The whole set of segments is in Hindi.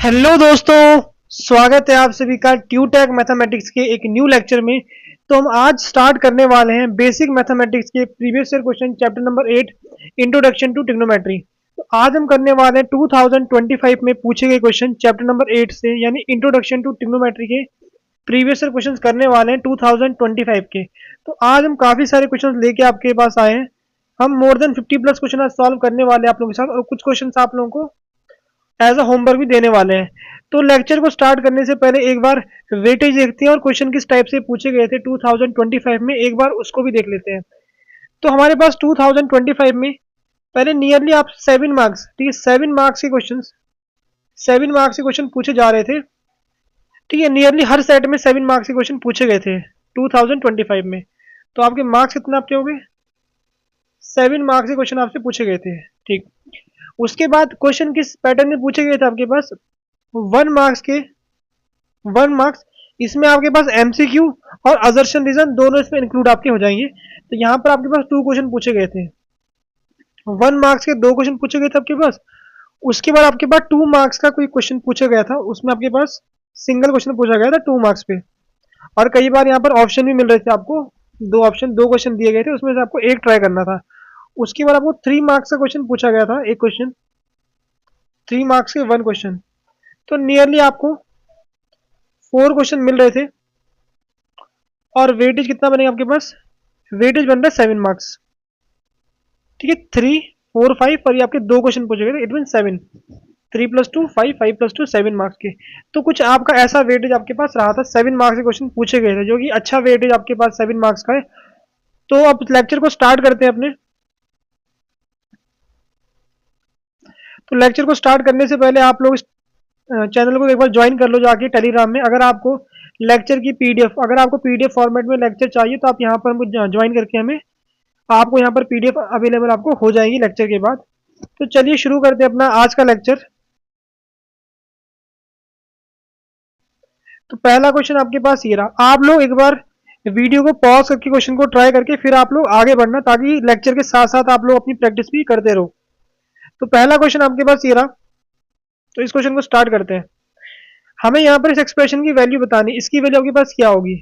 हेलो दोस्तों, स्वागत है आप सभी का ट्यूटैक मैथमेटिक्स के एक न्यू लेक्चर में। तो हम आज स्टार्ट करने वाले हैं बेसिक मैथमेटिक्स के previous year question chapter number 8 introduction to trigonometry. तो आज हम करने वाले हैं 2025 में पूछे गए क्वेश्चन चैप्टर नंबर 8 से, यानी इंट्रोडक्शन टू ट्रिग्नोमेट्री के प्रीवियस ईयर क्वेश्चन करने वाले हैं 2025 के। तो आज हम काफी सारे क्वेश्चन लेके आपके पास आए हैं। हम मोर देन 50 प्लस क्वेश्चन आज सॉल्व करने वाले हैं आप लोगों के साथ, और कुछ क्वेश्चन आप लोगों को एज अ होमवर्क भी देने वाले हैं। तो लेक्चर को स्टार्ट करने से पहले एक बार वेटेज देखते हैं और क्वेश्चन किस टाइप से पूछे गए थे 2025 में, एक बार उसको भी देख लेते हैं। तो हमारे पास 2025 में पहले नियरली आप 7 मार्क्स, ठीक है, 7 मार्क्स के क्वेश्चन, 7 मार्क्स के क्वेश्चन पूछे जा रहे थे। ठीक है, नियरली हर सेट में 7 मार्क्स के क्वेश्चन पूछे गए थे 2025 में। तो आपके मार्क्स कितने आपके हो गए? 7 मार्क्स के क्वेश्चन आपसे पूछे गए थे। ठीक, उसके बाद क्वेश्चन किस पैटर्न में पूछे गए थे आपके पास? 1 मार्क्स के, 1 मार्क्स, इसमें आपके पास एमसीक्यू और असर्शन रीजन दोनों इसमें इंक्लूड आपके हो जाएंगे। तो यहाँ पर आपके पास 2 क्वेश्चन पूछे गए थे, 1 मार्क्स के 2 क्वेश्चन पूछे गए थे आपके पास। उसके बाद आपके पास 2 मार्क्स का कोई क्वेश्चन पूछा गया था, उसमें आपके पास सिंगल क्वेश्चन पूछा गया था 2 मार्क्स पे। और कई बार यहाँ पर ऑप्शन भी मिल रहे थे आपको, 2 ऑप्शन, 2 क्वेश्चन दिए गए थे, उसमें से आपको एक ट्राई करना था। उसके बाद आपको 3 मार्क्स का क्वेश्चन पूछा गया था, एक क्वेश्चन, 3 मार्क्स के 1 क्वेश्चन। तो नियरली आपको 4 क्वेश्चन मिल रहे थे। और वेटेज कितना बनेगा आपके पास? वेटेज बन रहा है 7 मार्क्स। ठीक है, 3, 4, 5, और ये आपके 2 क्वेश्चन पूछे गए थे, इट मीन 7, 3 + 2 5, 5 + 2 7 मार्क्स के। तो कुछ आपका ऐसा वेटेज आपके पास रहा था, 7 मार्क्स के क्वेश्चन पूछे गए थे, जो कि अच्छा वेटेज आपके पास 7 मार्क्स का है। तो अब लेक्चर को स्टार्ट करते हैं अपने। तो लेक्चर को स्टार्ट करने से पहले आप लोग चैनल को एक बार ज्वाइन कर लो जाके टेलीग्राम में। अगर आपको लेक्चर की पीडीएफ, अगर आपको पीडीएफ फॉर्मेट में लेक्चर चाहिए तो आप यहाँ पर हमको ज्वाइन करके हमें, आपको यहाँ पर पीडीएफ अवेलेबल आपको हो जाएगी लेक्चर के बाद। तो चलिए शुरू करते हैं अपना आज का लेक्चर। तो पहला क्वेश्चन आपके पास ये रहा। आप लोग एक बार वीडियो को पॉज करके क्वेश्चन को ट्राई करके फिर आप लोग आगे बढ़ना, ताकि लेक्चर के साथ साथ आप लोग अपनी प्रैक्टिस भी करते रहो। तो पहला क्वेश्चन आपके पास ये रहा। तो इस क्वेश्चन को स्टार्ट करते हैं। हमें यहाँ पर इस एक्सप्रेशन की वैल्यू बतानी, इसकी वैल्यू आपके पास क्या होगी?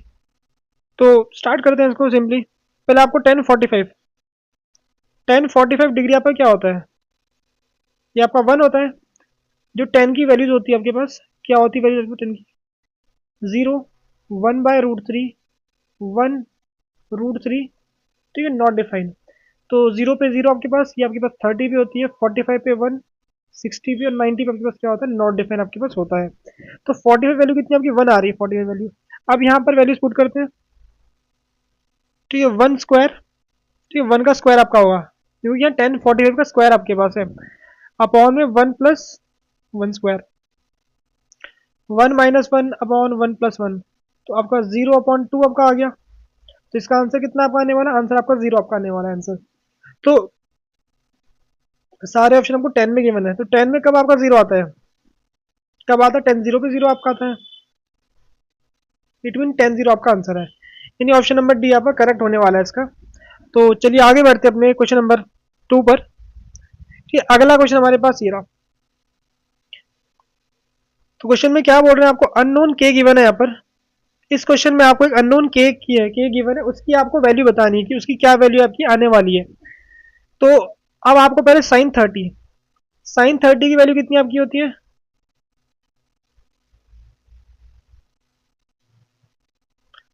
तो स्टार्ट करते हैं इसको सिंपली। पहले आपको 1045 डिग्री आपका क्या होता है? ये आपका 1 होता है। जो 10 की वैल्यूज होती है आपके पास, क्या होती है वैल्यू 10 की? 0, 1/√3, 1√3, ठीक है, नॉट डिफाइंड। तो 0 पे 0 आपके पास, ये आपके पास 30 पे होती है, 45 पे 1, 60 पे और 90 पे आपके पास क्या होता है? नॉट डिफाइंड आपके पास होता है। तो 45 वैल्यू कितनी आपकी? 1 आ रही है 45 वैल्यू। अब यहाँ पर वैल्यूज पुट करते हैं। ठीक है, 1 स्क्वायर, ठीक है, 1 का स्क्वायर आपका होगा, क्योंकि यहाँ 1045 का स्क्वायर आपके पास है, अपॉन में 1 + 1 स्क्वायर, 1 - 1 अपॉन 1 + 1, तो आपका 0/2 आपका आ गया। तो इसका आंसर कितना आपका आने वाला? आंसर आपका 0 आपका आने वाला है आंसर। तो सारे ऑप्शन आपको 10 में गिवन है। तो 10 में कब आपका 0 आता है? कब आता है? 10 0 पे 0 आपका आता है, इट मीन 10 0 आपका आंसर है। यानी ऑप्शन नंबर डी आपका करेक्ट होने वाला है इसका। तो चलिए आगे बढ़ते हैं अपने क्वेश्चन नंबर 2 पर। ठीक, अगला क्वेश्चन हमारे पास ये रहा। तो क्वेश्चन में क्या बोल रहे हैं? आपको अननोन के गिवन है यहाँ पर। इस क्वेश्चन में आपको एक अननोन के की है, के गिवन है, उसकी आपको वैल्यू बतानी है कि उसकी क्या वैल्यू आपकी आने वाली है। तो अब आपको पहले sin30 की वैल्यू कितनी आपकी होती है?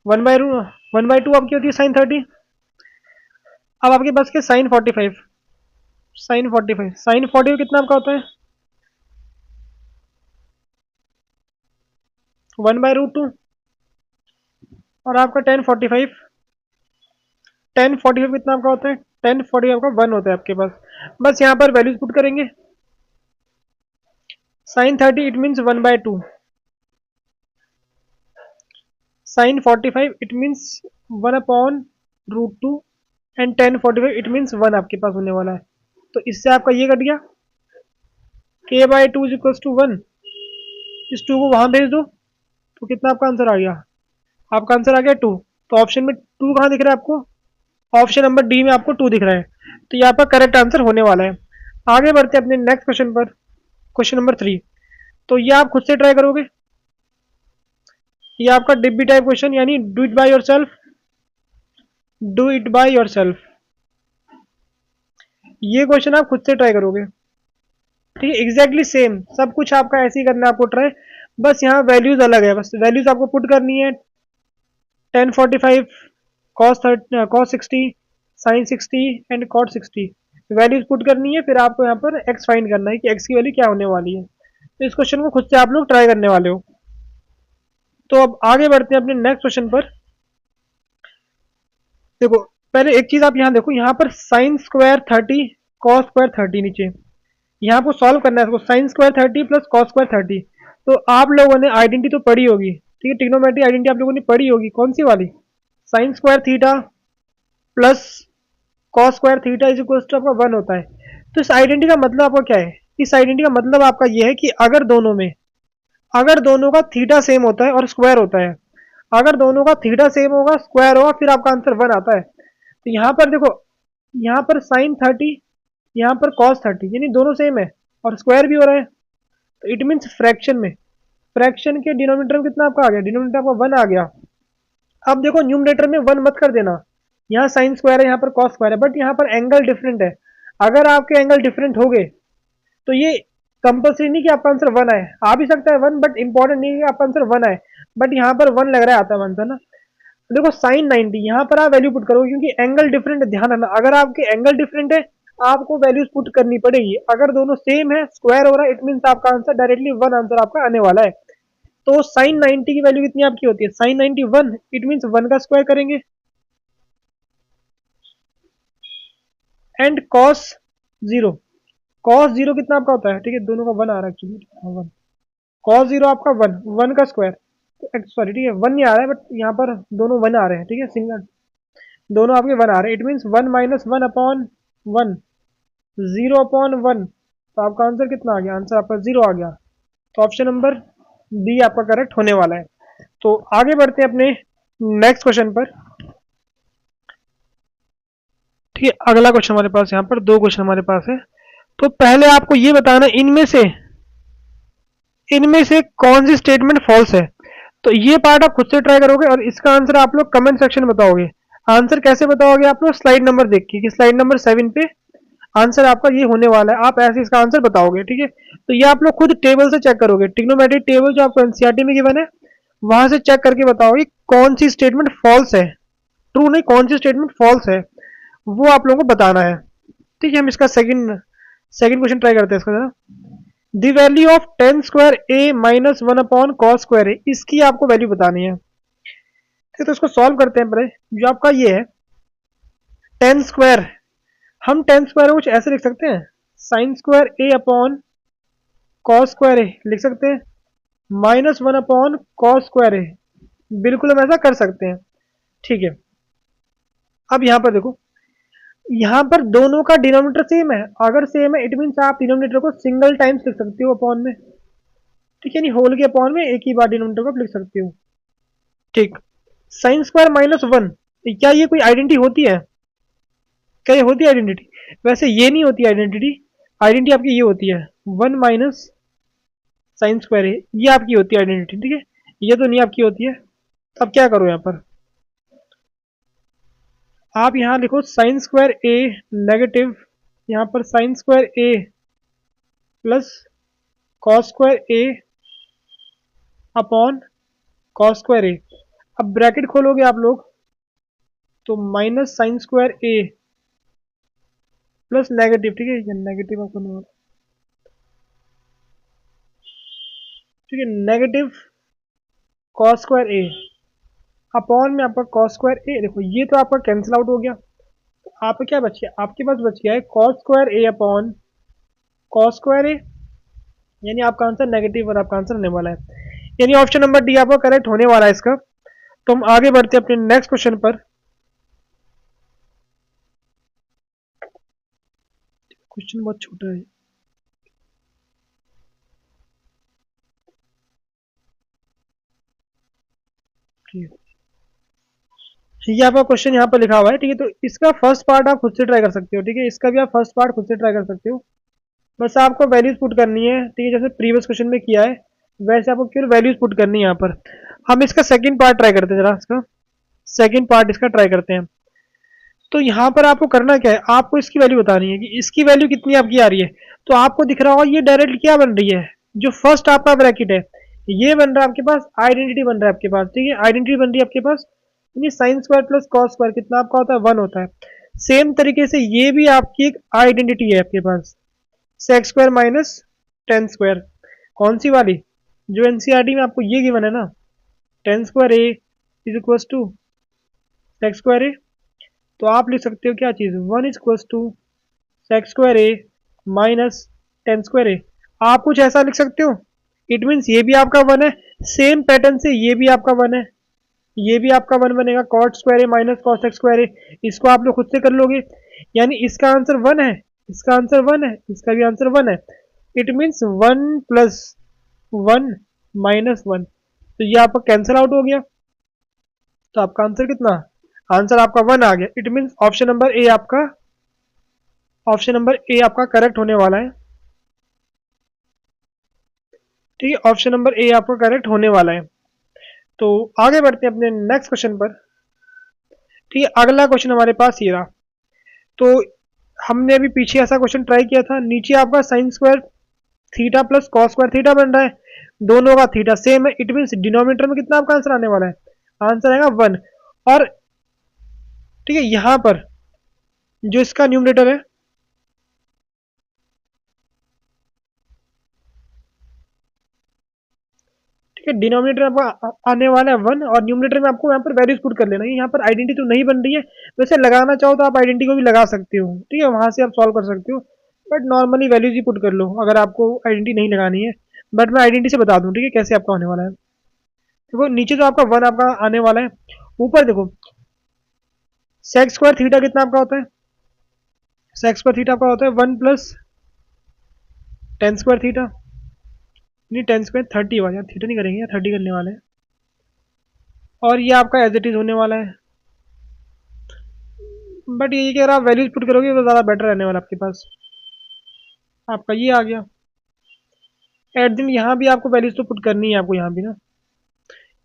1/2 आपकी होती है sin30। अब आपके पास क्या? sin45 कितना आपका होता है? 1/√2। और आपका 1045 कितना आपका होता है? 1045 आपका 1 होता है आपके पास। बस यहाँ पर वैल्यूज पुट करेंगे। sin30 it means 1/2, sin45 it means 1/√2, and 1045 it means 1 आपके पास होने वाला है। तो इससे आपका ये कट गया, k/2 = 1। इस 2 को वहां भेज दो, तो कितना आपका आंसर आ गया? आपका आंसर आ गया 2। तो ऑप्शन में 2 कहाँ दिख रहा है आपको? ऑप्शन नंबर डी में आपको 2 दिख रहा है। तो ये आपका करेक्ट आंसर होने वाला है। आगे बढ़ते हैं अपने नेक्स्ट क्वेश्चन पर, क्वेश्चन नंबर 3। तो ये आप खुद से ट्राई करोगे। ये आपका डिब्बी टाइप क्वेश्चन, यानी do it by yourself, do it by yourself, ये क्वेश्चन आप खुद से ट्राई करोगे। ठीक है, एग्जैक्टली सेम सब कुछ आपका ऐसे ही करना है आपको ट्राई, बस यहाँ वैल्यूज अलग है, बस वैल्यूज आपको पुट करनी है। 1045 cos 60 sine 60 and cot 60, values put करनी है, फिर आपको यहाँ पर एक्स फाइंड करना है कि एक्स की वैल्यू क्या होने वाली है। तो इस क्वेश्चन को खुद से आप लोग ट्राई करने वाले हो। तो अब आगे बढ़ते हैं अपने नेक्स्ट क्वेश्चन पर। देखो पहले एक चीज आप यहाँ देखो, यहाँ पर साइन स्क्वायर 30 कॉस स्क्वायर 30 नीचे, यहाँ को सॉल्व करना है इसको, sine square 30 plus cos square 30। तो आप लोगों ने आइडेंटिटी तो पढ़ी होगी, ठीक है, ट्रिग्नोमेट्री आइडेंटिटी आप लोगों ने पढ़ी होगी, कौन सी वाली, sine square theta plus cos square theta is equal to आपका 1 होता है। तो इस आइडेंटिटी का मतलब आपका क्या है, इस आइडेंटिटी का मतलब आपका ये है कि अगर दोनों में, अगर दोनों का थीटा सेम होता है और स्क्वायर होता है, अगर दोनों का थीटा सेम होगा स्क्वायर होगा फिर आपका आंसर 1 आता है। तो यहाँ पर देखो, यहाँ पर साइन 30, यहाँ पर कॉस 30, यानी दोनों सेम है और स्क्वायर भी हो रहा है, तो इट मीन्स फ्रैक्शन में, फ्रैक्शन के डिनोमिनेटर में कितना आपका आ गया, डिनोमिनेटर आपका 1 आ गया। अब देखो न्यूमरेटर में 1 मत कर देना, यहाँ साइन स्क्वायर है यहाँ पर कॉस स्क्वायर है, बट यहाँ पर एंगल डिफरेंट है। अगर आपके एंगल डिफरेंट हो गए तो ये कंपल्सरी नहीं कि आपका आंसर 1 आए, आ भी सकता है 1, बट इंपॉर्टेंट नहीं है कि आपका आंसर 1 आए, बट यहाँ पर 1 लग रहा है आता है आंसर ना। देखो साइन 90 यहाँ पर आप वैल्यू पुट करोगे क्योंकि एंगल डिफरेंट है, ध्यान रखना अगर आपके एंगल डिफरेंट है आपको वैल्यूज पुट करनी पड़ेगी, अगर दोनों सेम है स्क्वायर हो रहा है इट मीन आपका आंसर डायरेक्टली 1 आंसर आपका आने वाला है। तो साइन 90 की वैल्यू कितनी आपकी होती है, साइन 90 1, इट मीन 1 का स्क्वायर करेंगे, एंड कॉस 0, कॉस 0 कितना आपका होता है, ठीक है दोनों का 1 आ रहा है एक्चुअली, 1 कॉस 0 आपका 1, 1 का स्क्वायर, सॉरी ठीक है 1 नहीं आ रहा है बट यहाँ पर दोनों 1 आ रहे हैं, ठीक है सिंगल दोनों आपके 1 आ रहे हैं, it means 1 minus 1 upon 1, 0 upon 1, तो आपका आंसर कितना आ गया, आंसर आपका 0 आ गया। तो ऑप्शन नंबर बी आपका करेक्ट होने वाला है। तो आगे बढ़ते हैं अपने नेक्स्ट क्वेश्चन पर। ठीक है, अगला क्वेश्चन हमारे पास, यहाँ पर दो क्वेश्चन हमारे पास है। तो पहले आपको ये बताना इनमें से कौन सी स्टेटमेंट फॉल्स है। तो ये पार्ट आप खुद से ट्राई करोगे और इसका आंसर आप लोग कमेंट सेक्शन में बताओगे। आंसर कैसे बताओगे आप लोग, स्लाइड नंबर देख के कि स्लाइड नंबर 7 पे आंसर आपका ये होने वाला है, आप ऐसे इसका आंसर बताओगे। ठीक है, तो ये आप लोग खुद टेबल से चेक करोगे, ट्रिग्नोमेट्रिक टेबल जो आपको एनसीईआरटी में गिवन है वहां से चेक करके बताओगे कौन सी स्टेटमेंट फॉल्स है, ट्रू नहीं कौन सी स्टेटमेंट फॉल्स है वो आप लोगों को बताना है। ठीक है, हम इसका सेकंड सेकंड क्वेश्चन ट्राई करते हैं इसका जरा। The value of tan square A minus 1 upon cos square A, इसकी आपको वैल्यू बतानी है। ठीक, तो इसको सॉल्व करते हैं पहले। जो आपका ये है टेन स्क्वायर, हम टेन स्क्वायर को कुछ ऐसे लिख सकते हैं, sine square A upon cos square ए लिख सकते हैं, माइनस 1 अपॉन कॉस स्क्वायर ए, बिल्कुल हम ऐसा कर सकते हैं। ठीक है, अब यहाँ पर देखो, यहाँ पर दोनों का डिनोमिनेटर सेम है, अगर सेम है इट मीन आप डिनोमिनेटर को सिंगल टाइम्स लिख सकते हो अपॉन में। ठीक है, नहीं होल के अपॉन में एक ही बार डिनोमिनेटर को आप लिख सकते हो। ठीक, साइन स्क्वायर माइनस 1, क्या ये कोई आइडेंटिटी होती है, क्या ये होती है आइडेंटिटी, वैसे ये नहीं होती आइडेंटिटी, आइडेंटिटी आपकी ये होती है 1 माइनस साइन स्क्वायर है, ये आपकी होती है आइडेंटिटी। ठीक है, ये तो नहीं आपकी होती है। अब क्या करो यहाँ पर, आप यहाँ लिखो साइन स्क्वायर ए नेगेटिव, यहाँ पर sign square A plus cos square A upon cos square ए। अब ब्रैकेट खोलोगे आप लोग तो minus sine square A plus negative, ठीक है ये नेगेटिव आपको नहीं होगा, ठीक है negative cos square A upon में आपका कॉस स्क्वायर ए। देखो ये तो आपका कैंसिल आउट हो गया, तो आपका क्या बच गया, आपके पास बच गया है cos square A upon cos square ए, यानी आपका आंसर नेगेटिव और आपका आंसर होने वाला है, यानी ऑप्शन नंबर डी आपका करेक्ट होने वाला है इसका। तो हम आगे बढ़ते हैं अपने नेक्स्ट क्वेश्चन पर। क्वेश्चन बहुत छोटा है, ये आपका क्वेश्चन यहाँ पर लिखा हुआ है। ठीक है, तो इसका फर्स्ट पार्ट आप खुद से ट्राई कर सकते हो, ठीक है इसका भी आप फर्स्ट पार्ट खुद से ट्राई कर सकते हो। बस आपको वैल्यूज पुट करनी है, ठीक है, जैसे प्रीवियस क्वेश्चन में किया है वैसे आपको केवल वैल्यूज पुट करनी है यहाँ पर। हम इसका सेकंड पार्ट ट्राई करते हैं, जरा इसका सेकंड पार्ट इसका ट्राई करते हैं। तो यहाँ पर आपको करना क्या है, आपको इसकी वैल्यू बतानी है कि इसकी वैल्यू कितनी आपकी आ रही है। तो आपको दिख रहा होगा ये डायरेक्ट क्या बन रही है, जो फर्स्ट आपका ब्रैकेट है ये बन रहा है आपके पास, आइडेंटिटी बन रहा है आपके पास, ठीक है, आइडेंटिटी बन रही है आपके पास। यानी sign square plus cos square कितना आपका होता है, 1 होता है। सेम तरीके से ये भी आपकी एक आइडेंटिटी है आपके पास, sec x square minus tan square. कौन सी वाली, जो एनसीईआरटी में आपको ये गिवन है ना, tan square A is equal to sec square A. तो आप लिख सकते हो क्या चीज, 1 is equal to sec square A minus tan square A. आप कुछ ऐसा लिख सकते हो, इट मीन्स ये भी आपका 1 है, सेम पैटर्न से ये भी आपका 1 है, ये भी आपका 1 बनेगा, cot square A minus cos x square A. इसको आप लोग खुद से कर लोगे, यानी इसका आंसर 1 है, इसका आंसर 1 है, इसका भी आंसर 1 है। इट मीन्स 1 प्लस 1 माइनस 1, तो ये आपका कैंसिल आउट हो गया। तो आपका आंसर कितना, आंसर आपका 1 आ गया। It means option number A आपका, ऑप्शन नंबर ए आपका करेक्ट होने वाला है, ठीक है, ऑप्शन नंबर ए आपका करेक्ट होने वाला है। तो आगे बढ़ते हैं अपने नेक्स्ट क्वेश्चन पर, ठीक है। अगला क्वेश्चन हमारे पास ये रहा। तो हमने अभी पीछे ऐसा क्वेश्चन ट्राई किया था, नीचे आपका sign square theta plus cos square theta बन रहा है, दोनों का थीटा सेम है। इट मीन्स डिनोमिनेटर में कितना आपका आंसर आने वाला है, आंसर आएगा 1। और ठीक है, यहां पर जो इसका न्यूमरेटर है, ठीक है, डिनोमिनेटर आपका आने वाला है 1 और न्यूमरेटर में आपको यहाँ पर वैल्यूज पुट कर लेना है। यहाँ पर आइडेंटिटी तो नहीं बन रही है, वैसे लगाना चाहो तो आप आइडेंटिटी को भी लगा सकते हो, ठीक है, वहां से आप सॉल्व कर सकते हो, but normally values he put कर लो अगर आपको आइडेंटिटी नहीं लगानी है। बट मैं आइडेंटिटी से बता दूं, ठीक है, कैसे आपका होने वाला है। देखो नीचे तो आपका 1 आपका आने वाला है, ऊपर देखो सेक्स स्क्वायर थीटा कितना आपका होता है, सेक्स स्क्वायर थीटा आपका होता है 1 प्लस टेन स्क्वायर थीटा। नहीं, टेन स्क्वायर 30 हुआ यार, थीटा नहीं करेंगे यार, 30 करने वाले हैं। और ये आपका एज इट इज होने वाला है, बट ये कि अगर आप वैल्यूज पुट करोगे तो ज़्यादा बेटर रहने वाला आपके पास। आपका ये आ गया, एट दिन यहाँ भी आपको वैल्यूज तो पुट करनी है आपको, यहाँ भी ना,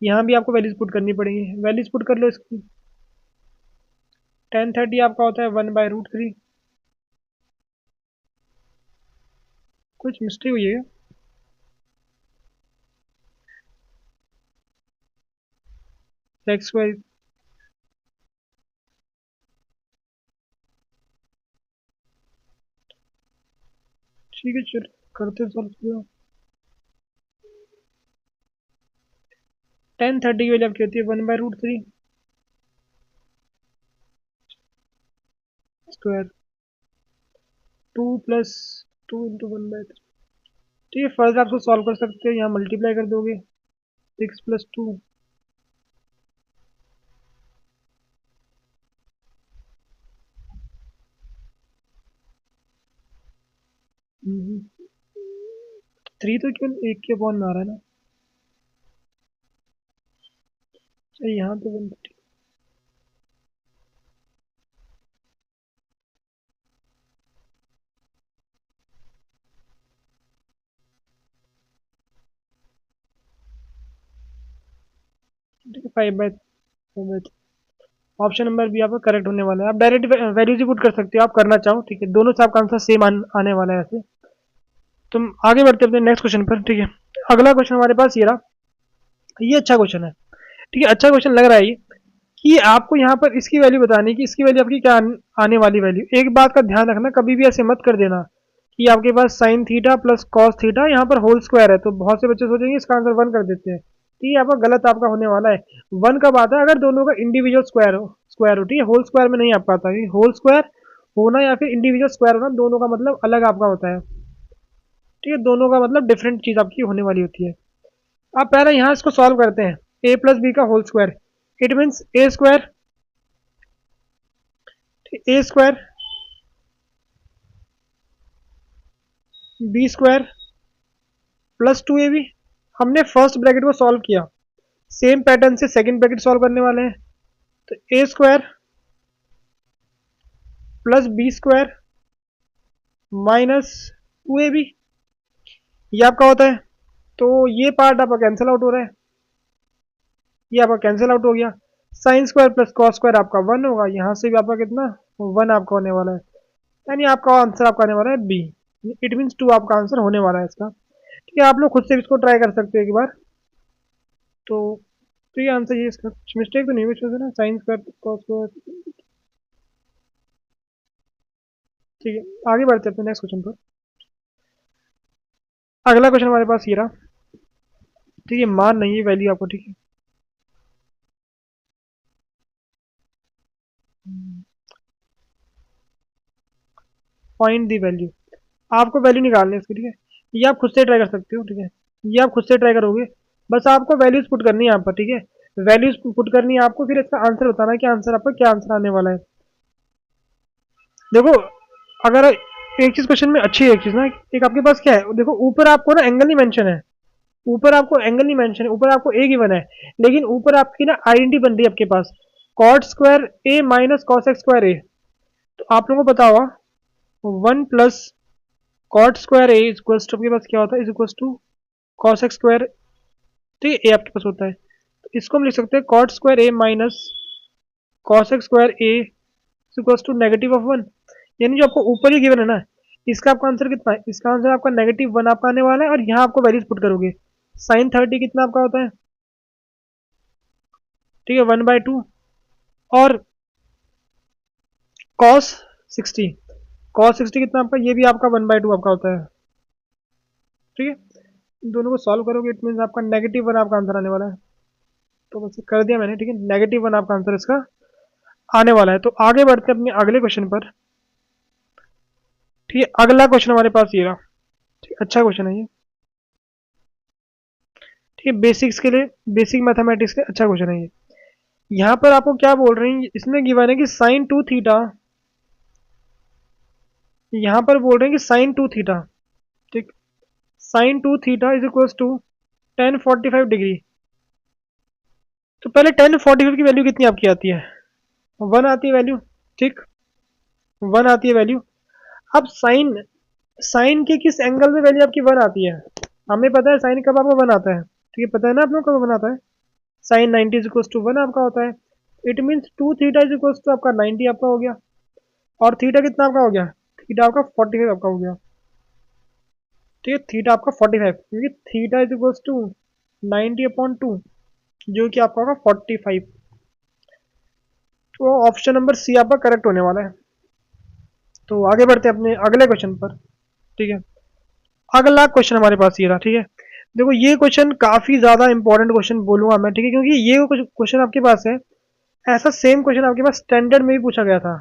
यहाँ भी आपको वैल्यूज पुट करनी पड़ेगी, वैल्यूज पुट कर लो इसकी। 1030 आपका होता है 1/√3। कुछ मिस्टेक हुई है, एक्स स्क्वायर, ठीक है चल करते सॉल्व। 1030 की वैल्यू आपकी होती है 1/√3 स्क्वायर, 2 प्लस 2 इंटू 1/3। ठीक है, फर्स्ट आपको सॉल्व कर सकते हो, यहाँ मल्टीप्लाई कर दोगे, 6 + 2, थ्री तो केवल एक के अपॉन में आ रहा है ना, अच्छा यहाँ तो 130। ठीक है, 5/3। ऑप्शन नंबर भी आपका करेक्ट होने वाला है। आप डायरेक्ट वैल्यूज ही पुट कर सकते हो आप करना चाहो, ठीक है, दोनों से आपका आंसर सेम आने वाला है ऐसे। तुम आगे बढ़ते अपने नेक्स्ट क्वेश्चन पर, ठीक है। अगला क्वेश्चन हमारे पास ये रहा, ये अच्छा क्वेश्चन है, ठीक है, अच्छा क्वेश्चन लग रहा है ये, कि आपको यहाँ पर इसकी वैल्यू बतानी है कि इसकी वैल्यू आपकी क्या आने वाली वैल्यू। एक बात का ध्यान रखना, कभी भी ऐसे मत कर देना कि आपके पास sine theta plus cos theta यहाँ पर होल स्क्वायर है, तो बहुत से बच्चे सोचेंगे इसका आंसर 1 कर देते हैं, ठीक है, आपका गलत आपका होने वाला है। 1 कब आता है, अगर दोनों का इंडिविजुअल स्क्वायर हो, ठीक है, होल स्क्वायर में नहीं आ पाता, होल स्क्वायर होना या फिर इंडिविजुअल स्क्वायर होना दोनों का मतलब अलग आपका होता है, ठीक है, दोनों का मतलब डिफरेंट चीज आपकी होने वाली होती है। अब पहले यहाँ इसको सॉल्व करते हैं, ए प्लस बी का whole square, it means A square B square plus 2ab। हमने फर्स्ट ब्रैकेट को सॉल्व किया, सेम पैटर्न से सेकंड ब्रैकेट सॉल्व करने वाले हैं। तो A square plus B square minus 2ab ये आपका होता है। तो ये पार्ट आपका कैंसिल आउट हो रहा है, ये आपका कैंसिल आउट हो गया। Sign square plus cos square आपका 1 होगा, यहाँ से भी आपका कितना 1 आपका होने वाला है, यानी आपका आंसर आपका आने वाला है बी। इट मीन्स 2 आपका आंसर होने वाला है इसका। ठीक है, आप लोग खुद से भी इसको ट्राई कर सकते हो एक बार। तो तो ये आंसर, ये इसका कुछ मिस्टेक तो नहीं हुई इसमें से ना, साइन स्क्वायर कॉस स्क्वायर। ठीक है, आगे बढ़ते हैं अपने नेक्स्ट क्वेश्चन पर। अगला क्वेश्चन हमारे पास ये रहा। ठीक है, मान नहीं है वैल्यू आपको, ठीक है। फाइंड दी वैल्यू, आपको वैल्यू निकालनी है इसकी, ठीक है। ये आप खुद से ट्राई कर सकते हो, ठीक है। ये आप खुद से ट्राई करोगे, बस आपको वैल्यूज पुट करनी है यहाँ पर, ठीक है। वैल्यूज पुट करनी है आपको, फिर इसका आंसर बताना है कि आंसर आपका क्या आंसर आने वाला है। देखो, अगर एक चीज क्वेश्चन में अच्छी है, एक चीज ना, एक आपके पास क्या है, देखो ऊपर आपको ना एंगल नहीं मेंशन है, ऊपर आपको एंगल नहीं मेंशन है, ऊपर आपको ए गिवन है, लेकिन ऊपर आपकी ना आइडेंटिटी बन रही है आपके पास, cot square A minus cos x square A. तो आप लोगों को पता होगा 1 plus cot square A equals to, आपके पास क्या होता है, is equals to cos x square, ठीक है, ए आपके पास होता है। तो इसको हम लिख सकते हैं cot square A minus cos x square A equals to negative of 1। यानी जो आपको ऊपर ही गिवन है ना, इसका आपका आंसर कितना है, इसका आंसर आपका -1 आपका आने वाला है, और यहाँ आपको वैल्यूज पुट करोगे। साइन 30 कितना आपका होता है, ठीक है, 1/2, और कॉस 60, कॉस 60 कितना आपका, ये भी आपका 1/2 आपका होता है, ठीक है। इन दोनों को सॉल्व करोगे, इट मीन आपका -1 आपका आंसर आने वाला है। तो बस कर दिया मैंने, ठीक है, -1 आपका आंसर इसका आने वाला है। तो आगे बढ़ते हैं अपने अगले क्वेश्चन पर। ठीक है, अगला क्वेश्चन हमारे पास ये रहा। ठीक है, अच्छा क्वेश्चन है ये, ठीक है, बेसिक्स के लिए, बेसिक मैथमेटिक्स के अच्छा क्वेश्चन है ये। यहाँ पर आपको क्या बोल रहे हैं, इसमें गिवन है कि साइन 2 थीटा, यहाँ पर बोल रहे हैं कि साइन 2 थीटा, ठीक, sine 2 theta is equals to 1045 degree. तो पहले 1045 की वैल्यू कितनी आपकी आती है, 1 आती है वैल्यू, ठीक, 1 आती है वैल्यू। अब साइन, साइन के किस एंगल में वैल्यू आपकी 1 आती है, हमें पता है साइन कब आपका 1 आता है, ठीक है, पता है ना आप लोग कब 1 आता है, साइन 90 इज इक्वल्स टू 1 आपका होता है। It means 2 theta is equals to आपका 90 आपका हो गया, और थीटा कितना आपका हो गया, थीटा आपका 45 आपका हो गया, ठीक है, थीटा आपका 45, क्योंकि थीटा इज इक्वल्स टू 90/2, जो कि आपका होगा 45। तो ऑप्शन नंबर सी आपका करेक्ट होने वाला है। तो आगे बढ़ते हैं अपने अगले क्वेश्चन पर। ठीक है, अगला क्वेश्चन हमारे पास ये रहा। ठीक है, देखो ये क्वेश्चन काफी ज्यादा इंपॉर्टेंट क्वेश्चन बोलूंगा मैं, ठीक है, क्योंकि ये कुछ क्वेश्चन आपके पास है, ऐसा सेम क्वेश्चन आपके पास स्टैंडर्ड में भी पूछा गया था,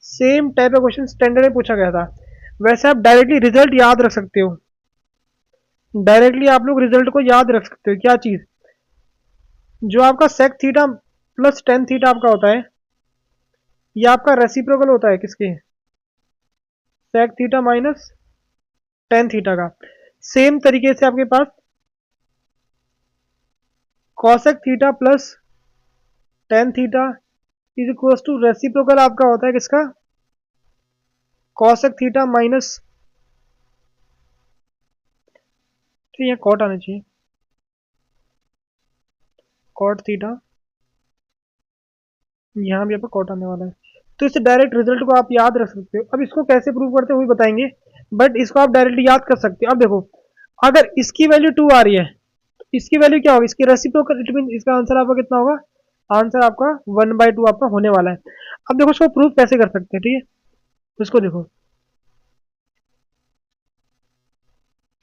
सेम टाइप का क्वेश्चन स्टैंडर्ड में पूछा गया था। वैसे आप डायरेक्टली रिजल्ट याद रख सकते हो, डायरेक्टली आप लोग रिजल्ट को याद रख सकते हो। क्या चीज, जो आपका sec theta plus tan theta आपका होता है, ये आपका रेसिप्रोकल होता है किसके, sec theta minus tan theta का। सेम तरीके से आपके पास cosec theta plus tan theta is equal to reciprocal आपका होता है किसका, कॉसेक थीटा माइनस, तो यहाँ कॉट आना चाहिए, कॉट थीटा, यहाँ भी आपका कॉट आने वाला है। तो इससे डायरेक्ट रिजल्ट को आप याद रख सकते हो। अब इसको कैसे प्रूव करते हो वो भी बताएंगे, बट इसको आप डायरेक्टली याद कर सकते हो। अब देखो, अगर इसकी वैल्यू 2 आ रही है, तो इसकी वैल्यू क्या होगी, इसकी रेसिप्रोकल, इट मीन इसका आंसर आपका कितना होगा, आंसर आपका 1/2 आपका होने वाला है। अब देखो इसको प्रूव कैसे कर सकते हैं, ठीक है, इसको देखो,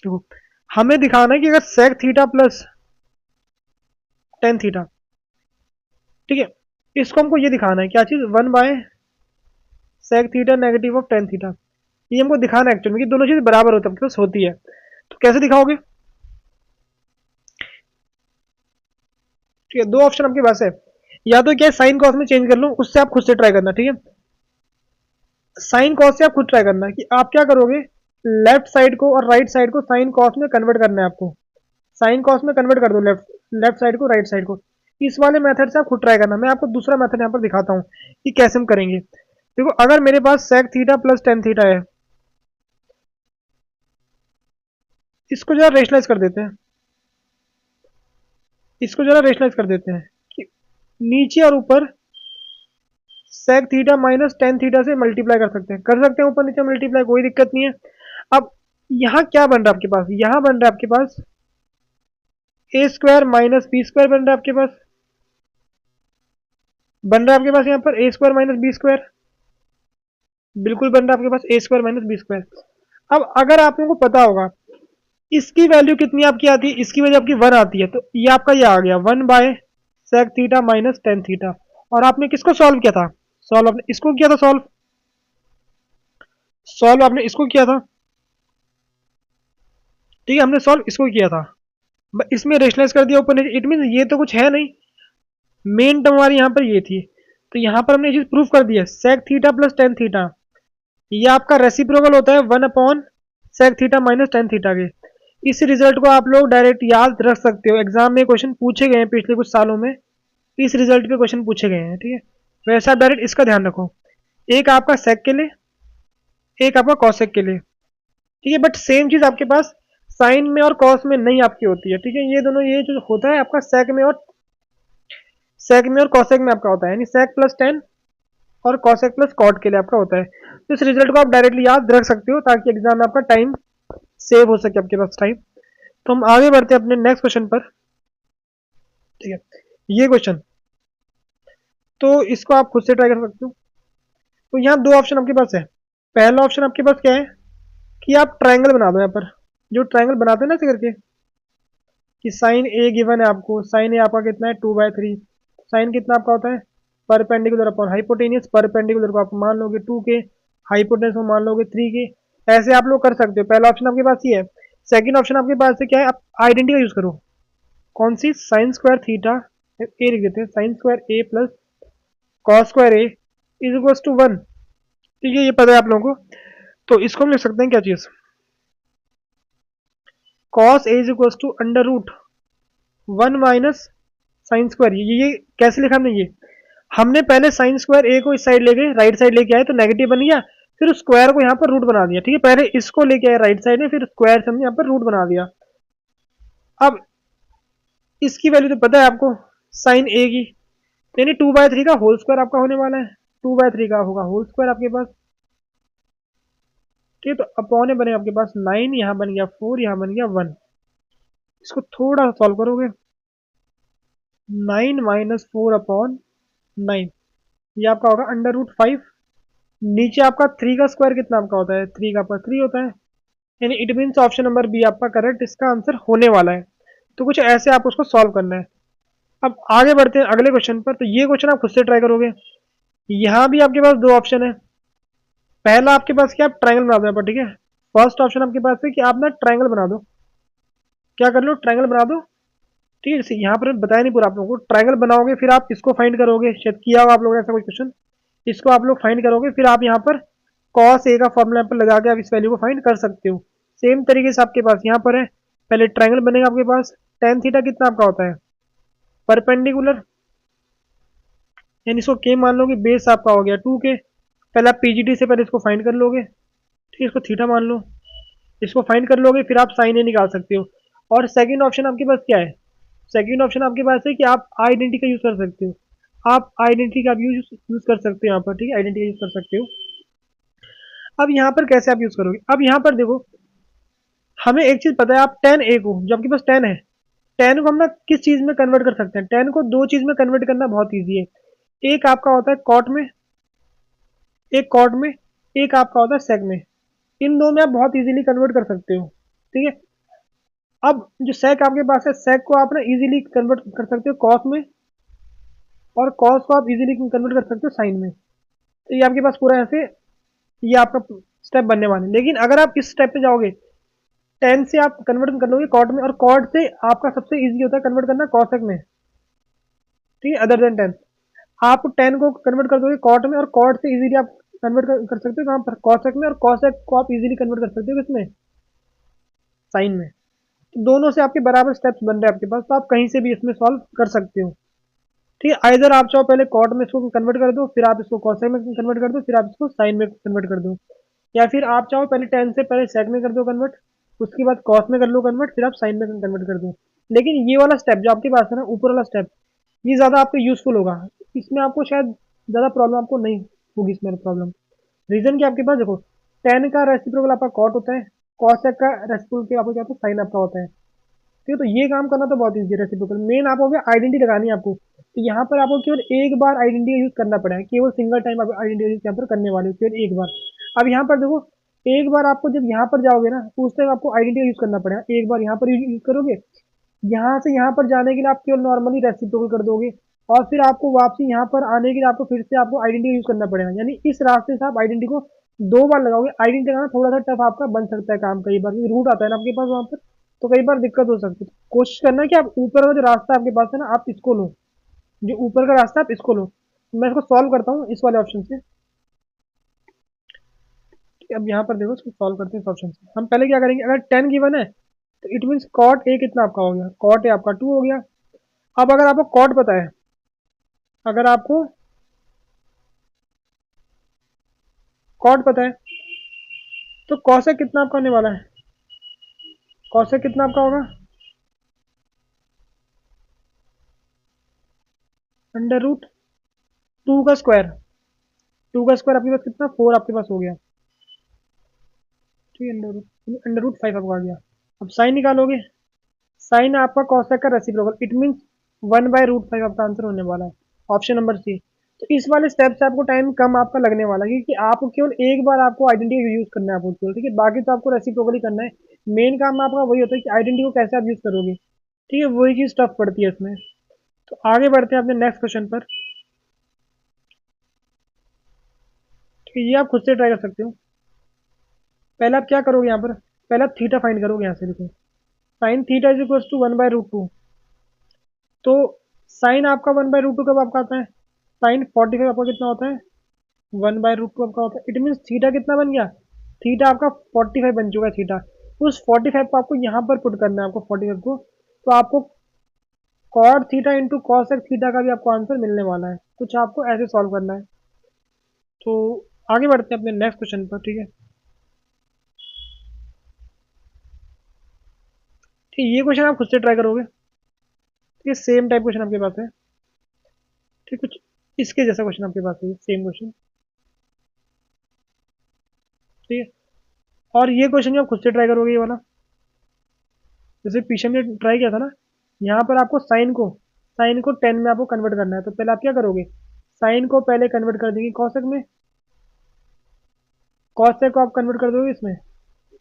देखो हमें दिखाना है कि अगर sec theta plus tan theta, ठीक है, इसको हमको ये दिखाना है, क्या चीज, 1/सेक theta negative of tan theta, ये हमको दिखाना है एक्चुअली में कि दोनों चीज बराबर होती है, होती है। तो कैसे दिखाओगे, ठीक है, दो ऑप्शन आपके पास है, या तो क्या साइन कॉस में चेंज कर लो, उससे आप खुद से ट्राई करना, ठीक है, साइन कॉस से आप खुद ट्राई करना कि आप क्या करोगे, लेफ्ट साइड को और राइट साइड को साइन कॉस में कन्वर्ट करना है आपको, साइन कॉस में कन्वर्ट कर दो, लेफ्ट लेफ्ट साइड को राइट साइड को। इस वाले मेथड से आप खुद ट्राई करना, मैं आपको दूसरा मेथड यहाँ पर दिखाता हूँ कि कैसे हम करेंगे। देखो, अगर मेरे पास sec theta plus tan theta है, इसको जरा रेशनलाइज कर देते हैं, इसको जरा रेशनलाइज कर देते हैं कि नीचे और ऊपर sec theta minus tan theta से मल्टीप्लाई कर सकते हैं ऊपर नीचे मल्टीप्लाई, कोई दिक्कत नहीं है। अब यहाँ क्या बन रहा है आपके पास, यहाँ बन रहा है आपके पास ए स्क्वायर माइनस बी स्क्वायर बन रहा है आपके पास, बन रहा है आपके पास यहाँ पर ए स्क्वायर माइनस बी स्क्वायर, बिल्कुल बन रहा है आपके पास ए स्क्वायर माइनस बी स्क्वायर। अब अगर आप लोगों को पता होगा इसकी वैल्यू कितनी आपकी आती है, इसकी वैल्यू आपकी 1 आती है, तो ये आपका ये आ गया 1 by sec theta minus tan theta. और आपने किसको सॉल्व किया था, सॉल्व आपने इसको किया था, सॉल्व सॉल्व आपने इसको किया था, ठीक है, हमने सॉल्व इसको किया था, इसमें रेशनलाइज कर दिया ऊपर नीचे, इट मीन ये तो कुछ है नहीं, मेन टर्म हमारी यहाँ पर ये थी, तो यहाँ पर हमने ये चीज प्रूव कर दिया sec theta plus tan theta ये आपका रेसिप्रोकल होता है 1 upon sec theta minus tan theta के। इस रिजल्ट को आप लोग डायरेक्ट याद रख सकते हो, एग्जाम में क्वेश्चन पूछे गए हैं पिछले कुछ सालों में, इस रिजल्ट पे क्वेश्चन पूछे गए हैं, ठीक है, वैसे आप डायरेक्ट इसका ध्यान रखो, एक आपका सेक के लिए, एक आपका कॉसेक के लिए, ठीक है, बट सेम चीज आपके पास साइन में और कॉस में नहीं आपकी होती है, ठीक है, ये दोनों ये जो होता है आपका सेक में और कॉसेक में आपका होता है, यानी सेक प्लस टेन और कॉसेक प्लस कॉट के लिए आपका होता है। तो इस रिजल्ट को आप डायरेक्टली याद रख सकते हो ताकि एग्जाम में आपका टाइम सेव हो सके आपके पास टाइम। तो हम आगे बढ़ते हैं अपने नेक्स्ट क्वेश्चन पर, ठीक है, ये क्वेश्चन तो इसको आप खुद से ट्राई कर सकते हो। तो यहाँ दो ऑप्शन आपके पास है, पहला ऑप्शन आपके पास क्या है कि आप ट्रायंगल बना दो, यहाँ पर जो ट्रायंगल बनाते हैं ना ऐसे करके कि साइन ए गिवन है आपको, साइन ए आपका कितना है 2/3, साइन कितना आपका होता है परपेंडिकुलर अपॉन हाइपोटेनियस, परपेंडिकुलर को आप मान लोगे 2 के, हाइपोटेनस को मान लोगे 3 के, ऐसे आप लोग कर सकते हो, पहला ऑप्शन आपके पास ये है। सेकंड ऑप्शन आपके पास से क्या है, आप आइडेंटिटी का यूज करो, कौन सी, साइन स्क्वायर थीटा ए लिख देते हैं, sine square A plus cos square A is equal to 1, ठीक है, ये पता है आप लोगों को, तो इसको हम लिख सकते हैं क्या चीज, cos A is equal to under root 1 minus sine square, ये कैसे लिखा हमने, ये हमने पहले साइन स्क्वायर ए को इस साइड ले गए, राइट साइड लेके आए तो नेगेटिव बन गया, फिर उस स्क्वायर को यहाँ पर रूट बना दिया, ठीक है, पहले इसको लेके आए राइट साइड में, फिर स्क्वायर से हमने यहाँ पर रूट बना दिया। अब इसकी वैल्यू तो पता है आपको साइन ए की, यानी 2/3 का होल स्क्वायर आपका होने वाला है, 2/3 का होगा होल स्क्वायर आपके पास, ठीक है, तो अपॉन में बनेगा आपके पास 9, यहाँ बन गया 4, यहाँ बन गया 1, इसको थोड़ा सा सॉल्व करोगे 9 माइनस 4 अपॉन 9, ये आपका होगा अंडर रूट 5, नीचे आपका 3 का स्क्वायर कितना आपका होता है, 3 का आपका 3 होता है, यानी it means option number B आपका करेक्ट इसका आंसर होने वाला है। तो कुछ ऐसे आप उसको सॉल्व करना है। अब आगे बढ़ते हैं अगले क्वेश्चन पर, तो ये क्वेश्चन आप खुद से ट्राई करोगे, यहाँ भी आपके पास दो ऑप्शन है, पहला आपके पास क्या, आप ट्रायंगल बना दो यहाँ पर, ठीक है, फर्स्ट ऑप्शन आपके पास है कि आप ना ट्रायंगल बना दो, क्या कर लो ट्रायंगल बना दो, ठीक है, जैसे यहाँ पर बताया नहीं पूरा आप लोगों को, ट्रायंगल बनाओगे फिर आप इसको फाइंड करोगे, शायद किया होगा आप लोगों ने ऐसा कोई क्वेश्चन, इसको आप लोग फाइंड करोगे, फिर आप यहाँ पर कॉस ए का फॉर्मूला पर लगा के आप इस वैल्यू को फाइंड कर सकते हो। सेम तरीके से आपके पास यहाँ पर है, पहले ट्रायंगल बनेगा आपके पास, टेन थीटा कितना आपका होता है परपेंडिकुलर, यानी इसको के मान लोगे, बेस आपका हो गया 2 के, पहले आप पीजीटी से पहले इसको फाइंड कर लोगे, ठीक है, इसको थीटा मान लो, इसको फाइंड कर लोगे, फिर आप साइन ए निकाल सकते हो। और सेकंड ऑप्शन आपके पास क्या है, सेकंड ऑप्शन आपके पास है कि आप आइडेंटिटी का यूज कर सकते हो, आप आइडेंटिटी का यूज कर सकते हो यहाँ पर, ठीक है, आइडेंटिटी यूज कर सकते हो। अब यहाँ पर कैसे आप यूज करोगे, अब यहाँ पर देखो हमें एक चीज पता है, आप टेन ए को, जो आपके पास टेन है, टेन को हम ना किस चीज में कन्वर्ट कर सकते हैं, टेन को दो चीज में कन्वर्ट करना बहुत ईजी है, एक आपका होता है कॉट में, एक कॉट में, एक आपका होता है सेक में, इन दो में आप बहुत इजीली कन्वर्ट कर सकते हो, ठीक है। अब जो सेक आपके पास है, सेक को आप ना इजीली कन्वर्ट कर सकते हो कॉस में, और कॉस को आप इजीली कन्वर्ट कर सकते हो साइन में, तो ये आपके पास पूरा ऐसे ये आपका स्टेप बनने वाले हैं। लेकिन अगर आप इस स्टेप पे जाओगे, टेन से आप कन्वर्ट कर लोगे कॉट में, और कॉट से आपका सबसे इजी होता है कन्वर्ट करना कॉसेक में, ठीक है, अदर देन टेन, आप टेन को कन्वर्ट कर दोगे कॉट में, और कॉट से इजीली आप कन्वर्ट कर सकते हो कहाँ पर कॉसेक में, और कॉसेक को आप इजीली कन्वर्ट कर सकते हो किसमें, साइन में। तो दोनों से आपके बराबर स्टेप्स बन रहे हैं आपके पास, तो आप कहीं से भी इसमें सॉल्व कर सकते हो, ठीक है। आइदर आप चाहो पहले कॉट में इसको कन्वर्ट कर दो, फिर आप इसको कॉसेक में कन्वर्ट कर दो, फिर आप इसको साइन में कन्वर्ट कर दो, या फिर आप चाहो पहले टेन से पहले सेक में कर दो कन्वर्ट, उसके बाद कॉस में कर लो कन्वर्ट, फिर आप साइन में कन्वर्ट कर दो। लेकिन ये वाला स्टेप जो आपके पास है ना, ऊपर वाला स्टेप, ये ज़्यादा आपको यूजफुल होगा। इसमें आपको शायद ज़्यादा प्रॉब्लम आपको नहीं होगी इसमें प्रॉब्लम। रीजन कि आपके पास देखो, टेन का रेसिप्रोकल आपका कॉट होता है, कॉसेक का रेसिप्रोकल आपको क्या होता है, साइन आपका होता है। ठीक है, तो ये काम करना तो बहुत ईजी है। रेसिप्रोकल मेन आपको आइडेंटिटी लगानी है आपको, तो यहाँ पर आपको केवल एक बार आइडेंटिटी यूज करना पड़ेगा, केवल सिंगल टाइम आप आइडेंटिटी यूज यहाँ पर करने वाले हो, केवल एक बार। अब यहाँ पर देखो, एक बार आपको जब यहाँ पर जाओगे ना, तो उस टाइम आपको आइडेंटिटी यूज करना पड़ेगा। एक बार यहाँ पर यूज करोगे, यहाँ से यहाँ पर जाने के लिए आप केवल नॉर्मली रेसिप्रोकल कर दोगे, और फिर आपको वापसी यहाँ पर आने के लिए आपको फिर से आपको आइडेंटिटी यूज करना पड़ेगा। यानी इस रास्ते से आप आइडेंटिटी को दो बार लगाओगे। आइडेंटिटी लगाना थोड़ा सा टफ आपका बन सकता है काम कई बार, रूट आता है ना आपके पास वहाँ पर, तो कई बार दिक्कत हो सकती है। तो कोशिश करना कि आप ऊपर का जो रास्ता आपके पास है ना, आप इसको लो, जो ऊपर का रास्ता आप इसको लो। मैं इसको सॉल्व करता हूँ इस वाले ऑप्शन से। अब यहाँ पर देखो, इसको सॉल्व करते हैं इस ऑप्शन से। हम पहले क्या करेंगे, अगर 10 गिवन है तो इट मीन्स कॉट ए कितना आपका हो गया, कॉट ए आपका 2 हो गया। अब अगर आपको कॉट पता है, अगर आपको कॉट पता है, तो कॉसेक कितना आपका होने वाला है, कॉसेक कितना आपका होगा, अंडर रूट 2 का स्क्वायर। 2 का स्क्वायर आपके पास कितना, 4 आपके पास हो गया। ठीक है, अंडर रूट 5 आपका आ गया। अब साइन निकालोगे, साइन आपका कॉसेक का रेसिप्रोकल, इट मीन्स 1/√5 आपका आंसर होने वाला है, ऑप्शन नंबर सी। तो इस वाले स्टेप से आपको टाइम कम आपका लगने वाला है, क्योंकि आपको केवल एक बार आपको आइडेंटिटी यूज करना है आपको केवल। ठीक है, बाकी तो आपको रेसिप्रोकल ही करना है। मेन काम आपका वही होता है कि आइडेंटिटी को कैसे आप यूज करोगे। ठीक है, वही चीज टफ पड़ती है इसमें। तो आगे बढ़ते हैं अपने नेक्स्ट क्वेश्चन पर। ठीक है, ये आप खुद से ट्राई कर सकते हो। पहले आप क्या करोगे यहाँ पर, पहले आप थीटा फाइंड करोगे। यहाँ से देखो, sine theta is equal to 1/√2। तो साइन आपका 1/√2 कब आपका आता है, साइन 45 आपका कितना होता है, 1/√2 आपका होता है। इट मीन्स थीटा कितना बन गया, थीटा आपका 45 बन चुका है थीटा। उस 45 को आपको यहाँ पर पुट करना है, आपको 45 को। तो आपको cot theta into cosec theta का भी आपको आंसर मिलने वाला है। कुछ आपको ऐसे सॉल्व करना है। तो आगे बढ़ते हैं अपने नेक्स्ट क्वेश्चन पर। ठीक है, ठीक, ये क्वेश्चन आप खुद से ट्राई करोगे। ठीक है, सेम टाइप क्वेश्चन आपके पास है। ठीक, कुछ इसके जैसा क्वेश्चन आपके पास है, सेम क्वेश्चन। ठीक है, और ये क्वेश्चन भी आप खुद से ट्राई करोगे, ये वाला जैसे पीछे में ट्राई किया था ना। यहाँ पर आपको साइन को 10 में आपको कन्वर्ट करना है। तो पहले आप क्या करोगे, साइन को पहले कन्वर्ट कर देंगे कॉसेक में, कॉसेक को आप कन्वर्ट कर दोगे इसमें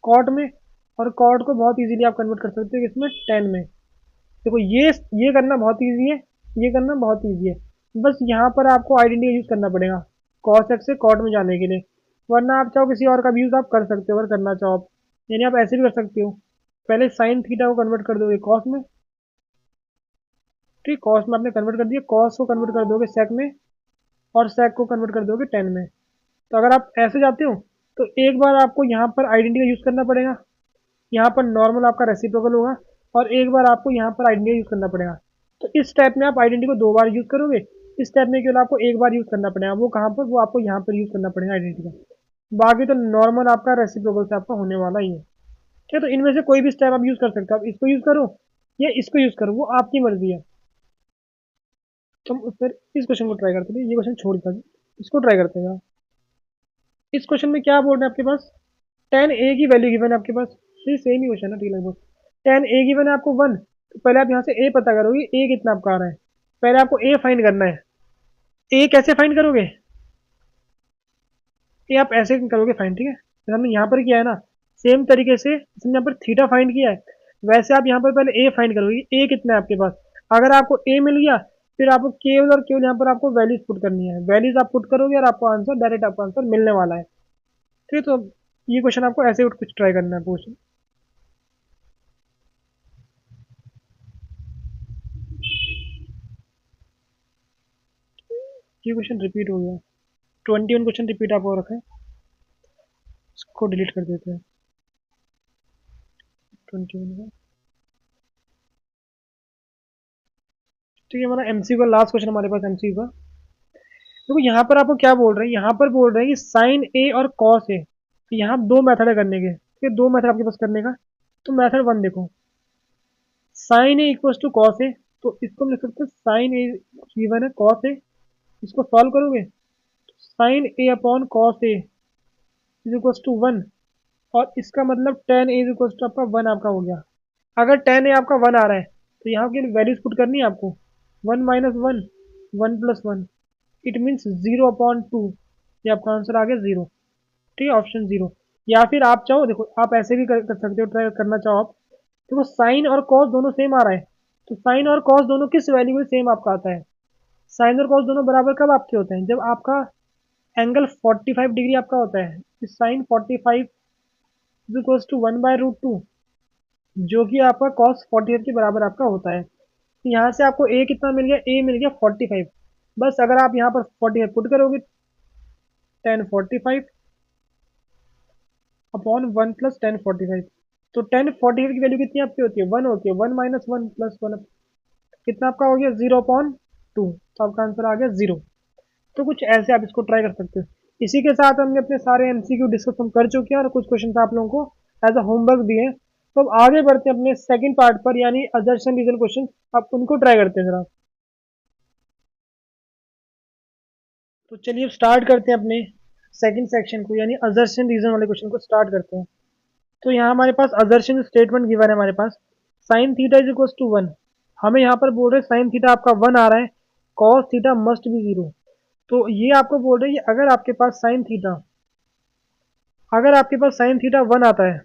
कॉट में, और कॉट को बहुत इजीली आप कन्वर्ट कर सकते हो इसमें 10 में। देखो, ये करना बहुत इजी है, ये करना बहुत इजी है। बस यहाँ पर आपको आइडेंटिटी यूज करना पड़ेगा कॉसेक से कॉट में जाने के लिए। वरना आप चाहो किसी और का भी यूज आप कर सकते हो, अगर करना चाहो आप। यानी आप ऐसे भी कर सकते हो, पहले साइन थीटा को कन्वर्ट कर दोगे कॉस में। ठीक, कॉस में आपने कन्वर्ट कर दिया, कॉस को कन्वर्ट कर दोगे सेक में, और सेक को कन्वर्ट कर दोगे 10 में। तो अगर आप ऐसे जाते हो, तो एक बार आपको यहाँ पर आइडेंटिटी यूज करना पड़ेगा, यहाँ पर नॉर्मल आपका रेसिप्रोकल होगा, और एक बार आपको यहाँ पर आइडेंटिटी यूज करना पड़ेगा। तो इस स्टेप में आप आइडेंटिटी को दो बार यूज करोगे, इस स्टेप में केवल आपको एक बार यूज करना पड़ेगा। वो कहाँ पर, वो आपको यहाँ पर यूज करना पड़ेगा आइडेंटिटी का। बाकी तो नॉर्मल आपका रेसिप्रोकल से आपका होने वाला ही है। ठीक है, तो इनमें से कोई भी स्टेप आप यूज कर सकते हो। आप इसको यूज करो या इसको यूज करो, वो आपकी मर्जी है। तो हम फिर इस क्वेश्चन को ट्राई करते हैं, ये क्वेश्चन छोड़ देता है, इसको ट्राई करते हैं। इस क्वेश्चन में क्या बोल रहे हैं आपके पास, 10 a की वैल्यू गिवन है आपके पास। ये सेम ही क्वेश्चन है, ठीक लगभग। 10 a गिवन है आपको 1, तो पहले आप यहाँ से a पता करोगे, a कितना आपका आ रहा है। पहले आपको a फाइंड करना है। a कैसे फाइंड करोगे, a आप ऐसे करोगे फाइंड। ठीक है, जैसे हमने यहाँ पर किया है ना, सेम तरीके से इसने यहाँ पर थीटा फाइंड किया है, वैसे आप यहाँ पर पहले a फाइंड करोगे, a कितना है आपके पास। अगर आपको a मिल गया, फिर आपको केवल और केवल यहाँ पर आपको वैल्यूज पुट करनी है। वैल्यूज आप पुट करोगे और आपको आंसर डायरेक्ट आपको आंसर मिलने वाला है। ठीक है, तो ये क्वेश्चन आपको ऐसे कुछ ट्राई करना है क्वेश्चन। ये क्वेश्चन रिपीट हो गया, 21 क्वेश्चन रिपीट आपको रखा है, इसको डिलीट कर देते हैं। 21 का, ठीक है, हमारा एमसीक्यू का लास्ट क्वेश्चन हमारे पास एमसीक्यू का। देखो, यहाँ पर आपको क्या बोल रहे हैं, यहाँ पर बोल रहे हैं कि साइन ए और कॉस ए, तो यहाँ दो मेथड है करने के। ठीक है, दो मेथड आपके पास करने का। तो मेथड वन देखो, sine A equals to cos A, तो इसको हम लिख सकते हैं साइन ए गिवन है कॉस ए, इसको सॉल्व करोगे sine A upon cos A is equals to one, और इसका मतलब tan A is equals to आपका वन आपका हो गया। अगर टेन ए आपका वन आ रहा है तो यहाँ की वैल्यूज पुट करनी है आपको, one minus one, one plus one, it means zero upon two, ये आपका आंसर आ गया जीरो। ठीक है, ऑप्शन जीरो। या फिर आप चाहो देखो, आप ऐसे भी कर सकते हो, ट्राई करना चाहो आप, देखो साइन और कॉस दोनों सेम आ रहा है, तो साइन और कॉस दोनों किस वैल्यू में सेम आपका आता है, साइन और कॉस दोनों बराबर कब आपके होते हैं, जब आपका एंगल 45 डिग्री आपका होता है, sine 45 is equals to one by root two, जो कि आपका कॉस 45 के बराबर आपका होता है। तो यहाँ से आपको ए कितना मिल गया, ए मिल गया 45। बस अगर आप यहाँ पर 45 पुट करोगे, ten 45 upon one plus ten 45, तो टेन 45 की वैल्यू कितनी आपकी होती है, वन होती है, one minus one plus one, कितना आपका हो गया, जीरो अपॉन टू, तो आपका आंसर आ गया जीरो। तो कुछ ऐसे आप इसको ट्राई कर सकते हो। इसी के साथ हमने अपने सारे एमसीक्यू डिस्कस हम कर चुके हैं और कुछ क्वेश्चन आप लोगों को एज अ होमवर्क दिए हैं। तो अब आगे बढ़ते हैं अपने सेकंड पार्ट पर, यानी अजर्शन रीजन क्वेश्चन, आप उनको ट्राई करते हैं जरा। तो चलिए अब स्टार्ट करते हैं अपने सेकंड सेक्शन को, यानी अजर्शन रीजन वाले क्वेश्चन को स्टार्ट करते हैं। तो यहाँ हमारे पास अजर्शन स्टेटमेंट गिवन है हमारे पास, sine theta is equal to one, हमें यहाँ पर बोल रहे साइन थीटा आपका वन आ रहा है, cos theta must be zero. तो ये आपको बोल रहे हैं कि अगर आपके पास साइन थीटा, अगर आपके पास साइन थीटा वन आता है,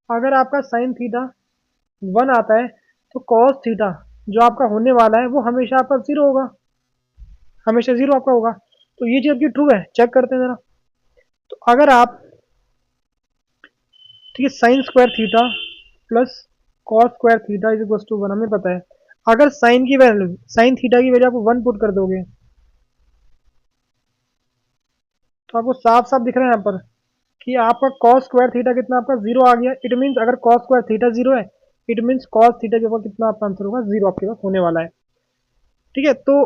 अगर आपका साइन थीटा वन आता है, तो कॉस थीटा जो आपका होने वाला है वो हमेशा आपका जीरो होगा, हमेशा जीरो आपका होगा। तो ये चीज आपकी ट्रू है, चेक करते हैं जरा। तो अगर आप, ठीक है, sine square theta plus cos square theta is equal to one, हमें पता है अगर साइन की वैल्यू, साइन थीटा की वैल्यू आप वन पुट कर दोगे, तो आपको साफ साफ दिख रहा है यहाँ पर कि आपका कॉस स्क्वायर थीटा कितना आपका जीरो आ गया। इट मीन्स अगर कॉस स्क्वायर थीटा जीरो है, इट मीन्स कॉस थीटा के ऊपर कितना आपका आंसर होगा, जीरो आपके पास होने वाला है। ठीक है, तो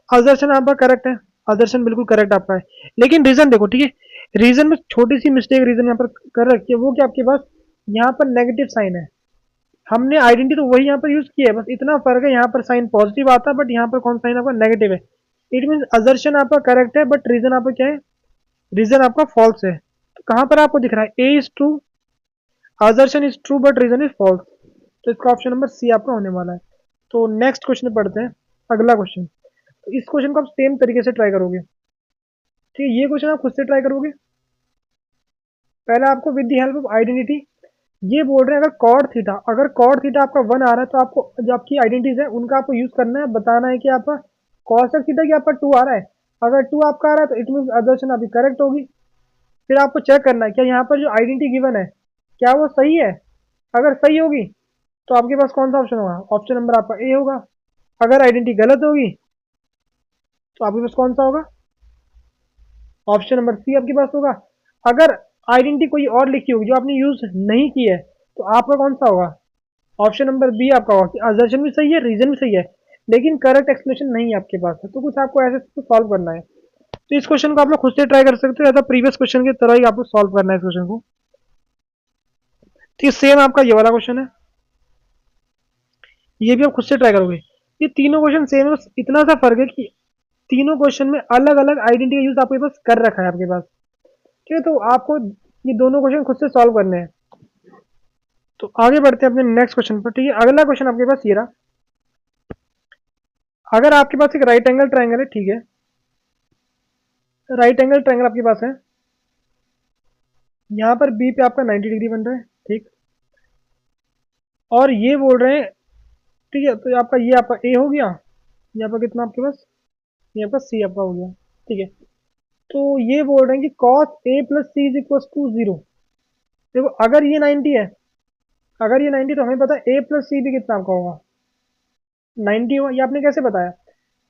असर्शन आपका करेक्ट है, असर्शन बिल्कुल करेक्ट आपका है, लेकिन रीजन देखो, ठीक है, रीजन में छोटी सी मिस्टेक रीजन यहाँ पर कर रखी है, वो क्या आपके पास यहाँ पर नेगेटिव साइन है, हमने आइडेंटिटी तो वही यहाँ पर यूज किया है, बस इतना फर्क है, यहाँ पर साइन पॉजिटिव आता है बट यहाँ पर कौन साइन आपका नेगेटिव है। इट मीन असर्शन आपका करेक्ट है बट रीजन आपका क्या है, रीजन आपका फॉल्स है। तो कहाँ पर आपको दिख रहा है, A is true, assertion is true but reason is false, तो इसका ऑप्शन नंबर सी आपका होने वाला है। तो नेक्स्ट क्वेश्चन पढ़ते हैं, अगला क्वेश्चन। तो इस क्वेश्चन को आप सेम तरीके से ट्राई करोगे, ठीक है, ये क्वेश्चन आप खुद से ट्राई करोगे। पहले आपको with the help of identity, ये बोल रहे हैं अगर कॉड थीटा, अगर कॉड थीटा आपका वन आ रहा है, तो आपको जो आपकी आइडेंटिटीज है उनका आपको यूज करना है, बताना है कि आपका कॉस ऑफ थीटा की आपका टू आ रहा है, अगर टू आपका आ रहा है तो इट मीन असर्शन आपकी करेक्ट होगी। फिर आपको चेक करना है क्या यहाँ पर जो आइडेंटिटी गिवन है क्या वो सही है, अगर सही होगी तो आपके पास कौन सा ऑप्शन होगा, ऑप्शन नंबर आपका ए होगा। अगर आइडेंटिटी गलत होगी तो आपके पास कौन सा होगा, ऑप्शन नंबर सी आपके पास होगा। अगर आइडेंटिटी कोई और लिखी होगी जो आपने यूज नहीं की है, तो आपका कौन सा होगा, ऑप्शन नंबर बी आपका होगा कि असर्शन भी सही है, रीजन भी सही है, लेकिन करेक्ट एक्सप्लेनेशन नहीं है आपके पास है। तो कुछ आपको ऐसे सॉल्व करना है। तो इस क्वेश्चन को आप लोग खुद से ट्राई कर सकते हो, ऐसा प्रीवियस क्वेश्चन की तरह ही आपको सॉल्व करना है इस क्वेश्चन को। ठीक, सेम आपका ये वाला क्वेश्चन है, ये भी आप खुद से ट्राई करोगे। ये तीनों क्वेश्चन सेम है, बस इतना सा फर्क है कि तीनों क्वेश्चन में अलग अलग आइडेंटिटी का यूज आपके पास कर रखा है आपके पास। ठीक है, तो आपको ये दोनों क्वेश्चन खुद से सॉल्व करने हैं। तो आगे बढ़ते हैं अपने नेक्स्ट क्वेश्चन पर। ठीक है, अगला क्वेश्चन आपके पास ये रहा, अगर आपके पास एक राइट एंगल ट्राइंगल है, ठीक है, राइट एंगल ट्राइंगल आपके पास है, यहाँ पर बी पे आपका 90 डिग्री बन रहा है, ठीक, और ये बोल रहे हैं, ठीक है, तो आपका ये आपका ए हो गया, ये आपका कितना आपके पास, ये आपका सी आपका हो गया, ठीक है। तो ये बोल रहे हैं कि cos a plus C is equal to zero. देखो अगर ये 90 है, अगर ये 90 तो हमें पता है a प्लस सी भी कितना आपका होगा, 90 होगा। ये आपने कैसे बताया,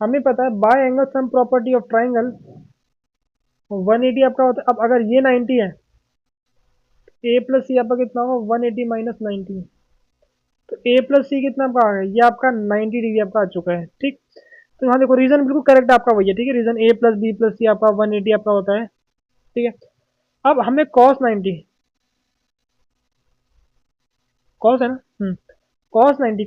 हमें पता है bye angle sum property of triangle 180 आपका होता है। अब अगर ये 90 है, a प्लस सी आपका कितना होगा, 180 माइनस 90, तो a प्लस सी कितना आपका आ गया, ये आपका 90 डिग्री आपका आ चुका है, ठीक। तो यहाँ देखो रीजन बिल्कुल करेक्ट आपका वही है, ठीक है, reason a plus B plus C आपका 180 आपका होता है, ठीक है। अब हमें कॉस है ना, कॉस 90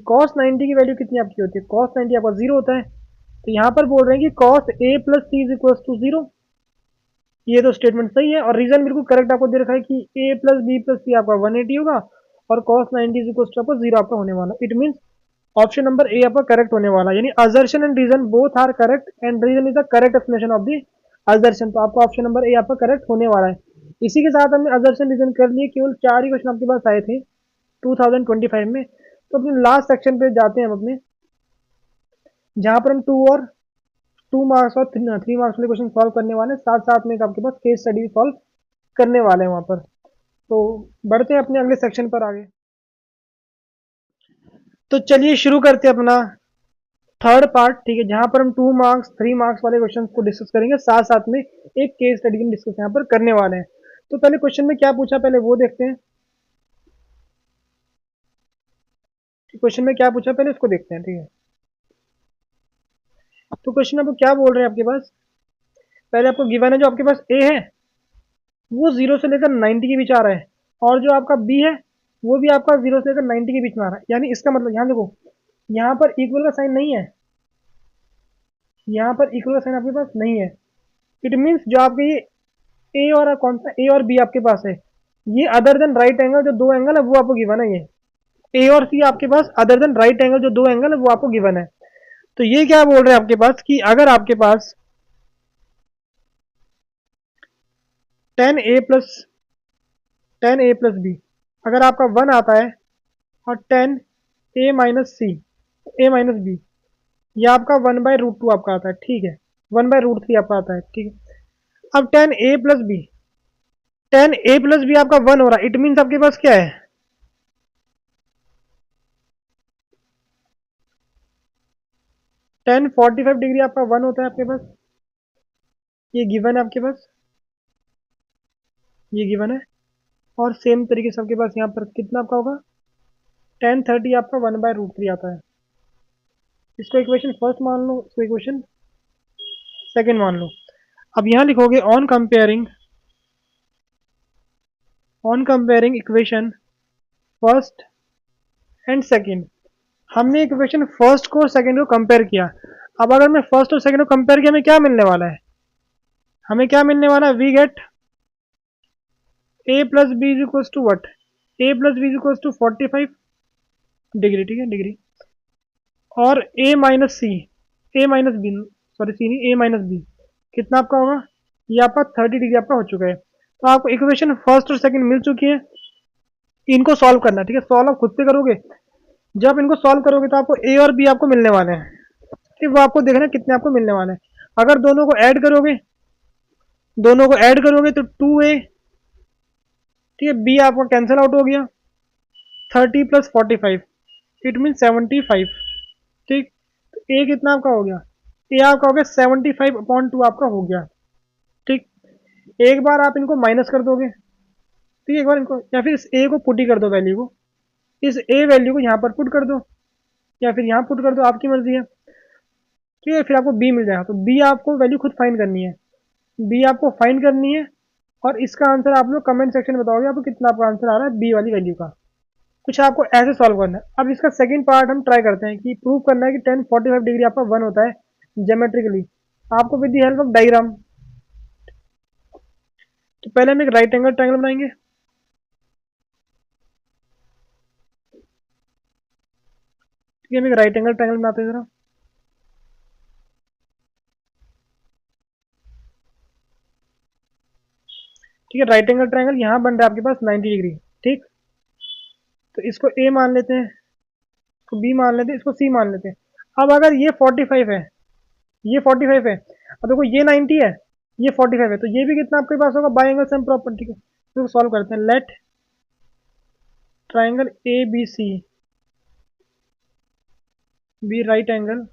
की वैल्यू कितनी आपकी होती है? कॉस 90 आपका 0 होता है। तो यहाँ पर बोल रहे हैं कि cos A plus C is equal to 0। ये तो स्टेटमेंट सही है और रीजन बिल्कुल करेक्ट आपको दे रखा है कि ए प्लस बी प्लस सी आपका 180 होगा और कॉस 90 इज इक्वल टू आपका 0 आपका होने वाला। It means option number A आपका करेक्ट होने वाला, यानी assertion and reason both are correct and reason is the correct explanation of the assertion. तो आपका ऑप्शन नंबर ए आपका करेक्ट होने वाला है। इसी के साथ हमने असर्शन रीजन कर लिए, केवल 4 ही क्वेश्चन आपके पास आए थे 2025 में। तो अपने लास्ट सेक्शन पे जाते हैं हम अपने, जहां पर हम 2 मार्क्स और 3 मार्क्स वाले क्वेश्चन सॉल्व करने वाले हैं, साथ साथ में एक आपके पास केस स्टडी सॉल्व करने वाले हैं वहां पर। तो बढ़ते हैं अपने अगले सेक्शन पर आगे। तो चलिए शुरू करते हैं अपना थर्ड पार्ट, ठीक है, जहां पर हम 2 मार्क्स 3 मार्क्स वाले क्वेश्चन को डिस्कस करेंगे, साथ साथ में एक केस स्टडी की डिस्कस यहाँ पर करने वाले हैं। तो पहले क्वेश्चन में क्या पूछा, पहले वो देखते हैं। क्वेश्चन में क्या पूछा पहले उसको देखते हैं, ठीक है। तो क्वेश्चन आपको क्या बोल रहे हैं आपके पास, पहले आपको गिवन है जो आपके पास ए है वो 0 से लेकर 90 के बीच आ रहा है, और जो आपका बी है वो भी आपका 0 से लेकर 90 के बीच में आ रहा है। यानी इसका मतलब यहाँ देखो, यहाँ पर इक्वल का साइन नहीं है, यहाँ पर इक्वल का साइन आपके पास नहीं है। इट मीन्स जो आपके ये ए और कौन सा ए और बी आपके पास है, ये अदर देन राइट एंगल जो दो एंगल है वो आपको गिवन है। ये ए और सी आपके पास अदर देन राइट एंगल जो दो एंगल है वो आपको गिवन है। तो ये क्या बोल रहे हैं आपके पास कि अगर आपके पास टेन ए प्लस बी अगर आपका 1 आता है और 10 ए माइनस बी ये आपका 1/√2 आपका आता है, ठीक है, 1/√3 आपका आता है, ठीक है। अब 10 ए प्लस बी आपका 1 हो रहा है, इट मीन्स आपके पास क्या है, 10 45 डिग्री आपका 1 होता है आपके पास, ये गिवन है आपके पास, ये गिवन है। और सेम तरीके से आपके पास यहाँ पर कितना आपका होगा, 10 30 आपका 1/√3 आता है। इसको इक्वेशन फर्स्ट मान लो, इसको इक्वेशन सेकंड मान लो। अब यहाँ लिखोगे on comparing equation first and second. हमने इक्वेशन फर्स्ट को और सेकंड को कंपेयर किया। अब अगर मैं फर्स्ट और सेकंड को कंपेयर किया, हमें क्या मिलने वाला है, हमें क्या मिलने वाला है, we get A plus B is equal to what, A plus B is equal to 45 degree, ठीक है, डिग्री। और A minus B, sorry C नहीं, ए माइनस बी कितना आपका होगा, ये आपका 30 डिग्री आपका हो चुका है। तो आपको इक्वेशन फर्स्ट और सेकंड मिल चुकी है, इनको सॉल्व करना है, ठीक है। सॉल्व आप खुद से करोगे, जब इनको सॉल्व करोगे तो आपको ए और बी आपको मिलने वाले हैं, ठीक, वो आपको देखना कितने आपको मिलने वाले हैं। अगर दोनों को ऐड करोगे तो 2a, ठीक है, बी आपका कैंसिल आउट हो गया, 30 + 45 इट मीन 75, ठीक। तो ए कितना आपका हो गया, ए आपका हो गया 75/2 आपका हो गया, ठीक। एक बार आप इनको माइनस कर दोगे, ठीक, एक बार इनको, या फिर इस ए को पुट ही कर दो, वैल्यू को, इस ए वैल्यू को यहाँ पर पुट कर दो या फिर यहाँ पुट कर दो, आपकी मर्जी है, ठीक है। फिर आपको बी मिल जाएगा। तो बी आपको वैल्यू खुद फाइंड करनी है, बी आपको फाइंड करनी है, और इसका आंसर आप लोग कमेंट सेक्शन में बताओगे आपको कितना आपका आंसर आ रहा है बी वाली वैल्यू का। कुछ आपको ऐसे सॉल्व करना है। अब इसका सेकंड पार्ट हम ट्राई करते हैं कि प्रूव करना है कि 10 45 डिग्री आपका 1 होता है ज्योमेट्रिकली, आपको with the help of diagram. तो पहले हम एक राइट एंगल ट्रायंगल बनाएंगे, ठीक है, हम एक राइट एंगल ट्रायंगल बनाते हैं जरा, ठीक है। राइट एंगल ट्रायंगल यहाँ बन रहा है आपके पास 90 डिग्री, ठीक। तो इसको ए मान लेते हैं, इसको बी मान लेते हैं, इसको सी मान लेते हैं। अब अगर ये 45 है, ये 45 है, अब देखो ये 90 है, ये 45 है, तो ये भी कितना आपके पास होगा, बाई एंगल सेम प्रॉपर, ठीक है। तो सॉल्व करते हैं, let triangle A B C B right angle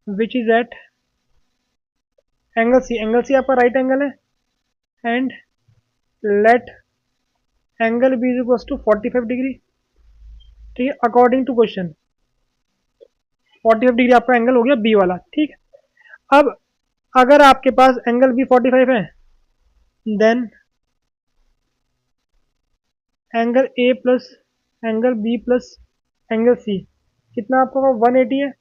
which is at angle C आपका राइट एंगल है, and let angle B is equal to 45 degree, ठीक है, अकॉर्डिंग टू क्वेश्चन 45 डिग्री आपका एंगल हो गया बी वाला, ठीक। अब अगर आपके पास एंगल बी 45 है, then angle A plus angle B plus angle C कितना आपको 180 है।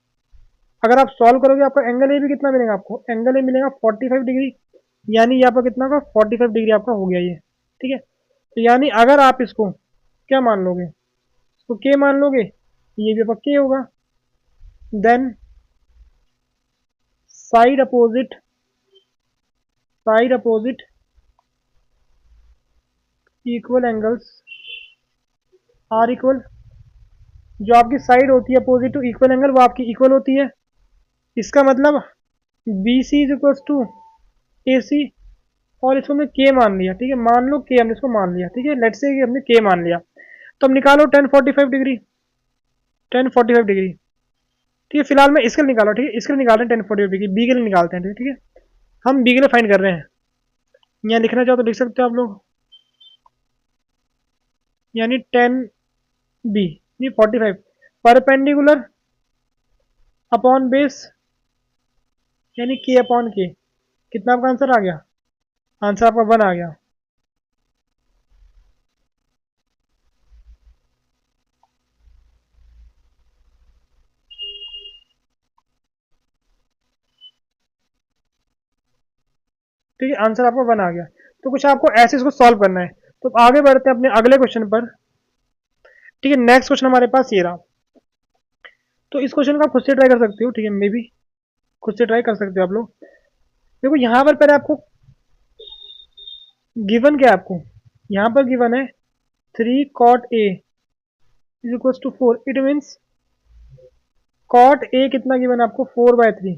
अगर आप सॉल्व करोगे आपको एंगल ए भी कितना मिलेगा, आपको एंगल ए मिलेगा 45 डिग्री, यानी यहाँ पर कितना होगा 45 डिग्री आपका हो गया ये। ठीक है, तो यानी अगर आप इसको क्या मान लोगे, इसको के मान लोगे, ये भी आपका के होगा। Then side opposite equal angles are equal, जो आपकी साइड होती है अपोजिट टू इक्वल एंगल वो आपकी इक्वल होती है। इसका मतलब B C is equal to A C, और इसको हमने के मान लिया। ठीक है, मान लो के, हमने इसको मान लिया। ठीक है, लेट्स से हमने के मान लिया, तो अब निकालो 1045 डिग्री, 1045 डिग्री। ठीक है, फिलहाल मैं इसके लिए निकालो। ठीक है, इसके लिए निकाल रहे हैं 1045 डिग्री, बी के लिए निकालते हैं। ठीक है, हम बी के लिए फाइंड कर रहे हैं। यहाँ लिखना चाहो तो लिख सकते हो आप लोग, यानी 10 बी, ये 45 परपेंडिकुलर अपॉन बेस, यानी के अपॉन के। कितना आपका आंसर आ गया, आंसर आपका 1 आ गया। ठीक है, आंसर आपका 1 आ गया। तो कुछ आपको ऐसे इसको सॉल्व करना है। तो आगे बढ़ते हैं अपने अगले क्वेश्चन पर। ठीक है, नेक्स्ट क्वेश्चन हमारे पास ये रहा। तो इस क्वेश्चन को आप खुद से ट्राई कर सकते हो। ठीक है, मे बी खुद से ट्राई कर सकते हो आप लोग। देखो यहाँ पर पहले आपको गिवन क्या है, आपको यहाँ पर गिवन है 3 cot A is equal to 4। It means cot A कितना गिवन है आपको 4/3।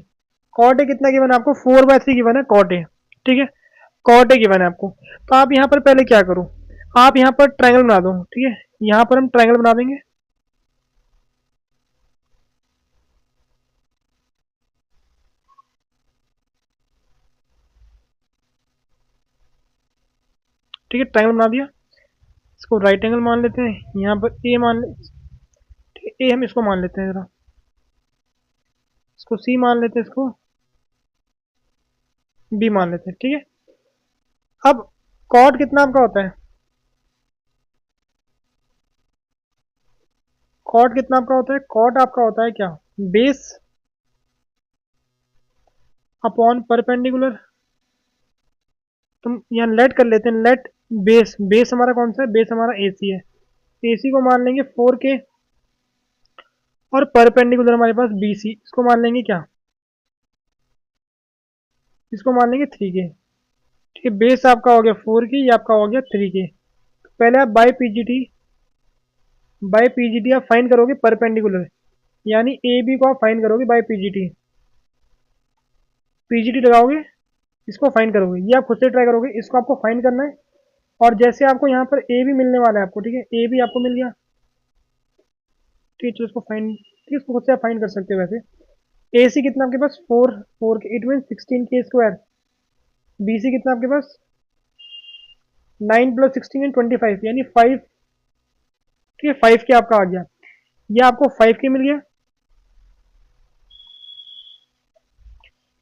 cot A कितना गिवन है आपको 4/3 गिवन है cot A। ठीक है, cot A गिवन है आपको। तो आप यहाँ पर पहले क्या करो, आप यहाँ पर ट्रायंगल बना दो। ठीक है, यहाँ पर हम ट्रायंगल बना देंगे। ठीक है, ट्रायंगल बना दिया, इसको राइट एंगल मान लेते हैं। यहाँ पर ए मान ले, ठीक है, ए हम इसको मान लेते हैं जरा, इसको सी मान लेते हैं, इसको बी मान लेते हैं। ठीक है, अब कॉट कितना आपका होता है, कॉट कितना आपका होता है, कॉट आपका होता है क्या, बेस अपॉन परपेंडिकुलर। तुम यहाँ लेट कर लेते हैं, लेट बेस, बेस हमारा कौन सा है, बेस हमारा ए सी है। ए सी को मान लेंगे 4 के, और परपेंडिकुलर हमारे पास बी सी, इसको मान लेंगे क्या, इसको मान लेंगे 3 के। ठीक है, बेस आपका हो गया 4 के, ये आपका हो गया 3 के। पहले आप बाय पीजीटी आप फाइंड करोगे परपेंडिकुलर, यानी ए बी को आप फाइंड करोगे बाय पीजीटी, पीजीटी लगाओगे, इसको फाइंड करोगे। ये आप खुद से ट्राई करोगे, इसको आपको फाइंड करना है। और जैसे आपको यहाँ पर ए भी मिलने वाला है आपको, ठीक है, ए भी आपको मिल गया। ठीक है, तो इसको फाइंड, ठीक है, इसको खुद से आप फाइंड कर सकते हो। वैसे ए सी कितना आपके पास 4 के, इट मीन 16 के स्क्वायर। बी सी कितना आपके पास 9 + 16 = 25, यानी 5। ठीक है, 5 के आपका आ गया, ये आपको 5 के मिल गया,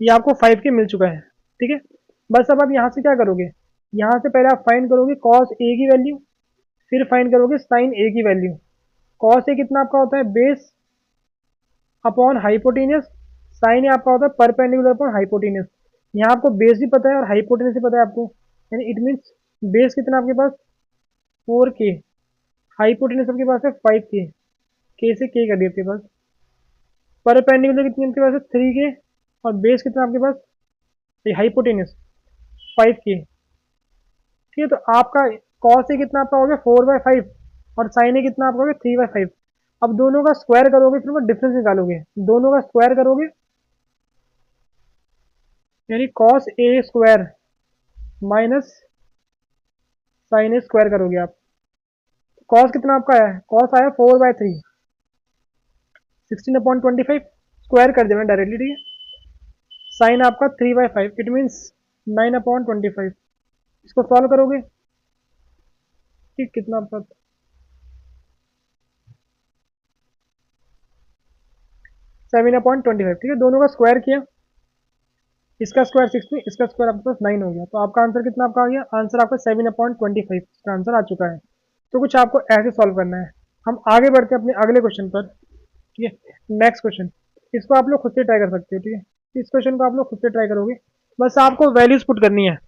ये आपको 5 के मिल चुका है। ठीक है, बस अब आप यहाँ से क्या करोगे, यहाँ से पहले आप फाइंड करोगे कॉस ए की वैल्यू, फिर फाइंड करोगे साइन ए की वैल्यू। कॉस ए कितना आपका होता है, बेस अपॉन हाइपोटेनियस, साइन ए आपका होता है परपेंडिकुलर अपॉन हाइपोटेनियस। यहाँ आपको बेस भी पता है और हाइपोटेनियस भी पता है आपको, यानी इट मीन्स बेस कितना आपके पास 4 के, हाइपोटेनियस आपके पास है 5 के, के से के कर दिया आपके पास। परपेंडिकुलर कितनी आपके पास है 3 के, और बेस कितना आपके पास हाइपोटेनियस 5 के। ठीक है, तो आपका कॉस ए कितना आपका हो गया 4/5, और साइन ए कितना आपका हो गया 3/5। अब दोनों का स्क्वायर करोगे, फिर वो डिफरेंस निकालोगे, दोनों का स्क्वायर करोगे, यानी cos A square minus sine A square करोगे आप। कॉस कितना आपका आया, कॉस आया 4/3, 16/25 स्क्वायर कर दिया मैंने डायरेक्टली। ठीक है, साइन आपका 3/5, इट मीन्स 9/25। इसको सॉल्व करोगे, ठीक, कितना आपका 7/25। ठीक है, दोनों का स्क्वायर किया, इसका स्क्वायर 16, इसका स्क्वायर आपके पास 9 हो गया। तो आपका आंसर कितना आपका आ गया? आंसर आपका 7/25 इसका आंसर आ चुका है। तो कुछ आपको ऐसे सॉल्व करना है। हम आगे बढ़ते हैं अपने अगले क्वेश्चन पर। ठीक है, नेक्स्ट क्वेश्चन। इसको आप लोग खुद से ट्राई कर सकते हो। ठीक है, इस क्वेश्चन को आप लोग खुद से ट्राई करोगे। बस आपको वैल्यूज पुट करनी है,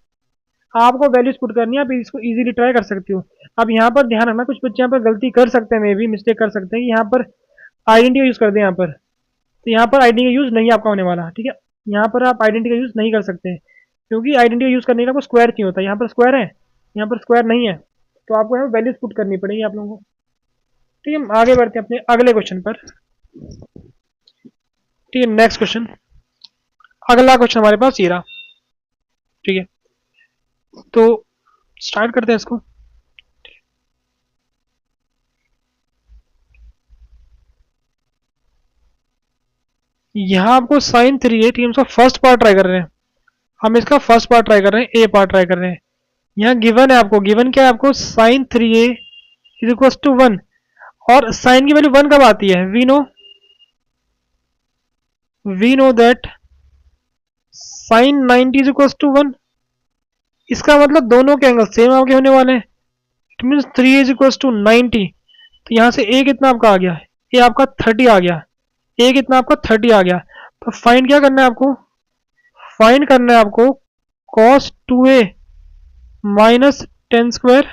आपको वैल्यूज पुट करनी है, आप इसको इजीली ट्राई कर सकते हो। अब यहाँ पर ध्यान रखना, कुछ बच्चे यहाँ पर गलती कर सकते हैं, मे भी मिस्टेक कर सकते हैं कि यहाँ पर आइडेंटिटी का यूज कर दें यहाँ पर। तो यहाँ पर आइडेंटिटी का यूज नहीं आपका होने वाला। ठीक है, यहाँ पर आप आइडेंटिटी का यूज नहीं कर सकते, क्योंकि आइडेंटिटी का यूज करने का आपको स्क्वायर क्यों होता है? यहाँ पर स्क्वायर है, यहाँ पर स्क्वायर नहीं है। तो आपको यहाँ वैल्यूज पुट करनी पड़ेगी आप लोगों को। ठीक है, हम आगे बढ़ते हैं अपने अगले क्वेश्चन पर। ठीक है, नेक्स्ट क्वेश्चन। अगला क्वेश्चन हमारे पास ये रहा। ठीक है, तो स्टार्ट करते हैं इसको। यहाँ आपको साइन 3 है। ठीक है, हम इसका फर्स्ट पार्ट ट्राई कर रहे हैं। हम इसका फर्स्ट पार्ट ट्राई कर रहे हैं, ए पार्ट ट्राई कर रहे हैं। यहाँ गिवन है आपको, गिवन क्या है आपको? Sine 3a is equal to 1। और साइन की वैल्यू 1 कब आती है? We know that sine 90 is equal to 1। इसका मतलब दोनों के एंगल सेम आपके होने वाले हैं। It mean 3 is equal to 90। तो यहाँ से ए कितना आपका आ गया? ए आपका 30 आ गया। ए कितना आपका? 30 आ गया। तो फाइंड क्या करना है आपको? फाइंड करना है आपको cos 2a माइनस 10 स्क्वायर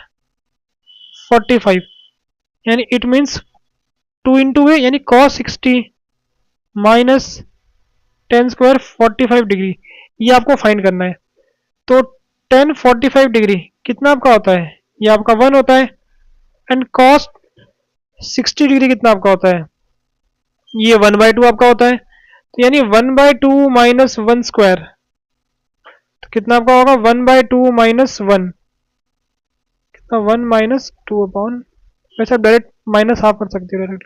45, यानी इट मीन्स 2 इंटू ए, यानी cos 60 माइनस 10 स्क्वायर 45 डिग्री। ये आपको फाइंड करना है। तो 10 45 डिग्री कितना आपका होता है? ये आपका 1 होता है। एंड cos 60 डिग्री कितना आपका होता है? ये 1/2 आपका होता है। तो यानी 1/2 माइनस 1 स्क्वायर, तो कितना आपका होगा? 1/2 माइनस 1, कितना? 1 माइनस 2 अपॉन, वैसे आप डायरेक्ट माइनस हाफ कर सकते हो डायरेक्ट।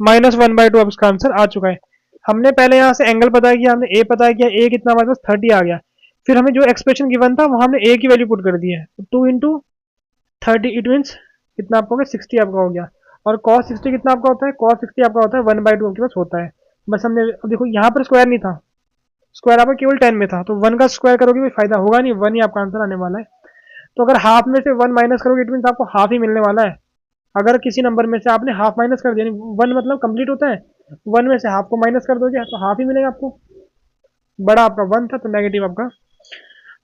माइनस 1/2 अब इसका आंसर आ चुका है। हमने पहले यहाँ से एंगल पता किया, हमने ए पता किया, ए कितना हमारे पास? 30 आ गया। फिर हमें जो एक्सप्रेशन गिवन था वो हमने ए की वैल्यू पुट कर दी है। 2 इंटू 30 इट मीन्स कितना आपका हो गया? 60 आपका हो गया। और cos 60 कितना आपका होता है? cos 60 आपका होता है 1/2 आपके पास होता है। बस हमने, अब देखो यहाँ पर स्क्वायर नहीं था, स्क्वायर आपका केवल 10 में था, तो 1 का स्क्वायर करोगे कोई फायदा होगा नहीं, 1 ही आपका आंसर आने वाला है। तो अगर हाफ में से 1 माइनस करोगे इट मीन्स आपको हाफ ही मिलने वाला है। अगर किसी नंबर में से आपने हाफ माइनस कर दिया, 1 मतलब कंप्लीट होता है, 1 में से हाफ को माइनस कर दोगे तो हाफ ही मिलेगा आपको। बड़ा आपका 1 था तो नेगेटिव आपका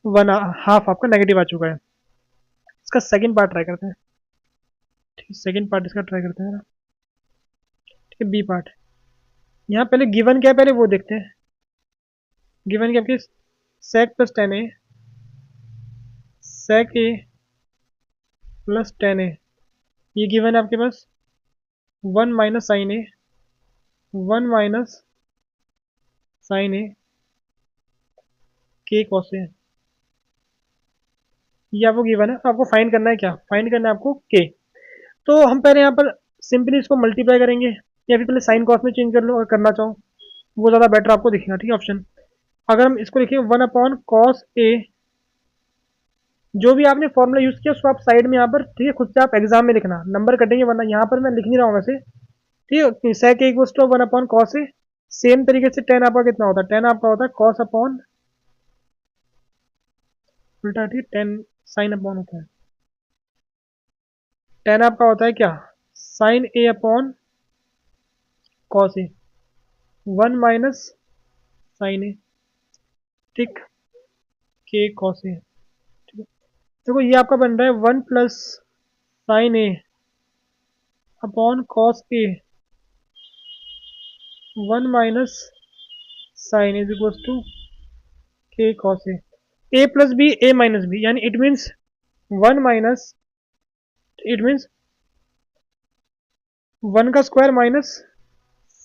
1, हाफ आपका नेगेटिव आ चुका है। इसका सेकंड पार्ट ट्राई करते हैं। ठीक है, सेकंड पार्ट इसका ट्राई करते हैं। ठीक है, बी पार्ट। यहाँ पहले गिवन क्या है पहले वो देखते हैं। गिवन क्या आपकी? sec plus 10a, sec a plus 10a, ये गिवन है आपके पास। 1 माइनस साइन ए, 1 माइनस साइन ए के कॉस ए, ये आपको गिवन है। आपको फाइंड करना है क्या? फाइंड करना है आपको के। तो हम पहले यहाँ पर सिंपली इसको मल्टीप्लाई करेंगे, या फिर पहले साइन कॉस में चेंज कर लो अगर करना चाहो, वो ज़्यादा बेटर आपको दिखेगा। ठीक है, ऑप्शन अगर हम इसको लिखें 1 अपॉन कॉस ए, जो भी आपने फॉर्मूला यूज़ किया उसको आप साइड में यहाँ पर, ठीक है, खुद से आप एग्जाम में लिखना, नंबर कटेंगे वरना यहाँ पर मैं लिख नहीं रहा हूँ वैसे। ठीक है, sec a equals to 1 upon cos A. Same तरीके से 10 आपका कितना होता है? 10 आपका होता है कॉस अपॉन, उल्टा, ठीक है, 10 साइन अपॉन होता है। 10 आपका होता है क्या? Sign A upon cos A, 1 minus sine ए, ठीक, के कॉस ए। ठीक है, देखो ये आपका बन रहा है 1 plus sine A upon cos A, 1 minus sine is equal to K cos A plus B, A minus B, यानी it means 1 minus, it means 1 का square minus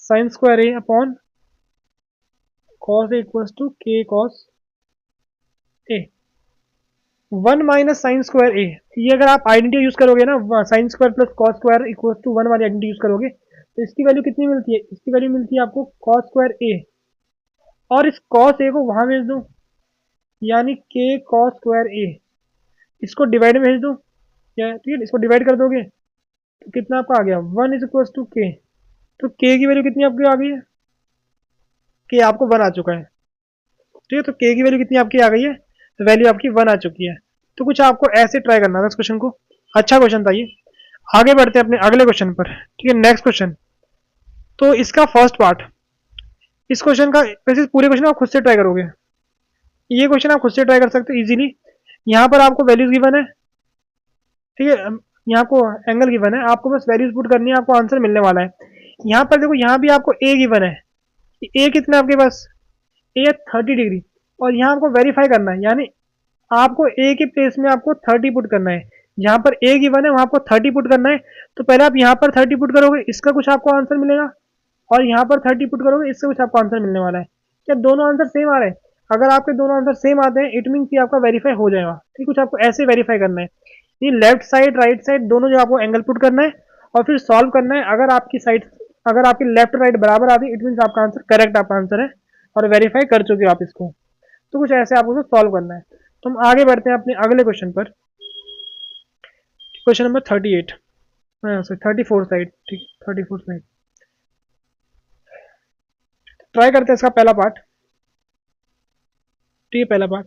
sine square A upon cos A equals to K cos A. 1 minus sine square A, ये अगर आप आइडेंटिटी यूज करोगे ना, sine square plus cos square equals to 1 वाली आइडेंटिटी यूज करोगे, तो इसकी वैल्यू कितनी मिलती है? इसकी वैल्यू मिलती है आपको कॉस स्क्वायर ए, और इस कॉस ए को वहां भेज दो, यानी के कॉस स्क्वायर ए। इसको डिवाइड में भेज दो, क्या? ठीक है, इसको डिवाइड कर दोगे तो कितना आपका आ गया? 1 इज इक्वल टू के। तो के की वैल्यू कितनी आपकी आ गई है? के आपको 1 आ चुका है। ठीक है, तो के की वैल्यू कितनी आपकी आ गई है, तो वैल्यू आपकी 1 आ चुकी है। तो कुछ आपको ऐसे ट्राई करना था इस क्वेश्चन को। अच्छा क्वेश्चन था ये। आगे बढ़ते हैं अपने अगले क्वेश्चन पर। ठीक है, नेक्स्ट क्वेश्चन। तो इसका फर्स्ट पार्ट, इस क्वेश्चन का वैसे पूरे क्वेश्चन आप खुद से ट्राई करोगे, ये क्वेश्चन आप खुद से ट्राई कर सकते हो इजीली। यहाँ पर आपको वैल्यूज गिवन है, ठीक है, यहाँ को एंगल गिवन है, आपको बस वैल्यूज पुट करनी है, आपको आंसर मिलने वाला है। यहाँ पर देखो, यहाँ भी आपको ए गिवन है, ए कितना आपके पास, ए 30 डिग्री, और यहाँ आपको वेरीफाई करना है, यानी आपको ए के प्लेस में आपको 30 पुट करना है। जहाँ पर ए गिवन है वहाँ आपको 30 पुट करना है। तो पहले आप यहाँ पर 30 पुट करोगे, इसका कुछ आपको आंसर मिलेगा, और यहाँ पर 30 पुट करोगे, इससे कुछ आपको आंसर मिलने वाला है। क्या दोनों आंसर सेम आ रहे हैं? अगर आपके दोनों आंसर सेम आते हैं, इट मीन कि आपका वेरीफाई हो जाएगा। ठीक, कुछ आपको ऐसे वेरीफाई करना है, ये लेफ्ट साइड राइट साइड दोनों जो आपको एंगल पुट करना है, और फिर सॉल्व करना है। अगर आपकी साइड, अगर आपकी लेफ्ट राइट बराबर आती है, इट मीन आपका आंसर करेक्ट आपका आंसर है, और वेरीफाई कर चुके हो आप इसको। तो कुछ ऐसे आपको सॉल्व करना है। तो हम आगे बढ़ते हैं अपने अगले क्वेश्चन पर। क्वेश्चन नंबर 38, सॉरी 34 साइड, ठीक, 34 साइड। ट्राई करते हैं इसका पहला पार्ट। ठीक है, पहला पार्ट,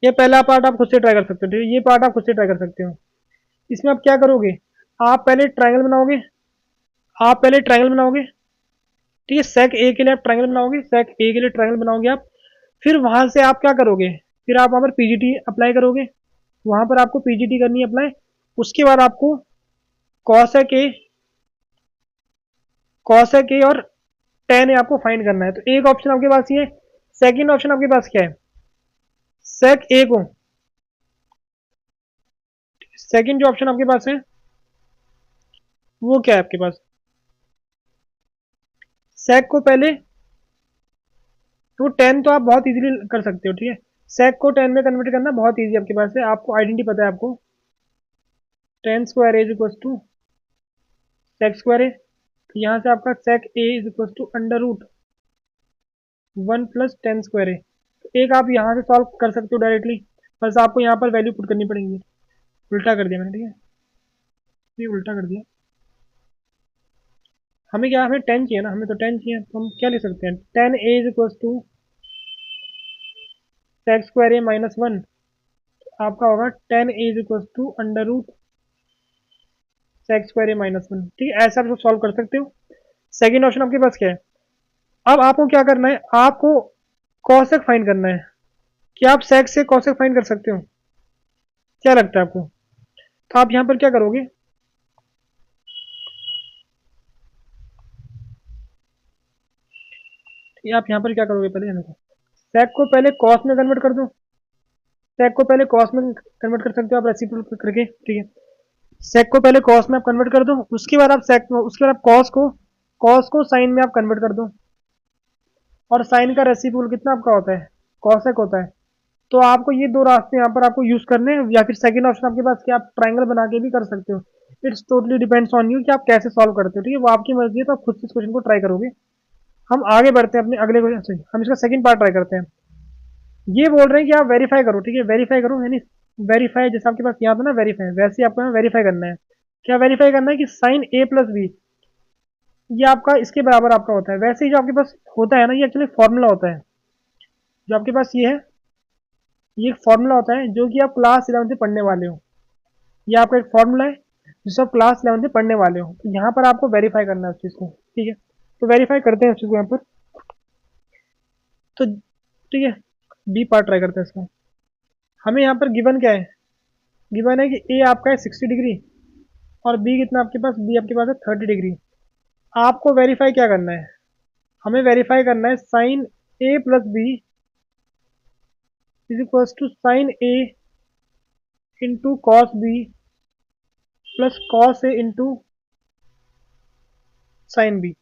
ये पहला पार्ट आप खुद से ट्राई कर सकते हो। ठीक है, ये पार्ट आप खुद से ट्राई कर सकते हो। इसमें आप क्या करोगे, आप पहले ट्रायंगल बनाओगे, आप पहले ट्रायंगल बनाओगे। ठीक है, सेक ए के लिए आप ट्रायंगल बनाओगे, सेक ए के लिए ट्रायंगल बनाओगे आप। फिर वहां से आप क्या करोगे, फिर आप वहां पर पीजीटी अप्लाई करोगे, वहां पर आपको पीजीटी करनी है अप्लाई। उसके बाद आपको कॉसेक ए, कॉसेक ए और टेन ए आपको फाइंड करना है। तो एक ऑप्शन आपके पास ये है। सेकंड ऑप्शन आपके पास क्या है, सेक ए को, सेकंड जो ऑप्शन आपके पास है वो क्या है आपके पास, सेक को पहले, तो 10 तो आप बहुत इजीली कर सकते हो। ठीक है, सेक को 10 में कन्वर्ट करना बहुत इजी आपके पास है, आपको आइडेंटिटी पता है आपको, 10 square A is equal to sec square A. तो यहाँ से आपका sec A is equal to under root 1 plus 10 square A. तो एक आप यहाँ से सॉल्व कर सकते हो डायरेक्टली, बस आपको यहाँ पर वैल्यू पुट करनी पड़ेगी। उल्टा कर दिया मैंने, ठीक है, ये उल्टा कर दिया। हमें क्या, हमें 10 चाहिए ना, हमें तो 10 चाहिए, तो हम क्या लिख सकते हैं, 10 A is equal to sec square A minus 1, आपका होगा 10 A is equal to under root sec square A minus 1। ठीक है, ऐसा आप सॉल्व कर सकते हो। सेकेंड ऑप्शन आपके पास क्या है, अब आपको क्या करना है, आपको कॉसेक फाइंड करना है। क्या आप सेक से कॉसेक फाइंड कर सकते हो, क्या लगता है आपको? तो आप यहाँ पर क्या करोगे, आप यहाँ पर क्या करोगे, पहले देखो, सेक को पहले कॉस में कन्वर्ट कर दो, सेक को पहले कॉस में कन्वर्ट कर सकते हो आप रेसिप्रोकल करके। ठीक है, सेक को पहले कॉस में आप कन्वर्ट कर दो, उसके बाद आप सेक, उसके बाद आप कॉस को साइन में आप कन्वर्ट कर दो, और साइन का रेसिप्रोकल कितना आपका होता है, कॉसेक होता है। तो आपको ये दो रास्ते यहाँ पर आपको यूज करने हैं, या फिर सेकंड ऑप्शन आपके पास कि आप ट्रायंगल बना के भी कर सकते हो। It's totally depends on you कि आप कैसे सॉल्व करते हो। ठीक है, वो आपकी मर्जी है, तो आप खुद से इस क्वेश्चन को ट्राई करोगे। हम आगे बढ़ते हैं अपने अगले क्वेश्चन, हम इसका सेकंड पार्ट ट्राई करते हैं। ये बोल रहे हैं कि आप वेरीफाई करो। ठीक है, वेरीफाई करो, यानी वेरीफाई जैसे आपके पास यहाँ था ना वेरीफाई, वैसे ही आपको यहाँ वेरीफाई करना है। क्या वेरीफाई करना है कि साइन ए प्लस बी ये आपका इसके बराबर आपका होता है। वैसे ही जो आपके पास होता है ना, ये एक्चुअली फॉर्मूला होता है जो आपके पास ये है, ये एक फॉर्मूला होता है जो कि आप क्लास 11 से पढ़ने वाले हो। ये आपका एक फॉर्मूला है जिसे आप क्लास 11 से पढ़ने वाले हो। तो यहाँ पर आपको वेरीफाई करना है उस चीज़ को। ठीक है, तो वेरीफाई करते हैं उस चीज़ को यहाँ पर। तो ठीक है, बी पार्ट ट्राई करते हैं इसका। हमें यहाँ पर गिवन क्या है, गिवन है कि ए आपका है 60 डिग्री, और बी कितना आपके पास, बी आपके पास है 30 डिग्री। आपको वेरीफाई क्या करना है, हमें वेरीफाई करना है sine A plus B is equal to sine A into cos B plus cos A into sine B.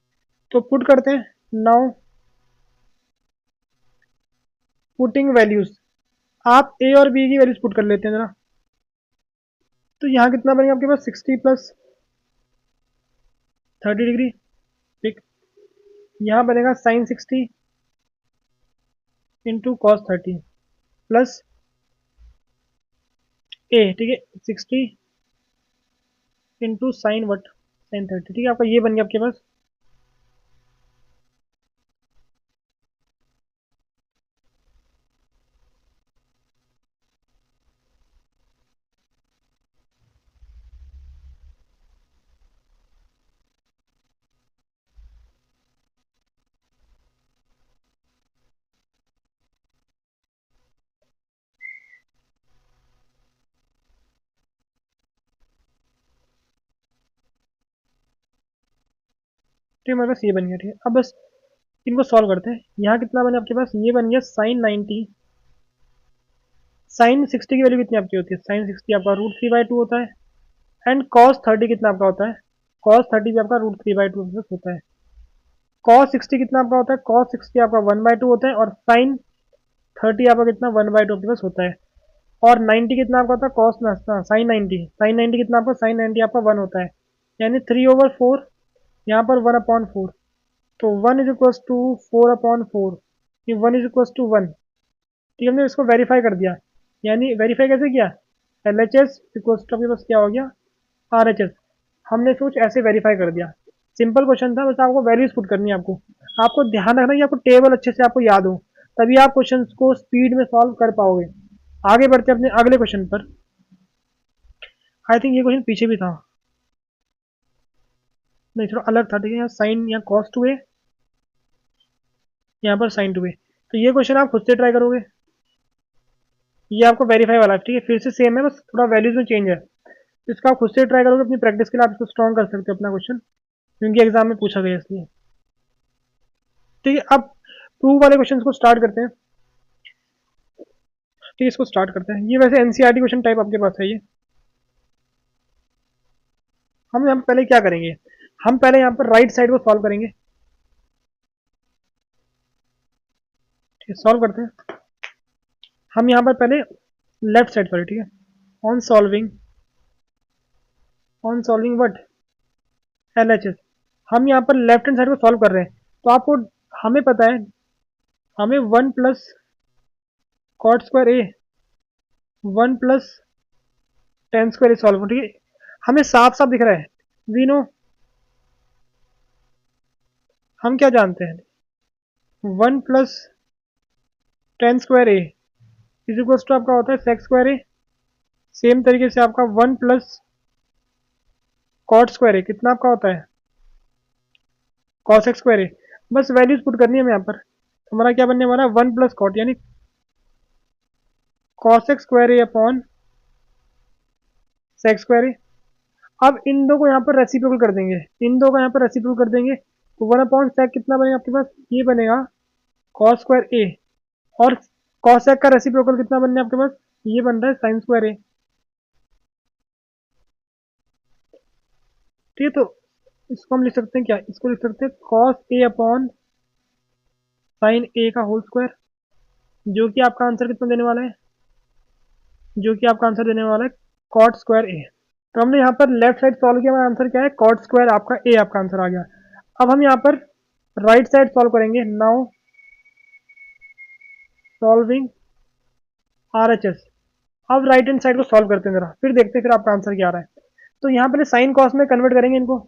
तो पुट करते हैं नाउ, पुटिंग वैल्यूज, आप ए और बी की वैल्यूज पुट कर लेते हैं जरा। तो यहाँ कितना बनेगा आपके पास, 60 प्लस 30 डिग्री। ठीक, यहाँ बनेगा साइन 60 इंटू कॉस 30 प्लस ए। ठीक है, 60 इंटू साइन वट, साइन 30। ठीक है, आपका ये बन गया आपके पास। ठीक है, हमारे पास ये बन गया। ठीक है, अब बस इनको सॉल्व करते हैं। यहाँ कितना बने आपके पास, ये बन गया sin 90। sin 60 की वैल्यू कितनी आपकी होती है, sin 60 आपका √3/2 होता है। एंड cos 30 कितना आपका होता है, cos 30 भी आपका √3/2 होता है। cos 60 कितना आपका होता है, cos 60 आपका 1/2 होता है। और sin 30 आपका कितना 1/2 आपके पास होता है। और 90 कितना आपका होता है, sin 90 कितना आपका, sin 90 आपका 1 होता है। यानी 3/4, यहाँ पर 1/4। तो 1 इज इक्वल टू 4/4, ये 1 इज इक्वल टू 1। ठीक है, हमने इसको वेरीफाई कर दिया। यानी वेरीफाई कैसे किया, LHS इक्वल टू आपके पास क्या हो गया, RHS। हमने कुछ ऐसे वेरीफाई कर दिया। सिंपल क्वेश्चन था, बस आपको वैल्यूज पुट करनी है। आपको आपको ध्यान रखना कि आपको टेबल अच्छे से आपको याद हो, तभी आप क्वेश्चन को स्पीड में सॉल्व कर पाओगे। आगे बढ़ते हैं अपने अगले क्वेश्चन पर। आई थिंक ये क्वेश्चन पीछे भी था, नहीं थोड़ा अलग था। ठीक है, यहाँ साइन, यहाँ cos 2a, यहाँ पर sin 2a। तो ये क्वेश्चन आप खुद से ट्राई करोगे, ये आपको वेरीफाई वाला है। ठीक है, फिर से सेम है, बस थोड़ा वैल्यूज में चेंज है। तो इसका आप खुद से ट्राई करोगे, अपनी प्रैक्टिस के लिए आप इसको स्ट्रॉन्ग कर सकते हो अपना क्वेश्चन, क्योंकि एग्जाम में पूछा गया इसलिए। ठीक है, अब प्रूव वाले क्वेश्चन को स्टार्ट करते हैं। ठीक है, इसको स्टार्ट करते हैं। ये वैसे एनसीईआरटी क्वेश्चन टाइप आपके पास है ये। हम यहाँ पहले क्या करेंगे, हम पहले यहाँ पर राइट साइड को सॉल्व करेंगे। ठीक है, सॉल्व करते हैं। हम यहाँ पर पहले लेफ्ट साइड, सॉरी, ठीक है, on solving, on solving what, LHS। हम यहाँ पर लेफ्ट हैंड साइड को सॉल्व कर रहे हैं। तो आपको, हमें पता है, हमें 1 plus cot square A, 1 plus tan square A solve, ठीक है, हमें साफ साफ दिख रहा है। वी नो, हम क्या जानते हैं, 1 plus tan square A is equal to आपका होता है सेक्स स्क्वायर ए। सेम तरीके से आपका 1 प्लस कॉट स्क्वायर ए कितना आपका होता है, कॉस एक्स स्क्वायर ए। बस वैल्यूज पुट करनी है हमें यहाँ पर। हमारा क्या बनने वाला है, 1 प्लस कॉट यानी cos x square A upon sex square ए। अब इन दो को यहाँ पर रेसिप्रोकल कर देंगे, इन दो को यहाँ पर रेसिप्रोकल कर देंगे। तो 1/sec कितना बनेगा आपके पास, ये बनेगा कॉस स्क्वायर ए। और कॉस सेक का रेसिप्रोकल कितना बनना है आपके पास, ये बन रहा है साइन स्क्वायर ए। ठीक है, तो इसको हम लिख सकते हैं क्या, इसको लिख सकते हैं कॉस ए अपॉन साइन ए का होल स्क्वायर, जो कि आपका आंसर कितना देने वाला है, जो कि आपका आंसर देने वाला है कॉट स्क्वायर ए। तो हमने यहाँ पर लेफ्ट साइड सॉल्व किया, हमारा आंसर क्या है, कॉट स्क्वायर आपका ए आपका आंसर आ गया। अब हम यहाँ पर राइट साइड सॉल्व करेंगे। Now solving RHS। अब राइट हैंड साइड को सॉल्व करते हैं जरा, फिर देखते हैं फिर आपका आंसर क्या आ रहा है। तो यहाँ पहले साइन कॉस में कन्वर्ट करेंगे इनको।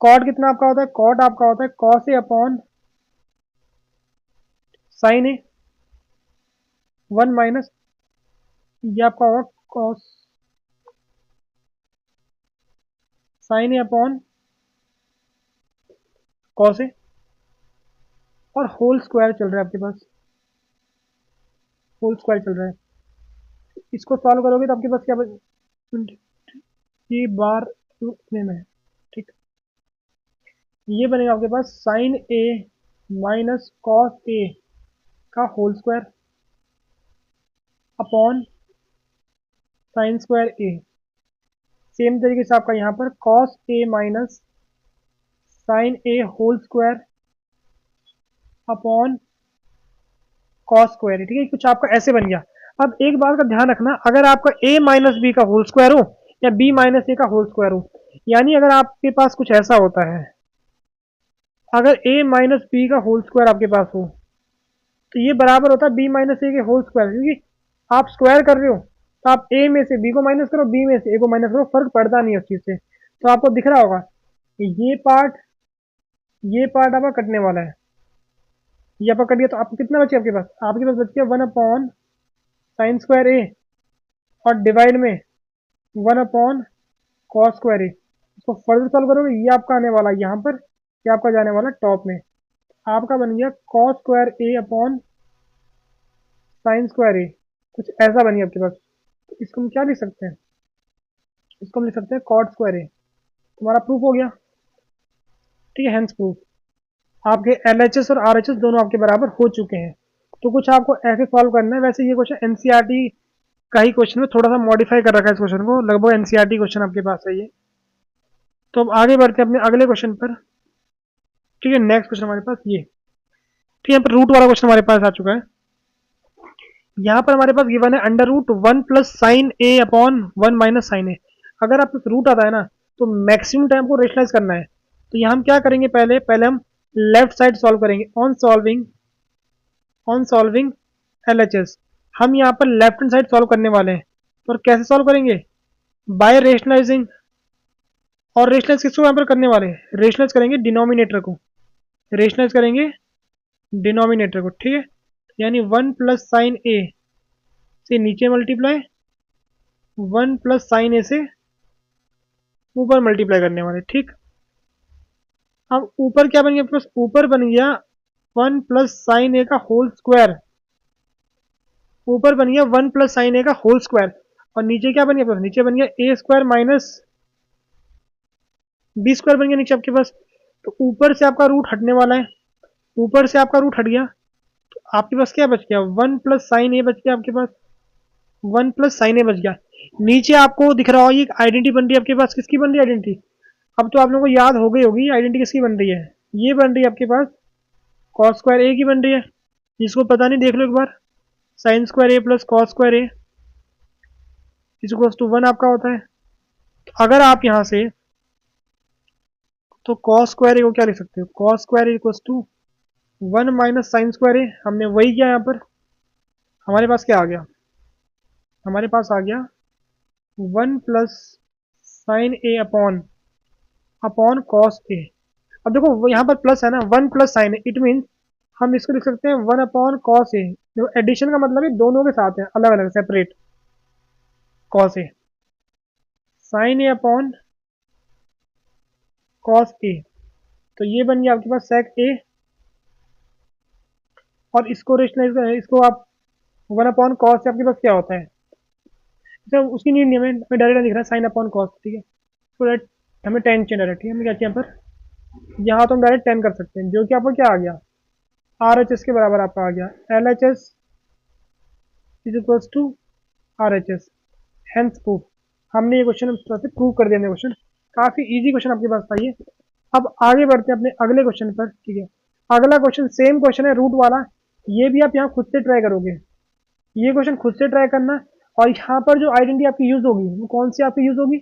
कॉट कितना आपका होता है, कॉट आपका होता है कॉस ए अपॉन साइन ए, 1 माइनस, ये आपका होगा cos sine A upon cos ए, और होल स्क्वायर चल रहा है आपके पास, होल स्क्वायर चल रहा है। इसको सॉल्व करोगे तो आपके पास क्या ये बार इतने में है। ठीक, ये बनेगा आपके पास sine A minus cos A का whole square upon sine square A. Same तरीके से आपका यहाँ पर cos A minus sine A whole square upon cos square. ठीक है, कुछ आपका ऐसे बन गया। अब एक बात का ध्यान रखना, अगर आपका a माइनस बी का होल स्क्वायर हो या b माइनस ए का होल स्क्वायर हो, यानी अगर आपके पास कुछ ऐसा होता है, अगर a माइनस बी का होल स्क्वायर आपके पास हो, तो ये बराबर होता है b माइनस ए के होल स्क्वायर, क्योंकि आप स्क्वायर कर रहे हो। तो आप a में से b को माइनस करो, b में से a को माइनस करो, फर्क पड़ता नहीं है उस चीज से। तो आपको दिख रहा होगा कि ये पार्ट आपका कटने वाला है, ये आपका कट गया। तो आपको कितना बचे आपके पास बच गया 1 अपॉन साइन स्क्वायर ए, और डिवाइड में 1 अपॉन कॉस स्क्वायर ए। इसको फर्दर सॉल्व करोगे, ये आपका आने वाला है यहाँ पर, ये आपका जाने वाला टॉप में। आपका बन गया cos square A upon sine square ए, कुछ ऐसा बनी आपके पास। तो इसको हम क्या लिख सकते हैं, इसको हम लिख सकते हैं कॉट स्क्वायर ए। तुम्हारा प्रूफ हो गया। ठीक है, हेंस प्रूफ आपके LHS और RHS दोनों आपके बराबर हो चुके हैं। तो कुछ आपको ऐसे सॉल्व करना है। वैसे ये क्वेश्चन एनसीईआरटी का ही क्वेश्चन में थोड़ा सा मॉडिफाई कर रखा है इस क्वेश्चन को, लगभग एनसीईआरटी क्वेश्चन आपके पास है ये। तो अब आगे बढ़ते हैं अपने अगले क्वेश्चन पर। ठीक है, नेक्स्ट क्वेश्चन हमारे पास ये, ठीक है, यहाँ पर रूट वाला क्वेश्चन हमारे पास आ चुका है। यहाँ पर हमारे पास गिवन है under root 1 plus sine A upon 1 minus sine ए। अगर आप रूट आता है ना तो मैक्सिमम टाइम को रेशनलाइज करना है। तो यहाँ हम क्या करेंगे, पहले पहले हम लेफ्ट साइड सॉल्व करेंगे ऑन सॉल्विंग LHS। हम यहाँ पर लेफ्ट हैंड साइड सॉल्व करने वाले हैं। तो कैसे सॉल्व करेंगे, बाय रेशनलाइजिंग। और रेशनलाइज किसको यहाँ पर करने वाले हैं, रेशनलाइज करेंगे डिनोमिनेटर को, रेशनलाइज करेंगे डिनोमिनेटर को। ठीक है, यानी 1 प्लस साइन ए से नीचे मल्टीप्लाई, 1 प्लस साइन ए से ऊपर मल्टीप्लाई करने वाले। ठीक, अब ऊपर क्या बन गया आपके पास, ऊपर बन गया 1 प्लस साइन ए का होल स्क्वायर, ऊपर बन गया 1 प्लस साइन ए का होल स्क्वायर। और नीचे क्या बन गया, नीचे बन गया ए स्क्वायर माइनस बी स्क्वायर बन गया नीचे आपके पास। तो ऊपर से आपका रूट हटने वाला है, ऊपर से आपका रूट हट गया तो आपके पास क्या बच गया, 1 प्लस साइन ए बच गया आपके पास, 1 प्लस साइन ए बच गया। नीचे आपको दिख रहा हो ये आइडेंटिटी बन रही है आपके पास, किसकी बन रही है आइडेंटिटी, अब तो आप लोगों को याद हो गई होगी आइडेंटिटी किसकी बन रही है, ये बन रही है आपके पास कॉस स्क्वायर ए की बन रही है। जिसको पता नहीं देख लो एक बार, sine square A plus cos square A equals to 1 आपका होता है। तो अगर आप यहाँ से तो कॉस स्क्वायर ए को क्या लिख सकते हो, cos square A equals to 1 minus sine square A. हमने वही किया, यहाँ पर हमारे पास क्या आ गया, हमारे पास आ गया 1 plus sine A upon upon cos ए। अब देखो वो यहाँ पर प्लस है ना, 1 plus sine A, it mean हम इसको लिख सकते हैं 1 अपॉन कॉस ए। जो एडिशन का मतलब है दोनों के साथ है, अलग अलग separate, cos A sign A upon cos A. तो ये बन गया आपके पास सेक ए, और इसको रेशनलाइज, इसको आप 1 अपॉन कॉस से आपके पास क्या होता है, तो उसकी नीड नहीं, हमें डायरेक्ट दिख रहा है साइन अपॉन कॉस। ठीक है, तो डायरेक्ट हमें टेन चाहिए डायरेक्ट। ठीक है, हमें क्या चाहिए यहाँ पर, यहाँ तो हम डायरेक्ट 10 कर सकते हैं, जो कि आपको क्या आ गया, RHS के बराबर आपका आ गया, LHS is equals to RHS, hence proof. हमने ये क्वेश्चन प्रूव कर दिया, क्वेश्चन काफी इजी क्वेश्चन आपके पास था ये। अब आगे बढ़ते हैं अपने अगले क्वेश्चन पर। ठीक है, अगला क्वेश्चन सेम क्वेश्चन है रूट वाला, ये भी आप यहाँ खुद से ट्राई करोगे, ये क्वेश्चन खुद से ट्राई करना। और यहाँ पर जो आइडेंटिटी आपकी यूज होगी वो कौन सी आपकी यूज होगी,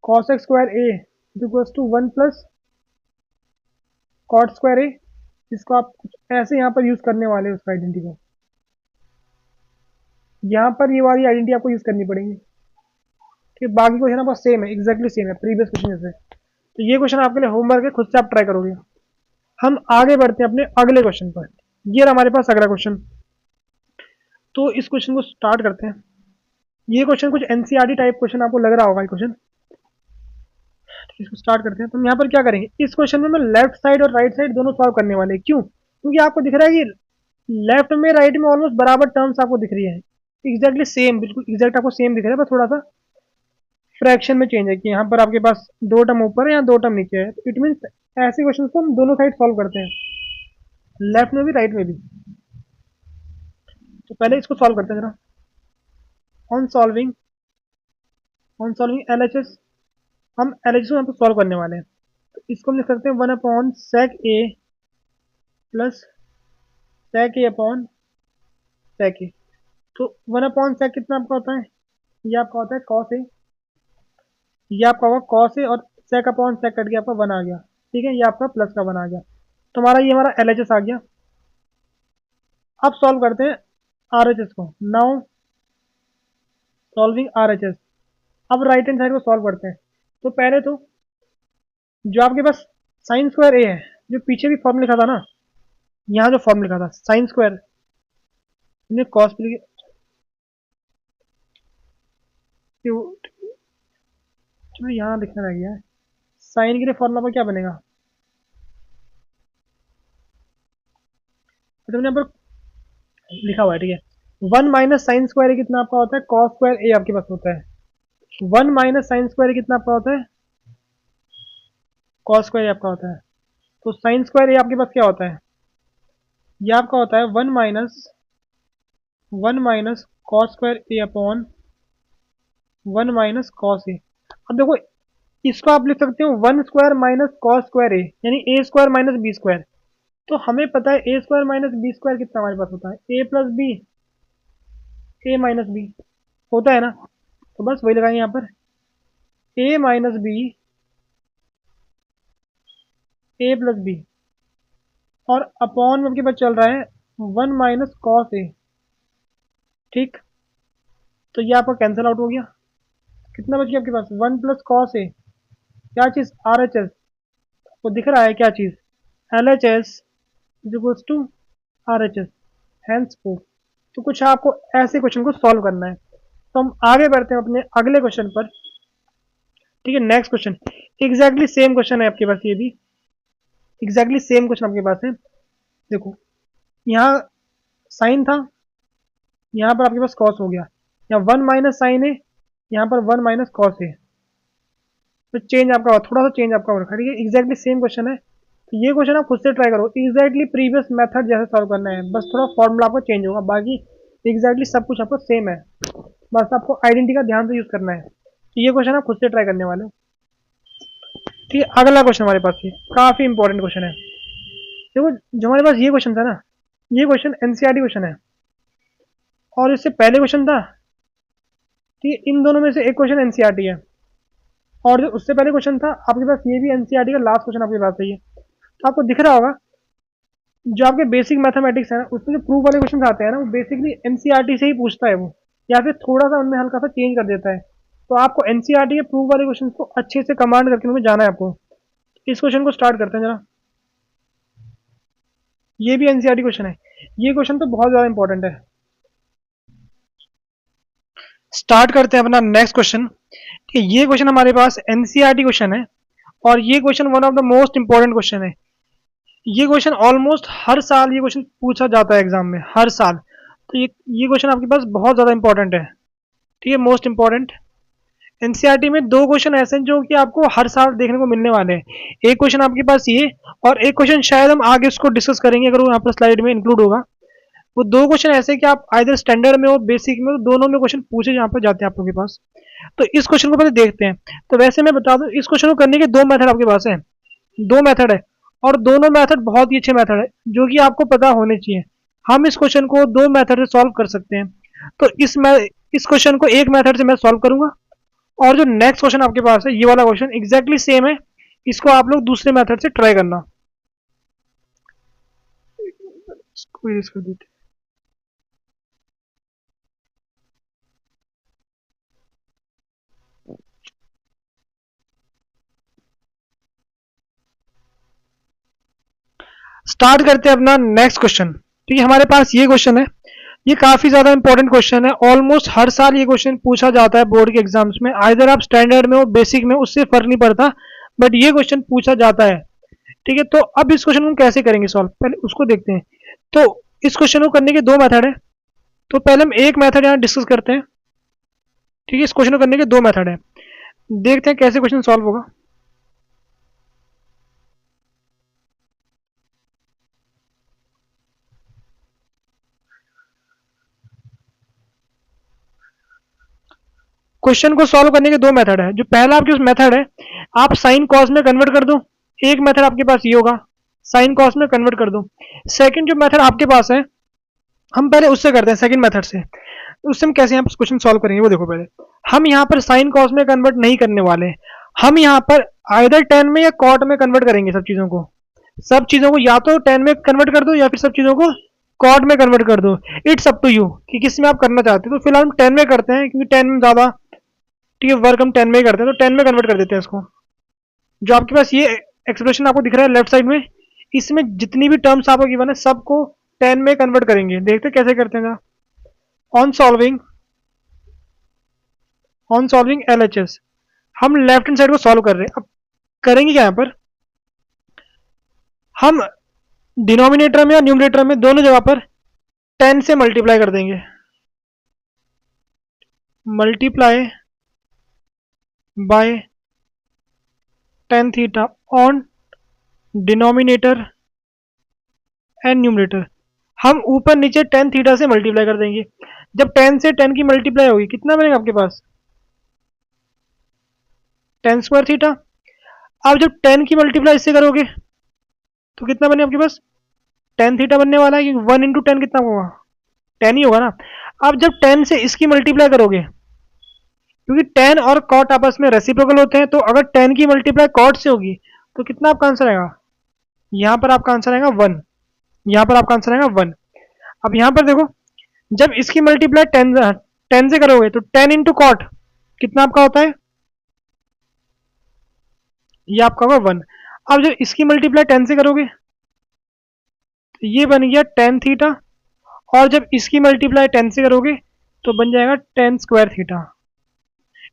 cos x square A equals to 1 plus cot square A. इसको आप कुछ ऐसे यहाँ पर यूज करने वाले हैं उस आइडेंटिटी को, यहाँ पर ये वाली आइडेंटिटी आपको यूज करनी पड़ेगी। ठीक, बाकी क्वेश्चन आपका सेम है, एग्जैक्टली सेम है प्रीवियस क्वेश्चन से। तो ये क्वेश्चन आपके लिए होमवर्क है, खुद से आप ट्राई करोगे। हम आगे बढ़ते हैं अपने अगले क्वेश्चन पर। ये रहा हमारे पास अगला क्वेश्चन, तो इस क्वेश्चन को स्टार्ट करते हैं। ये क्वेश्चन कुछ एनसीईआरटी टाइप क्वेश्चन आपको लग रहा होगा ये क्वेश्चन, इसको स्टार्ट करते हैं। तो हम यहाँ पर क्या करेंगे, इस क्वेश्चन में लेफ्ट साइड और राइट साइड दोनों सॉल्व करने वाले हैं। क्यों, क्योंकि आपको दिख रहा है कि लेफ्ट में राइट में ऑलमोस्ट बराबर टर्म्स आपको दिख रही है, एग्जैक्टली सेम, बिल्कुल एग्जैक्ट आपको सेम दिख रहा है, बस थोड़ा सा फ्रैक्शन में चेंज है कि यहाँ पर आपके पास 2 टर्म ऊपर है, यहाँ 2 टर्म नीचे है। इट मीन ऐसे क्वेश्चन को हम दोनों साइड सॉल्व करते हैं, लेफ्ट में भी राइट में भी। तो पहले इसको सॉल्व करते हैं जरा, ऑन सॉल्विंग LHS। हम LHS को यहाँ पर सॉल्व करने वाले हैं। तो इसको हम लिख सकते हैं 1 अपॉन सेक ए प्लस सेक ए अपॉन सेक ए। तो 1 अपॉन सेक कितना आपका होता है, ये आपका होता है कॉस ए, ये आपका होगा कॉस ए, और सेक अपॉन सेक कट गया आपका 1 आ गया। ठीक है, ये आपका प्लस का 1 आ गया। तो हमारा ये हमारा LHS आ गया। अब सॉल्व करते हैं RHS को, नाउ सॉल्विंग RHS। अब राइट हैंड साइड को सॉल्व करते हैं। तो पहले तो जो आपके पास साइन स्क्वायर ए है, जो पीछे भी फॉर्म लिखा था ना, यहाँ जो फॉर्म लिखा था साइन स्क्वायर कॉस, चलो यहाँ लिखना रह गया है, साइन के लिए फॉर्मूला पर क्या बनेगा, तो यहाँ पर लिखा हुआ है। ठीक है, 1 माइनस साइन स्क्वायर ए कितना आपका होता है, कॉस स्क्वायर ए आपके पास होता है। 1 माइनस साइन स्क्वायर कितना आपका होता है, कॉस स्क्वायर आपका होता है। तो साइन स्क्वायर ये आपके पास क्या होता है, ये आपका होता है 1 minus cos square A upon 1 minus cos ए। अब देखो इसको आप लिख सकते हो 1 स्क्वायर माइनस कॉस स्क्वायर ए, यानी ए स्क्वायर माइनस बी स्क्वायर। तो हमें पता है A square minus B square कितना हमारे पास होता है, A plus B, A minus B होता है ना। तो बस वही लगाएंगे यहाँ पर, ए माइनस बी, ए प्लस बी, और अपॉन में आपके पास चल रहा है 1 माइनस कॉस ए। ठीक, तो ये आपका कैंसिल आउट हो गया। कितना बच गया आपके पास, 1 प्लस कॉस ए, क्या चीज़, आर एच एस। वो दिख रहा है क्या चीज़, L H S is equals to R H S, hence four. तो कुछ आपको ऐसे क्वेश्चन को सॉल्व करना है। तो हम आगे बढ़ते हैं अपने अगले क्वेश्चन पर। ठीक है, next question exactly same question है आपके पास, ये भी एग्जैक्टली सेम क्वेश्चन आपके पास है। देखो यहाँ साइन था, यहाँ पर आपके पास कॉस हो गया, यहाँ 1 माइनस साइन है, यहाँ पर 1 माइनस कॉस है। तो चेंज आपका थोड़ा सा चेंज आपका हो रखा है। ठीक है, एग्जैक्टली सेम क्वेश्चन है। तो ये क्वेश्चन आप खुद से ट्राई करो, एग्जैक्टली प्रीवियस मेथड जैसे सॉल्व करना है, बस थोड़ा फॉर्मूला आपका चेंज होगा, बाकी एग्जैक्टली सब कुछ आपको सेम है, बस आपको आइडेंटिटी का ध्यान से यूज करना है। तो ये क्वेश्चन आप खुद से ट्राई करने वाले हो। ठीक है, अगला क्वेश्चन हमारे पास ये काफी इंपॉर्टेंट क्वेश्चन है। देखो जो हमारे पास ये क्वेश्चन था ना, ये क्वेश्चन एनसीईआरटी क्वेश्चन है, और इससे पहले क्वेश्चन था। ठीक है, इन दोनों में से एक क्वेश्चन एनसीईआरटी है, और जो उससे पहले क्वेश्चन था आपके पास ये भी एनसीईआरटी का लास्ट क्वेश्चन आपके पास है। ये तो आपको दिख रहा होगा, जो आपके बेसिक मैथमेटिक्स है ना, उसमें जो प्रूफ वाले क्वेश्चन आते हैं ना, वो बेसिकली एनसीईआरटी से ही पूछता है वो, या फिर थोड़ा सा उनमें हल्का सा चेंज कर देता है। तो आपको एनसीईआरटी के प्रूफ वाले क्वेश्चन को अच्छे से कमांड करके उनमें जाना है आपको। इस क्वेश्चन को स्टार्ट करते हैं जरा। ये भी एनसीईआरटी क्वेश्चन है, ये क्वेश्चन तो बहुत ज्यादा इंपॉर्टेंट है। स्टार्ट करते हैं अपना नेक्स्ट क्वेश्चन। कि ये क्वेश्चन हमारे पास एनसीईआरटी क्वेश्चन है, और ये question one of the most important question है। ये क्वेश्चन ऑलमोस्ट हर साल ये क्वेश्चन पूछा जाता है एग्जाम में, हर साल। तो ये क्वेश्चन आपके पास बहुत ज़्यादा इंपॉर्टेंट है। ठीक है, मोस्ट इंपॉर्टेंट। एनसीईआरटी में दो क्वेश्चन ऐसे हैं जो कि आपको हर साल देखने को मिलने वाले हैं। एक क्वेश्चन आपके पास ये, और एक क्वेश्चन शायद हम आगे उसको डिस्कस करेंगे अगर वो यहाँ पर स्लाइड में इंक्लूड होगा। वो दो क्वेश्चन ऐसे कि आप आइदर स्टैंडर्ड में हो, बेसिक में हो, दोनों में क्वेश्चन पूछे यहाँ पर जाते हैं आप लोगों के पास। तो इस क्वेश्चन को पहले देखते हैं। तो वैसे मैं बता दूं, इस क्वेश्चन को करने के दो मेथड आपके पास है, दो मेथड है, और दोनों मेथड बहुत ही अच्छे मेथड है जो कि आपको पता होने चाहिए। हम इस क्वेश्चन को दो मेथड से सॉल्व कर सकते हैं। तो इस क्वेश्चन को एक मेथड से मैं सॉल्व करूंगा, और जो नेक्स्ट क्वेश्चन आपके पास है ये वाला क्वेश्चन एग्जैक्टली सेम है, इसको आप लोग दूसरे मेथड से ट्राई करना। इसको यूज कर देते हैं। स्टार्ट करते हैं अपना नेक्स्ट क्वेश्चन। ठीक है, हमारे पास ये क्वेश्चन है, ये काफी ज्यादा इंपॉर्टेंट क्वेश्चन है। ऑलमोस्ट हर साल ये क्वेश्चन पूछा जाता है बोर्ड के एग्जाम्स में, आइदर आप स्टैंडर्ड में हो, बेसिक में, उससे फर्क नहीं पड़ता, बट ये क्वेश्चन पूछा जाता है। ठीक है, तो अब इस क्वेश्चन को कैसे करेंगे सॉल्व, पहले उसको देखते हैं। तो इस क्वेश्चन को करने के दो मेथड है। तो पहले हम एक मेथड यहाँ डिस्कस करते हैं। ठीक है, इस क्वेश्चन को करने के दो मेथड है, देखते हैं कैसे क्वेश्चन सॉल्व होगा। क्वेश्चन को सॉल्व करने के दो मेथड है। जो पहला आपके पास मेथड है, आप साइन कॉस में कन्वर्ट कर दो, एक मेथड आपके पास ये होगा, साइन कॉस में कन्वर्ट कर दो। सेकंड जो मेथड आपके पास है, हम पहले उससे करते हैं, सेकंड मेथड से। उससे हम कैसे यहाँ पर क्वेश्चन सॉल्व करेंगे वो देखो। पहले हम यहाँ पर साइन कॉस में कन्वर्ट नहीं करने वाले, हम यहाँ पर आइदर टेन में या कॉट में कन्वर्ट करेंगे सब चीजों को। सब चीजों को या तो टेन में कन्वर्ट कर दो, या फिर सब चीजों को कॉट में कन्वर्ट कर दो। इट्स अप टू यू कि किस में आप करना चाहते हो। तो फिलहाल हम टेन में करते हैं, क्योंकि टेन में ज्यादा, ठीक है, वर्क हम टेन में ही करते हैं, तो टेन में कन्वर्ट कर देते हैं इसको। जो आपके पास ये एक्सप्रेशन आपको दिख रहा है लेफ्ट साइड में, इसमें जितनी भी टर्म्स आपको गिवन है सबको टेन में कन्वर्ट करेंगे। देखते हैं कैसे करते हैं। ऑन सॉल्विंग LHS, हम लेफ्ट हैंड साइड को सॉल्व कर रहे हैं। अब करेंगे क्या यहाँ पर, हम डिनोमिनेटर में और न्यूमरेटर में दोनों जगह पर 10 से मल्टीप्लाई कर देंगे। Multiply by tan theta on denominator and numerator. हम ऊपर नीचे टेन थीटा से मल्टीप्लाई कर देंगे। जब टेन से टेन की मल्टीप्लाई होगी कितना बनेगा आपके पास? Ten square theta. अब जब टेन की मल्टीप्लाई इससे करोगे तो कितना बने आपके पास? टेन थीटा बनने वाला है, क्योंकि वन इंटू टेन कितना होगा? टेन ही होगा ना। अब जब टेन से इसकी मल्टीप्लाई करोगे, क्योंकि टेन और कॉट आपस में रेसिप्रोकल होते हैं, तो अगर टेन की मल्टीप्लाई कॉट से होगी तो कितना आपका आंसर आएगा? यहाँ पर आपका आंसर आएगा वन। यहाँ पर आपका आंसर आएगा वन। अब यहाँ पर देखो, जब इसकी मल्टीप्लाई टेन टेन से करोगे तो टेन इंटू कॉट कितना आपका होता है? ये आपका होगा वन। अब जब इसकी मल्टीप्लाई टेन से करोगे तो ये बन गया टेन थीटा, और जब इसकी मल्टीप्लाई टेन से करोगे तो बन जाएगा टेन स्क्वायर थीटा।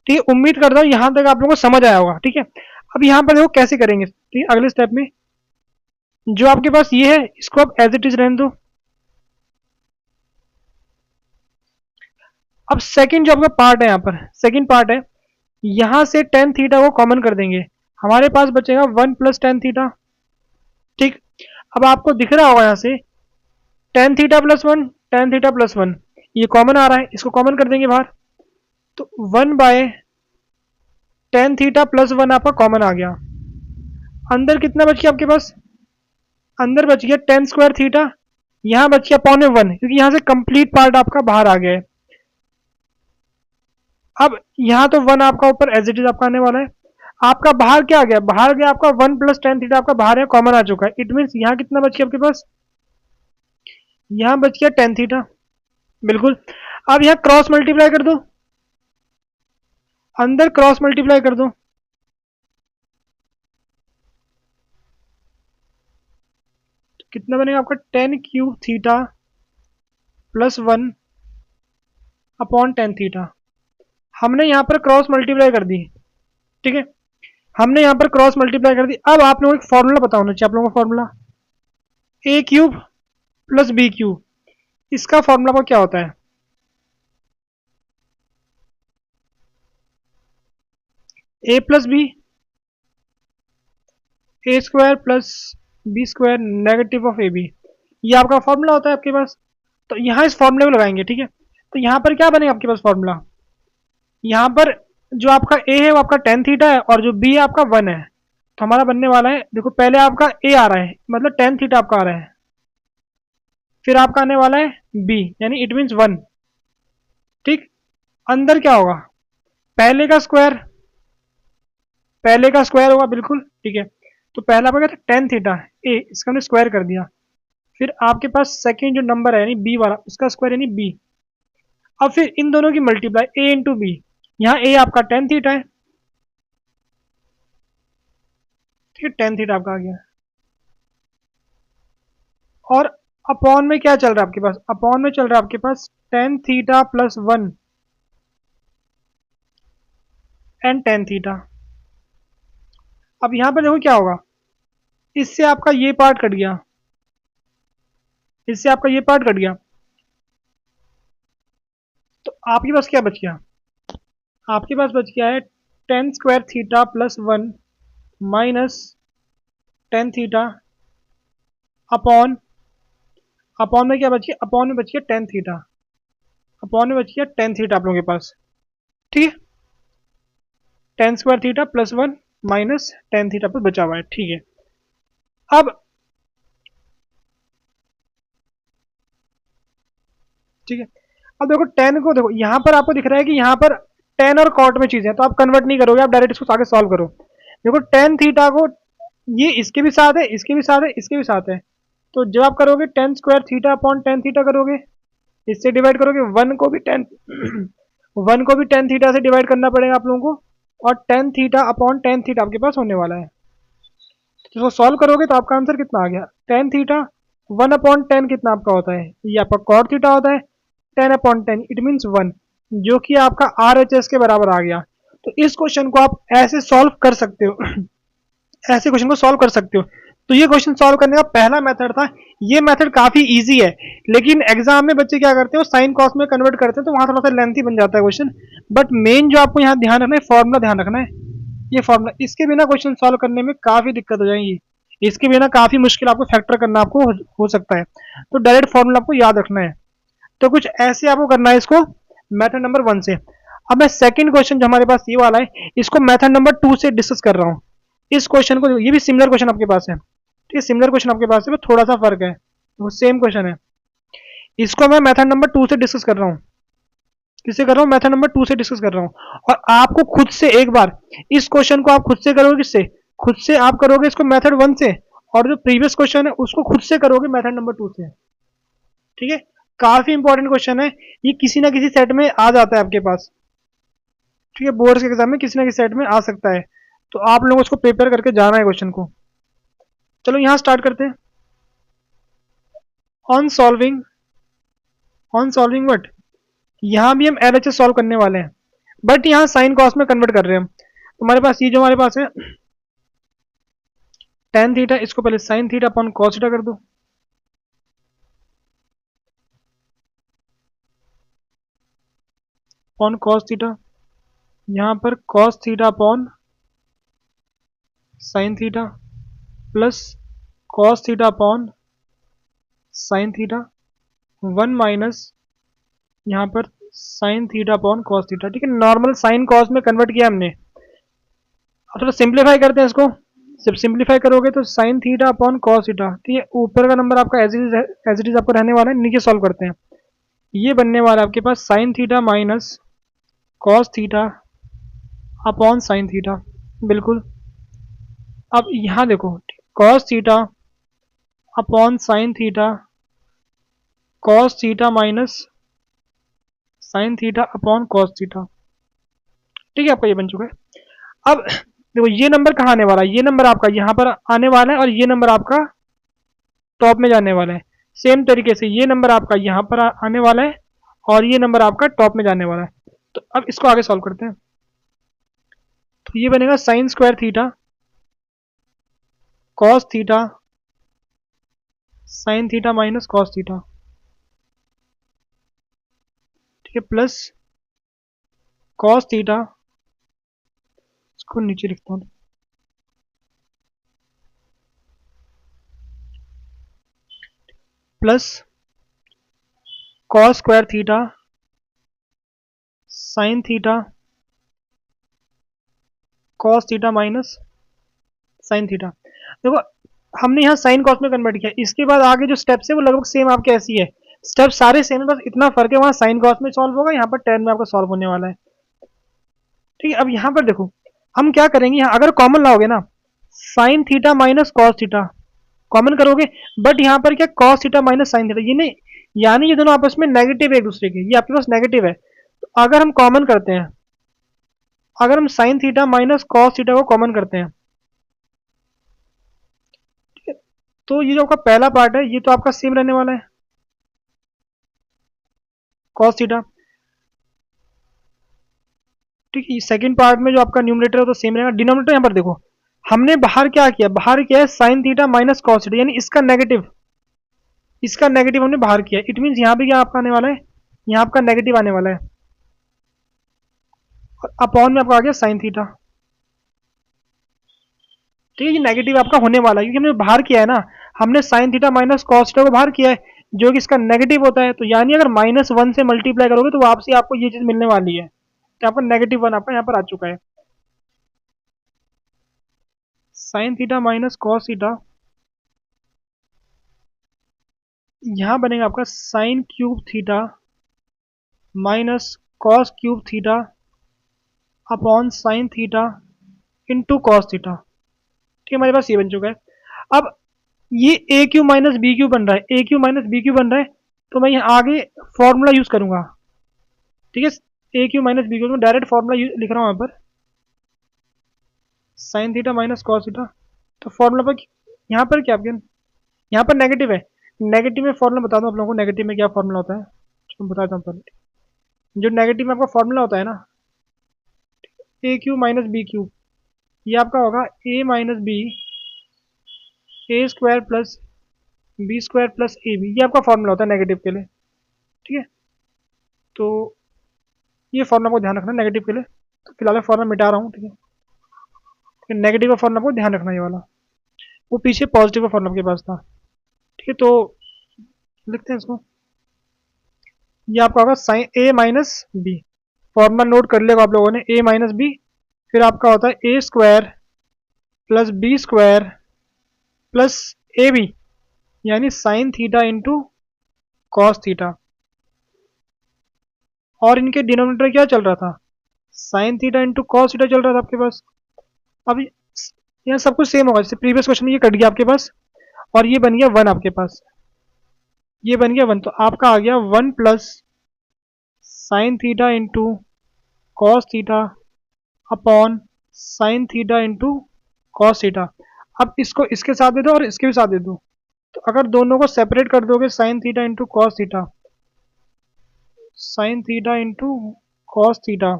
ठीक है, उम्मीद करता हूँ यहां तक आप लोगों को समझ आया होगा। ठीक है, अब यहाँ पर देखो कैसे करेंगे। ठीक है, अगले स्टेप में जो आपके पास ये है इसको आप एज इट इज रहने दो। अब सेकंड जो आपका पार्ट है, यहाँ पर सेकंड पार्ट है, यहां से टेन थीटा को कॉमन कर देंगे, हमारे पास बचेगा वन प्लस टेन थीटा। ठीक, अब आपको दिख रहा होगा यहाँ से ten theta plus one, ten theta plus one, ये कॉमन आ रहा है, इसको कॉमन कर देंगे बाहर, तो one by ten theta plus one आपका कॉमन आ गया। अंदर कितना बच गया आपके पास? अंदर बच गया टेन स्क्वायर थीटा, यहां बच गया पौने वन, क्योंकि यहां से कंप्लीट पार्ट आपका बाहर आ गया है। अब यहां तो वन आपका ऊपर एज इट इज आपका आने वाला है। आपका बाहर क्या आ गया? बाहर गया आपका वन प्लस टेन थीटा, आपका बाहर है, कॉमन आ चुका है। इट मीन यहाँ कितना बच गया आपके पास? यहाँ बच गया टेन थीटा, बिल्कुल। अब यहाँ क्रॉस मल्टीप्लाई कर दो, अंदर क्रॉस मल्टीप्लाई कर दो, तो कितना बनेगा आपका? Ten cube theta plus one upon tan theta. हमने यहाँ पर क्रॉस मल्टीप्लाई कर दी। ठीक है, हमने यहाँ पर क्रॉस मल्टीप्लाई कर दी। अब आप लोगों को एक फॉर्मूला पता होना चाहिए, आप लोगों को formula A cube plus B cube, इसका फॉर्मूला को क्या होता है? A plus B, A square plus B square negative of A B, ये आपका फॉर्मूला होता है आपके पास। तो यहाँ इस फॉर्मूले को लगाएंगे। ठीक है, तो यहाँ पर क्या बनेगा आपके पास फॉर्मूला? यहाँ पर जो आपका ए है वो आपका टेन थीटा है, और जो बी है आपका वन है। तो हमारा बनने वाला है, देखो पहले आपका ए आ रहा है, मतलब टेन थीटा आपका आ रहा है, फिर आपका आने वाला है बी, यानी इट मीन्स वन। ठीक, अंदर क्या होगा? पहले का स्क्वायर, पहले का स्क्वायर होगा, बिल्कुल ठीक है। तो पहला आपका क्या था? टेन थीटा, ए, इसका हमने स्क्वायर कर दिया। फिर आपके पास सेकेंड जो नंबर है यानी बी वाला, उसका स्क्वायर यानी बी। अब फिर इन दोनों की मल्टीप्लाई ए इंटू बी, यहाँ ए आपका टेन थीटा है, ठीक है, टेन थीटा आपका आ गया। और अपॉन में क्या चल रहा है आपके पास? अपॉन में चल रहा है आपके पास tan theta plus one and tan theta. अब यहां पर देखो क्या होगा, इससे आपका ये पार्ट कट गया, इससे आपका ये पार्ट कट गया, तो आपके पास क्या बच गया? आपके पास बच गया है ten square theta plus one minus tan theta upon, upon में क्या बच गया? अपॉन में बच गया टेन थीटा, अपॉन में बच गया टेन थीटा आप लोगों के पास। ठीक है, ten square theta plus one minus tan theta पर बचा हुआ है। ठीक है, अब ठीक है, अब देखो टेन को, देखो यहाँ पर आपको दिख रहा है कि यहाँ पर टेन और कॉट में चीजें, तो आप कन्वर्ट नहीं करोगे, आप डायरेक्ट इसको आगे सॉल्व करो। देखो टेन थीटा को ये इसके भी साथ है, इसके भी साथ है, इसके भी साथ है, तो जब आप करोगे ten square theta upon tan theta करोगे, इससे डिवाइड करोगे, वन को भी टेन वन को भी टेन थीटा से डिवाइड करना पड़ेगा आप लोगों को, और tan theta upon tan theta आपके पास होने वाला है। तो इसको सॉल्व करोगे तो आपका आंसर कितना आ गया? Tan theta one upon ten कितना आपका होता है? ये आपका कॉट थीटा होता है, ten upon ten it means one, जो कि आपका आर एच एस के बराबर आ गया। तो इस क्वेश्चन को आप ऐसे सॉल्व कर सकते हो ऐसे क्वेश्चन को सॉल्व कर सकते हो। तो ये क्वेश्चन सॉल्व करने का पहला मेथड था। ये मेथड काफी इजी है, लेकिन एग्जाम में बच्चे क्या करते हैं, वो साइन कॉस में कन्वर्ट करते हैं, तो वहां थोड़ा सा लेंथी बन जाता है क्वेश्चन। बट मेन जो आपको यहाँ ध्यान रखना है, फॉर्मूला ध्यान रखना है। ये फॉर्मूला, इसके बिना क्वेश्चन सॉल्व करने में काफी दिक्कत हो जाएगी। इसके बिना काफी मुश्किल आपको फैक्टर करना आपको हो सकता है। तो डायरेक्ट फॉर्मूला आपको याद रखना है। तो कुछ ऐसे आपको करना है इसको मेथड नंबर 1 से। अब मैं सेकंड क्वेश्चन जो हमारे पास ये वाला है, इसको मेथड नंबर 2 से डिस्कस कर रहा हूँ। इस क्वेश्चन को, ये भी सिमिलर क्वेश्चन आपके पास है, ठीक है, सिमिलर क्वेश्चन आपके पास है, बस थोड़ा सा फर्क है, वो सेम क्वेश्चन है। इसको मैं मेथड नंबर 2 से डिस्कस कर रहा हूँ। किससे कर रहा हूँ? मेथड नंबर 2 से डिस्कस कर रहा हूँ। और आपको खुद से एक बार इस क्वेश्चन को आप खुद से करोगे, किससे? खुद से आप करोगे इसको मेथड 1 से, और जो प्रीवियस क्वेश्चन है उसको खुद से करोगे मेथड नंबर 2 से। ठीक है, काफी इंपॉर्टेंट क्वेश्चन है, ये किसी ना किसी सेट में आ जाता है आपके पास। ठीक है, बोर्ड के एग्जाम में किसी ना किसी सेट में आ सकता है, तो आप लोगों को उसको प्रिपेयर करके जाना है क्वेश्चन को। चलो यहाँ स्टार्ट करते हैं। On solving, on solving what, यहाँ भी हम एलएचएस सॉल्व करने वाले हैं, बट यहाँ साइन कॉस में कन्वर्ट कर रहे हैं हम। तो हमारे पास ये जो हमारे पास है टेन थीटा, इसको पहले sine theta upon cos theta कर दो, अपॉन कॉस थीटा। यहाँ पर cos theta upon sine theta plus cos theta upon sine theta, 1 minus यहाँ पर sine theta upon cos theta. ठीक है, नॉर्मल साइन कॉस में कन्वर्ट किया हमने। अब थोड़ा सिंप्लीफाई करते हैं इसको। जब सिंप्लीफाई करोगे तो sign theta upon cos theta, ठीक है, ऊपर का नंबर आपका एज इट इज आपको रहने वाला है, नीचे सॉल्व करते हैं। ये बनने वाला है आपके पास sine theta minus cos theta upon sine theta, बिल्कुल। अब यहाँ देखो, cos theta upon sine theta, cos theta minus sine theta upon cos theta. ठीक है, आपका ये बन चुका है। अब देखो ये नंबर कहाँ आने वाला है, ये नंबर आपका यहाँ पर आने वाला है, और ये नंबर आपका टॉप में जाने वाला है। सेम तरीके से ये नंबर आपका यहाँ पर आने वाला है, और ये नंबर आपका टॉप में जाने वाला है। तो अब इसको आगे सॉल्व करते हैं। तो ये बनेगा sign square theta cos theta sine theta minus cos theta, ठीक है, प्लस कॉस थीटा, इसको नीचे लिखता हूँ, plus cos square theta sine theta cos theta minus sine theta. देखो हमने यहाँ साइन कॉस में कन्वर्ट किया, इसके बाद आगे जो स्टेप्स है वो लगभग सेम आपके ऐसी है, स्टेप सारे सेम है, बस इतना फर्क है, वहाँ साइन कॉस में सॉल्व होगा, यहाँ पर टेन में आपका सॉल्व होने वाला है। ठीक है, अब यहाँ पर देखो हम क्या करेंगे, यहाँ अगर कॉमन लाओगे ना, sign theta minus cos theta common करोगे, बट यहाँ पर क्या cos theta minus sine theta, ये नहीं, यानी ये दोनों आपस में नेगेटिव है एक दूसरे के, ये आपके पास नेगेटिव है। तो अगर हम कॉमन करते हैं, अगर हम sign theta minus cos theta को कॉमन करते हैं, तो ये जो आपका पहला पार्ट है ये तो आपका सेम रहने वाला है, कॉस थीटा। ठीक है, सेकंड पार्ट में जो आपका न्यूमरेटर है तो सेम रहेगा। डिनोमिनेटर यहाँ पर देखो हमने बाहर क्या किया, बाहर किया है sign theta minus cos theta, यानी इसका नेगेटिव, इसका नेगेटिव हमने बाहर किया। इट मीन यहाँ पे क्या आपका आने वाला है, यहाँ आपका नेगेटिव आने वाला है, और अपॉन में आपका आ गया साइन थीटा। ठीक है, ये नेगेटिव आपका होने वाला है क्योंकि हमने बाहर किया है ना, हमने sign theta minus cos theta को बाहर किया है, जो कि इसका नेगेटिव होता है। तो यानी अगर -1 से मल्टीप्लाई करोगे तो वापसी आपको ये चीज मिलने वाली है, तो आपका -1 आपका यहाँ पर आ चुका है। Sign theta minus cos theta, यहाँ बनेगा आपका sine cube theta minus cos cube theta upon sine theta into cos theta. ठीक है, हमारे पास ये बन चुका है। अब ये ए क्यू माइनस बी क्यू बन रहा है, ए क्यू माइनस बी क्यू बन रहा है, तो मैं यहाँ आगे फॉर्मूला यूज करूंगा। ठीक है, ए क्यू माइनस बी क्यू में डायरेक्ट फॉर्मूला लिख रहा हूँ यहाँ पर, sine theta minus cos theta. तो फॉर्मूला पर यहाँ पर क्या आपके, यहाँ पर नेगेटिव है, नेगेटिव में फॉर्मूला बता दूँ आप लोगों को, नेगेटिव में क्या फॉर्मूला होता है, मैं बताता हूँ पहले। जो नेगेटिव में आपका फॉर्मूला होता है ना, A cube minus B cube, ये आपका होगा A minus B A square plus B square plus A B, ये आपका फॉर्मूला होता है नेगेटिव के लिए। ठीक है, तो ये फॉर्मूला को ध्यान रखना नेगेटिव के लिए। तो फिलहाल फॉर्मूला मिटा रहा हूँ। ठीक है, नेगेटिव का फॉर्मूला को ध्यान रखना, ये वाला। वो पीछे पॉजिटिव का फॉर्मूला के पास था। ठीक है, तो लिखते हैं इसको। ये आपका होगा sign A minus B. Formula note कर लिया आप लोगों ने, ए माइनस बी। फिर आपका होता है A square plus B square plus A B, यानी sine theta into cos theta. और इनके डिनोमिनेटर क्या चल रहा था, sine theta into cos theta चल रहा था आपके पास। अब यहाँ सब कुछ सेम होगा, जैसे प्रीवियस क्वेश्चन में ये कट गया आपके पास, और ये बन गया 1 आपके पास, ये बन गया 1। तो आपका आ गया 1 plus sign theta into cos theta upon sine theta into cos theta. अब इसको इसके साथ दे दो और इसके भी साथ दे दो, तो अगर दोनों को सेपरेट कर दोगे, sign theta into cos theta, sign theta into cos theta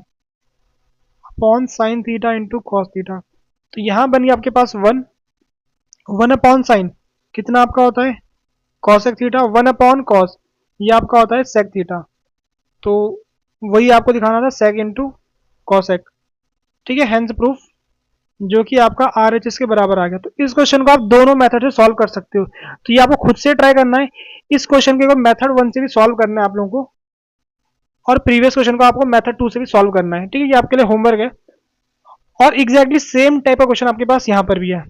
upon sine theta into cos theta, तो यहाँ बन गया आपके पास 1 अपॉन साइन, कितना आपका होता है कॉसेक थीटा, 1 अपॉन कॉस, ये आपका होता है सेक थीटा। तो वही आपको दिखाना था, सेक इंटू कॉसेक। ठीक है, हेंस प्रूफ, जो कि आपका RHS के बराबर आ गया। तो इस क्वेश्चन को आप दोनों मेथड से सॉल्व कर सकते हो। तो ये आपको खुद से ट्राई करना है, इस क्वेश्चन के मेथड 1 से भी सॉल्व करना है आप लोगों को, और प्रीवियस क्वेश्चन को आपको मेथड 2 से भी सॉल्व करना है। ठीक है, ये आपके लिए होमवर्क है। और एग्जैक्टली सेम टाइप का क्वेश्चन आपके पास यहाँ पर भी है।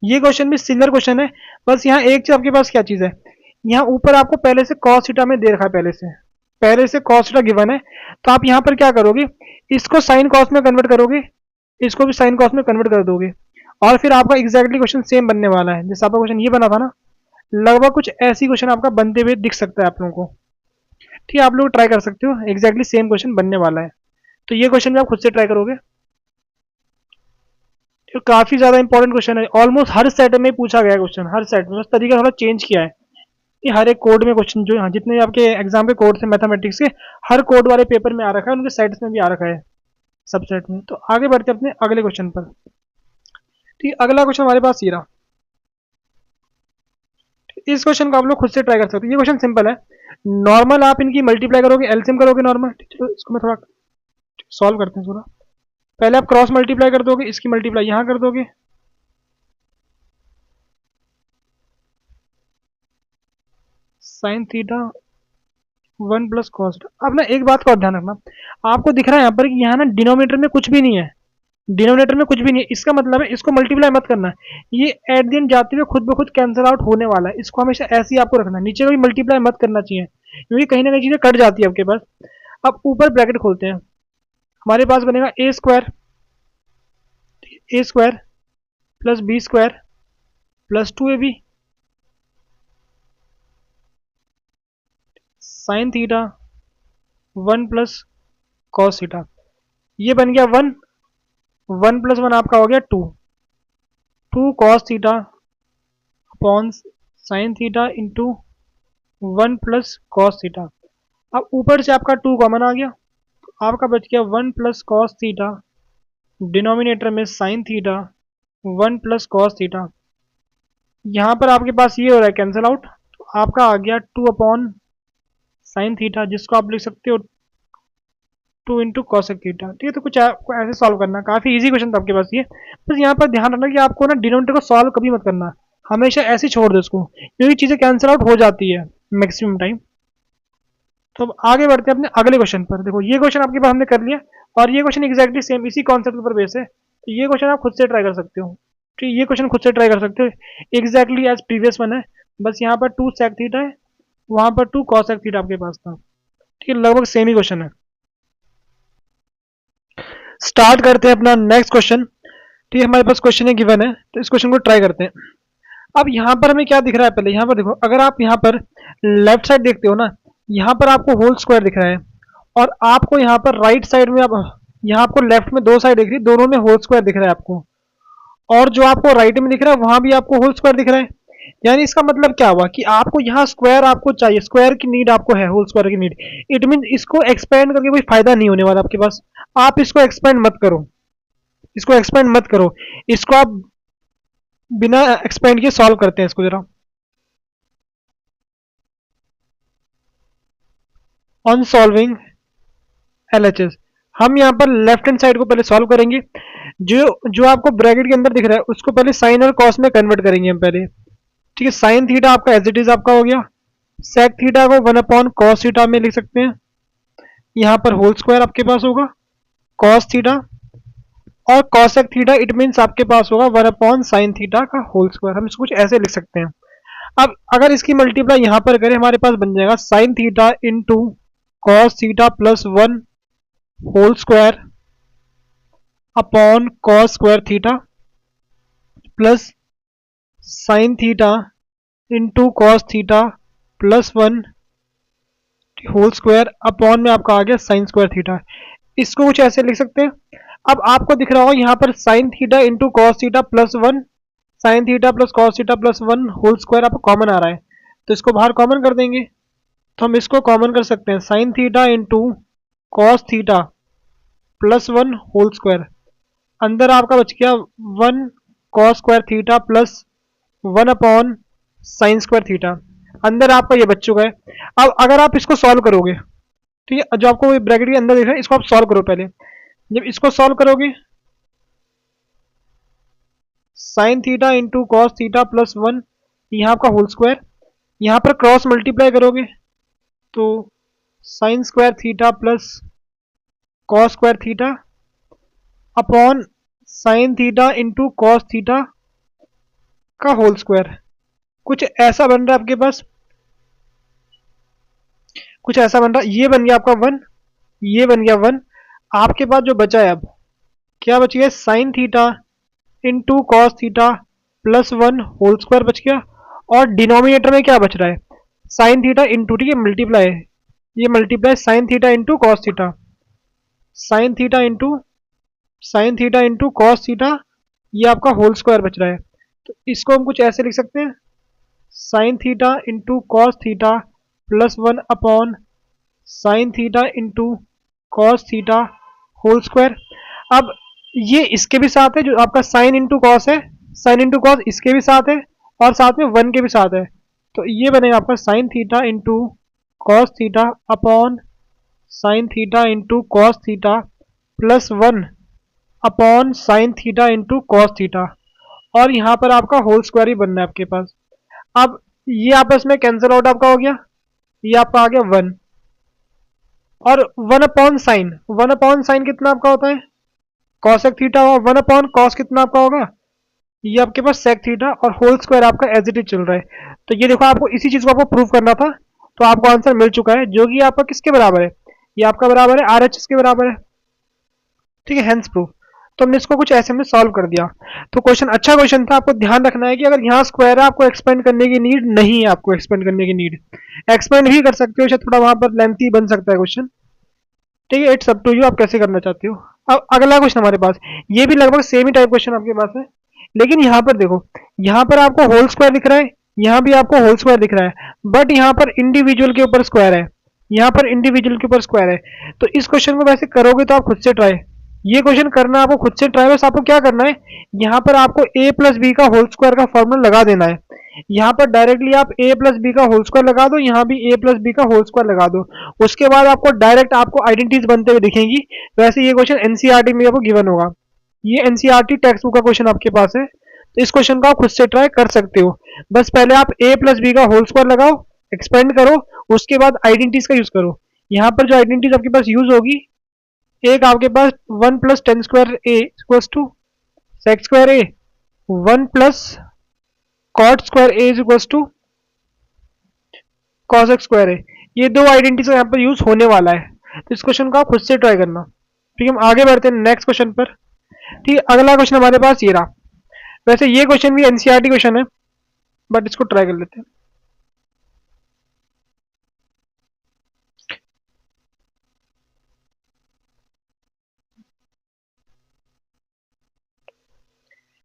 ये क्वेश्चन भी सिमिलर क्वेश्चन है, बस यहाँ एक चीज आपके पास क्या चीज है, यहाँ ऊपर आपको पहले से कॉस थीटा में दे रखा है, पहले से कॉस थीटा गिवन है। तो आप यहाँ पर क्या करोगे, इसको साइन कॉस में कन्वर्ट करोगे, इसको भी साइन कॉस में कन्वर्ट कर दोगे, और फिर आपका एग्जैक्टली क्वेश्चन सेम बनने वाला है। जैसे आपका क्वेश्चन ये बना था ना, लगभग कुछ ऐसी क्वेश्चन आपका बनते हुए दिख सकता है आप लोगों को। ठीक है, आप लोग ट्राई कर सकते हो, एग्जैक्टली सेम क्वेश्चन बनने वाला है। तो ये क्वेश्चन भी आप खुद से ट्राई करोगे। तो काफी ज्यादा इंपॉर्टेंट क्वेश्चन है, ऑलमोस्ट हर सेट में पूछा गया क्वेश्चन, हर सेट में, बस तरीका थोड़ा चेंज किया है कि हर एक कोड में क्वेश्चन जो जितने आपके एग्जाम के कोड थे मैथमेटिक्स के, हर कोड वाले पेपर में आ रखा है, उनके सेट्स में भी आ रखा है, सब सेट में। तो आगे बढ़ते अपने अगले क्वेश्चन पर। ठीक, अगला क्वेश्चन हमारे पास ये रहा। इस क्वेश्चन को आप लोग खुद से ट्राई कर सकते हो। ये क्वेश्चन सिंपल है, नॉर्मल आप इनकी मल्टीप्लाई करोगे, एलसीएम करोगे नॉर्मल। चलो इसको मैं थोड़ा सॉल्व करते हैं थोड़ा। पहले आप क्रॉस मल्टीप्लाई कर दोगे, इसकी मल्टीप्लाई यहाँ कर दोगे, साइन थीटा 1 प्लस कॉस। अब ना एक बात का और ध्यान रखना, आपको दिख रहा है यहाँ पर कि यहाँ ना डिनोमिनेटर में कुछ भी नहीं है, डिनोमिनेटर में कुछ भी नहीं है, इसका मतलब है इसको मल्टीप्लाई मत करना है, ये एट द एंड जाते हुए खुद ब खुद कैंसिल आउट होने वाला है। इसको हमेशा ऐसे ही आपको रखना है, नीचे का भी मल्टीप्लाई मत करना चाहिए, क्योंकि कहीं ना कहीं चीजें कट जाती है आपके पास। अब ऊपर ब्रैकेट खोलते हैं, हमारे पास बनेगा A square plus B square plus 2ab sine theta 1 plus cos theta, ये बन गया 1 प्लस 1 आपका हो गया 2 cos theta upon sine theta into 1 plus cos theta. अब ऊपर से आपका 2 कॉमन आ गया, तो आपका बच गया 1 प्लस कॉस थीटा, डिनोमिनेटर में sign theta 1 plus cos theta. यहाँ पर आपके पास ये हो रहा है कैंसिल आउट, तो आपका आ गया 2 अपॉन साइन थीटा, जिसको आप लिख सकते हो 2 इंटू कॉसेक थीटा। ठीक है, तो कुछ आपको ऐसे सॉल्व करना, काफी इजी क्वेश्चन था आपके पास ये। बस यहाँ पर ध्यान रखना कि आपको ना डिनोमिनेटर को सॉल्व कभी मत करना, हमेशा ऐसे छोड़ दो इसको, क्योंकि चीजें कैंसिल आउट हो जाती है मैक्सिमम टाइम। तो अब आगे बढ़ते हैं अपने अगले क्वेश्चन पर। देखो ये क्वेश्चन आपके पास हमने कर लिया, और ये क्वेश्चन एग्जैक्टली सेम इसी कॉन्सेप्ट पर बेस है, तो ये क्वेश्चन आप खुद से ट्राई कर सकते हो। ठीक, ये क्वेश्चन खुद से ट्राई कर सकते हो, एग्जैक्टली एज प्रीवियस वन है, बस यहाँ पर 2 सेक थीटा है, वहां पर 2 कॉसेक थीटा आपके पास था। ठीक है, लगभग सेम ही क्वेश्चन है। स्टार्ट करते हैं अपना नेक्स्ट क्वेश्चन। ठीक है, हमारे पास क्वेश्चन है गिवन है, तो इस क्वेश्चन को ट्राई करते हैं। अब यहाँ पर हमें क्या दिख रहा है, पहले यहाँ पर देखो, अगर आप यहाँ पर लेफ्ट साइड देखते हो ना, यहाँ पर आपको होल स्क्वायर दिख रहा है, और आपको यहाँ पर राइट साइड में, अब यहाँ आपको लेफ्ट में 2 साइड दिख रही है, दोनों में होल स्क्वायर दिख रहा है आपको, और जो आपको राइट में दिख रहा है वहां भी आपको होल स्क्वायर दिख रहा है। यानी इसका मतलब क्या हुआ कि आपको यहाँ स्क्वायर आपको चाहिए, स्क्वायर की नीड आपको है, होल स्क्वायर की नीड। इट मीन इसको एक्सपेंड करके कोई फायदा नहीं होने वाला आपके पास, आप इसको एक्सपेंड मत करो, इसको एक्सपेंड मत करो, इसको आप बिना एक्सपेंड किए सॉल्व करते हैं इसको जरा। ऑन सॉल्विंग एलएचएस, हम यहाँ पर लेफ्ट हैंड साइड को पहले सॉल्व करेंगे। जो जो आपको ब्रैकेट के अंदर दिख रहा है उसको पहले साइन और कॉस में कन्वर्ट करेंगे हम पहले। ठीक है, साइन थीटा आपका एज इट इज आपका हो गया। सेक थीटा को 1/cos थीटा में लिख सकते हैं। यहाँ पर होल स्क्वायर आपके पास होगा cos थीटा, और cosec थीटा इट मीन्स आपके पास होगा 1/sin थीटा का होल स्क्वायर। हम इसको कुछ ऐसे लिख सकते हैं। अब अगर इसकी मल्टीप्लाई यहाँ पर करें हमारे पास बन जाएगा sin theta into cos theta plus 1 whole square upon cos square theta plus sin theta into cos theta plus 1 whole square upon में आपका आ गया साइन स्क्वायर थीटा। इसको कुछ ऐसे लिख सकते हैं। अब आपको दिख रहा होगा यहाँ पर sine theta into cos theta plus 1, sine theta plus cos theta plus 1 whole square आपको कॉमन आ रहा है, तो इसको बाहर कॉमन कर देंगे। तो हम इसको कॉमन कर सकते हैं, sine theta into cos theta plus 1 whole square, अंदर आपका बच गया 1 cos square theta plus 1 upon sine square theta, अंदर आपका ये बच चुका है। अब अगर आप इसको सॉल्व करोगे, ठीक है, जो आपको ब्रैकेट के अंदर दिख रहा है इसको आप सॉल्व करो पहले। जब इसको सॉल्व करोगे sign theta into cos theta plus 1, यहाँ आपका होल स्क्वायर, यहाँ पर क्रॉस मल्टीप्लाई करोगे तो sign square theta plus cos square theta upon sine theta into cos theta का होल स्क्वायर। कुछ ऐसा बन रहा है आपके पास, कुछ ऐसा बन रहा है। ये बन गया आपका 1, ये बन गया 1। आपके पास जो बचा है अब क्या बच गया, sine theta into cos theta plus 1 whole square बच गया, और डिनोमिनेटर में क्या बच रहा है, साइन थीटा इंटू, ठीक है, मल्टीप्लाई है, ये multiply sign theta into cos theta, sign theta into cos theta, ये आपका होल स्क्वायर बच रहा है। तो इसको हम कुछ ऐसे लिख सकते हैं, sine theta into cos theta plus 1 upon sine theta into cos theta whole square. अब ये इसके भी साथ है, जो आपका साइन इंटू कॉस है, साइन इंटू कॉस इसके भी साथ है और साथ में 1 के भी साथ है, तो ये बनेगा आपका sign theta into cos theta upon sine theta into cos theta plus 1 upon sine theta into cos theta, और यहाँ पर आपका होल स्क्वायर ही बनना है आपके पास। अब ये आपस में कैंसिल आउट आपका हो गया, ये आपका आ गया 1, और 1 अपॉन साइन कितना आपका होता है, कॉसेक थीटा होगा, 1 अपॉन कॉस कितना आपका होगा, ये आपके पास सेक थीटा, और होल स्क्वायर आपका एज इट इज चल रहा है। तो ये देखो, आपको इसी चीज को आपको प्रूव करना था, तो आपको आंसर मिल चुका है, जो कि आपका किसके बराबर है, ये आपका बराबर है आरएचएस के बराबर है। ठीक है, हेंस प्रूफ। तो हमने इसको कुछ ऐसे में सॉल्व कर दिया। तो क्वेश्चन अच्छा क्वेश्चन था। आपको ध्यान रखना है कि अगर यहाँ स्क्वायर है आपको एक्सपेंड करने की नीड नहीं है, आपको एक्सपेंड करने की नीड, एक्सपेंड भी कर सकते हो, शायद थोड़ा वहां पर लेंथी बन सकता है क्वेश्चन। ठीक है, इट्स अप टू यू, आप कैसे करना चाहते हो। अब अगला क्वेश्चन हमारे पास, ये भी लगभग सेम ही टाइप क्वेश्चन आपके पास है, लेकिन यहाँ पर देखो, यहाँ पर आपको होल स्क्वायर दिख रहा है, यहाँ भी आपको होल स्क्वायर दिख रहा है, बट यहाँ पर इंडिविजुअल के ऊपर स्क्वायर है, यहाँ पर इंडिविजुअल के ऊपर स्क्वायर है। तो इस क्वेश्चन को वैसे करोगे तो आप खुद से ट्राई, ये क्वेश्चन करना आपको खुद से ट्राई। बस आपको क्या करना है, यहाँ पर आपको a प्लस बी का होल स्क्वायर का फॉर्मूला लगा देना है। यहाँ पर डायरेक्टली आप a प्लस बी का होल स्क्वायर लगा दो, यहाँ भी a प्लस बी का होल स्क्वायर लगा दो। उसके बाद आपको डायरेक्ट आपको आइडेंटिटीज बनते हुए दिखेंगी। वैसे ये क्वेश्चन एनसीईआरटी में आपको गिवन होगा, ये एनसीईआरटी टेक्स्ट बुक का क्वेश्चन आपके पास है, तो इस क्वेश्चन को आप खुद से ट्राई कर सकते हो। बस पहले आप a प्लस बी का होल स्क्वायर लगाओ, एक्सपेंड करो, उसके बाद आइडेंटिटीज का यूज करो। यहाँ पर जो आइडेंटिटीज आपके पास यूज होगी, एक आपके पास 1 plus tan square A equals to sec square A, 1 plus cot square A is equals to cosec square A. ये दो आइडेंटिटीज यहाँ पर यूज होने वाला है, तो इस क्वेश्चन को आप खुद से ट्राई करना। ठीक है, हम आगे बढ़ते हैं नेक्स्ट क्वेश्चन पर। ठीक है, अगला क्वेश्चन हमारे पास ये रहा। वैसे ये क्वेश्चन भी एनसीईआरटी क्वेश्चन है, बट इसको ट्राई कर लेते हैं।